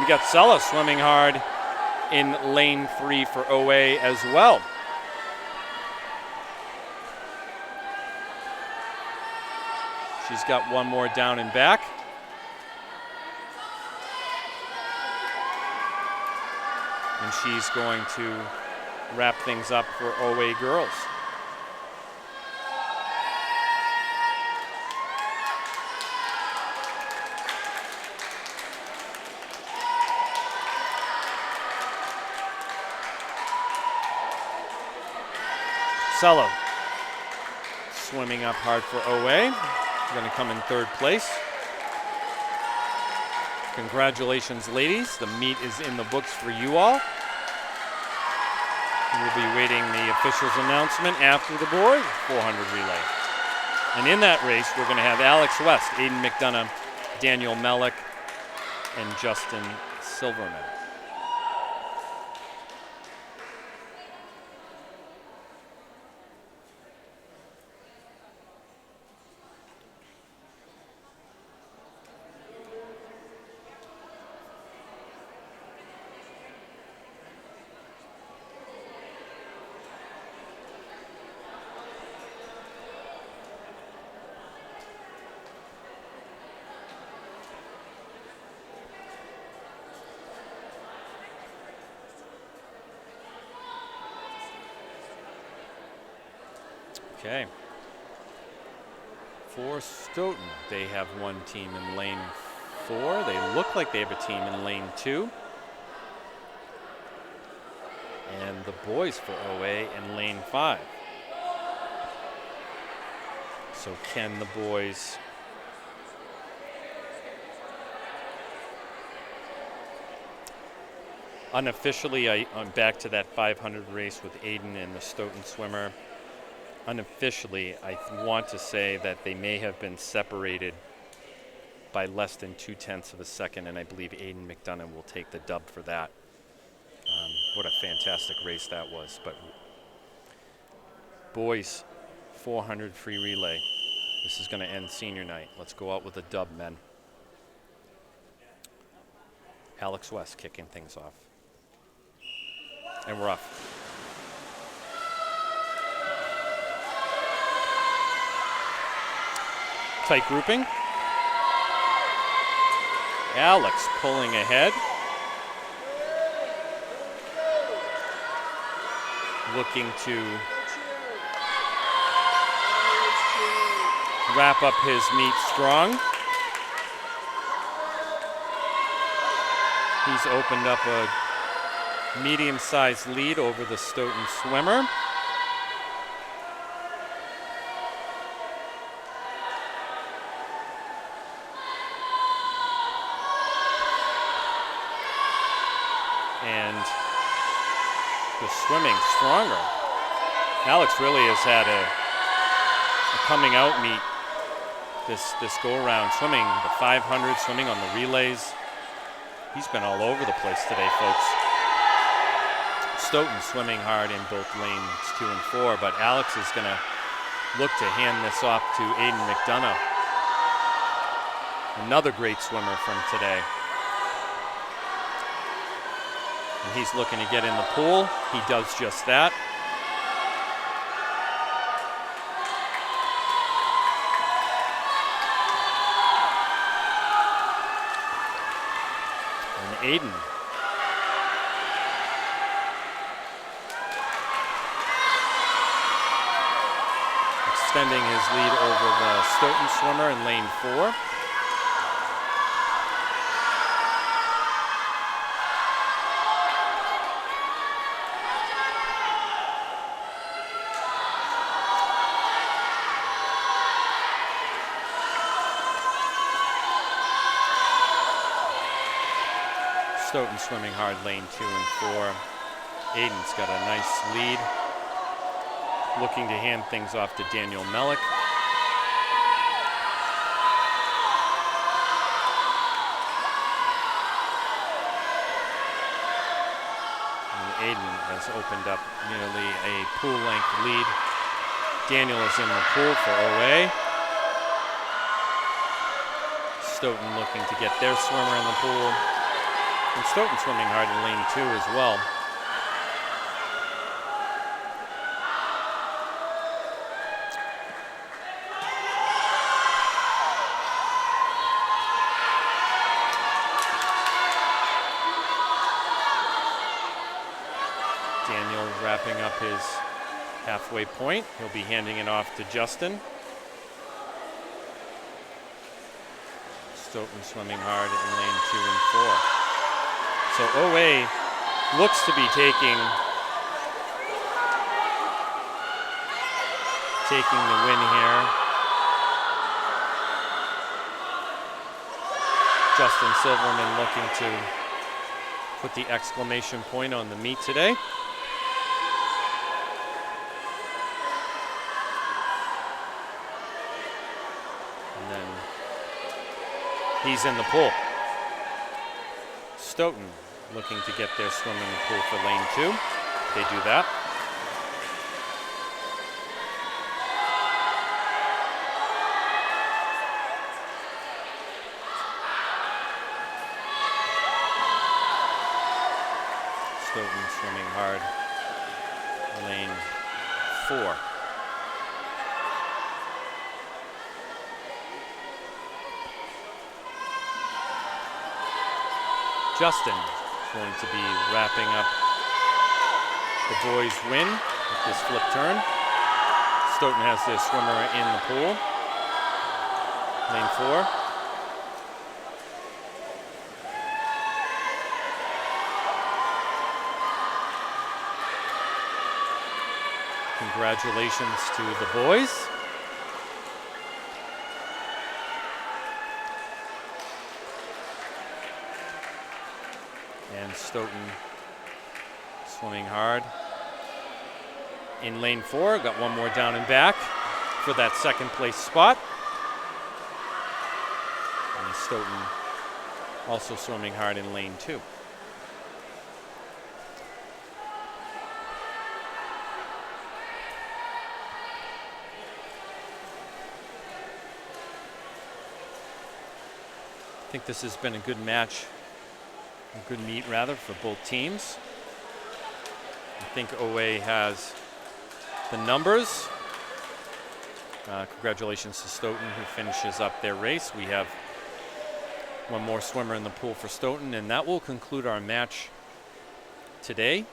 We got Sella swimming hard in lane 3 for OA as well. She's got one more down and back. and she's going to wrap things up for OA girls. Cello swimming up hard for OA. Going to come in third place. Congratulations, ladies. The meet is in the books for you all. We'll be waiting the officials' announcement after the boys 400 relay. And in that race, we're going to have Alex West, Aiden McDonough, Daniel Mellick, and Justin Silverman. Okay. For Stoughton, they have one team in lane 4. They look like they have a team in lane 2. And the boys for OA in lane 5. So can the boys unofficially, I'm back to that 500 race with Aiden and the Stoughton swimmer. Unofficially, I want to say that they may have been separated by less than 0.2 of a second, and I believe Aiden McDonough will take the dub for that. What a fantastic race that was. But boys, 400 free relay. This is going to end senior night. Let's go out with a dub, men. Alex West kicking things off. And we're off. Tight grouping. Alex pulling ahead. Looking to wrap up his meet strong. He's opened up a medium-sized lead over the Stoughton swimmer. And the swimming stronger. Alex really has had a coming out meet this go around, swimming the 500, swimming on the relays. He's been all over the place today, folks. Stoughton swimming hard in both lanes 2 and 4, but Alex is going to look to hand this off to Aiden McDonough. Another great swimmer from today. And he's looking to get in the pool. He does just that. And Aiden extending his lead over the Stoughton swimmer in lane 4. Stoughton swimming hard lane 2 and 4. Aiden's got a nice lead. Looking to hand things off to Daniel Mellick. And Aiden has opened up nearly a pool length lead. Daniel is in the pool for OA. Stoughton looking to get their swimmer in the pool. And Stoughton swimming hard in lane 2 as well. Daniel wrapping up his halfway point. He'll be handing it off to Justin. Stoughton swimming hard in lane 2 and 4. So OA looks to be taking the win here. Justin Silverman looking to put the exclamation point on the meet today. And then he's in the pool. Stoughton looking to get their swim in the pool for lane 2. They do that. Stoughton swimming hard, lane 4. Justin going to be wrapping up the boys' win with this flip turn. Stoughton has their swimmer in the pool, lane 4. Congratulations to the boys. And Stoughton swimming hard in lane 4. Got one more down and back for that second place spot. And Stoughton also swimming hard in lane 2. I think this has been a good match, a good meet rather, for both teams. I think OA has the numbers. Congratulations to Stoughton, who finishes up their race. We have one more swimmer in the pool for Stoughton, and that will conclude our match today.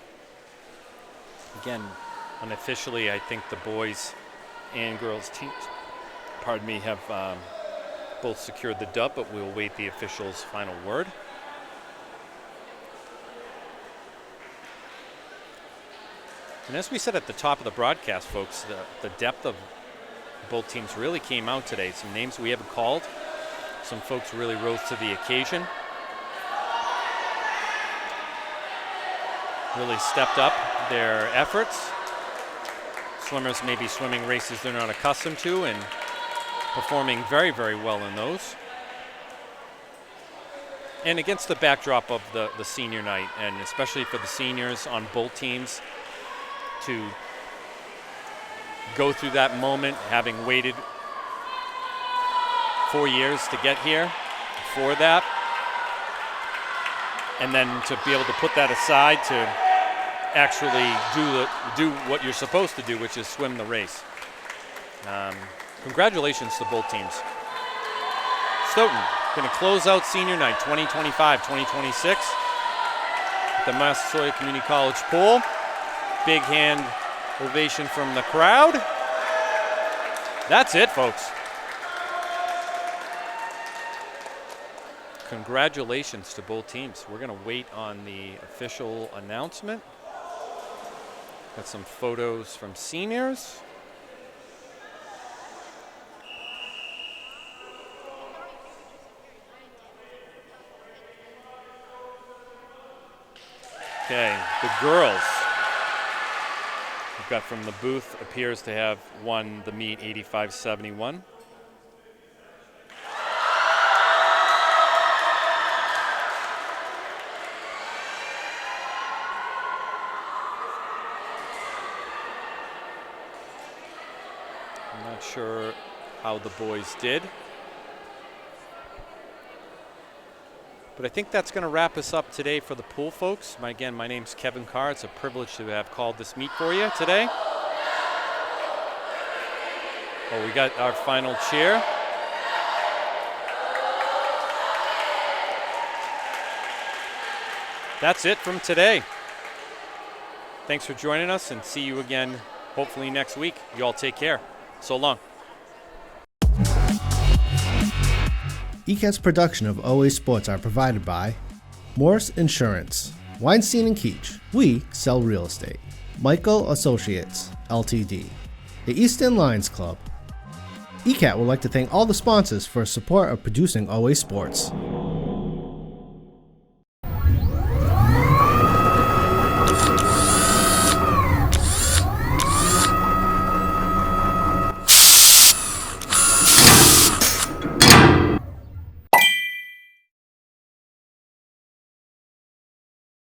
Again, unofficially, I think the boys and girls teams, pardon me, have both secured the dub, but we'll wait the officials' final word. And as we said at the top of the broadcast, folks, the depth of both teams really came out today. Some names we haven't called. Some folks really rose to the occasion. Really stepped up their efforts. Swimmers may be swimming races they're not accustomed to and performing very, very well in those. And against the backdrop of the senior night, and especially for the seniors on both teams, to go through that moment, having waited 4 years to get here for that, and then to be able to put that aside to actually do what you're supposed to do, which is swim the race. Congratulations to both teams. Stoughton going to close out senior night 2025-2026 at the Massasoit Community College pool. Big hand ovation from the crowd. That's it, folks. Congratulations to both teams. We're going to wait on the official announcement. Got some photos from seniors. Okay, the girls, we've got from the booth, appears to have won the meet 85-71. I'm not sure how the boys did. But I think that's going to wrap us up today for the pool, folks. Again, my name's Kevin Carr. It's a privilege to have called this meet for you today. Oh, we got our final cheer. That's it from today. Thanks for joining us, and see you again hopefully next week. You all take care. So long. ECAT's production of OA Sports are provided by Morse Insurance, Weinstein & Keach, we sell real estate, Michael Associates, Ltd., the Easton Lions Club. ECAT would like to thank all the sponsors for support of producing OA Sports.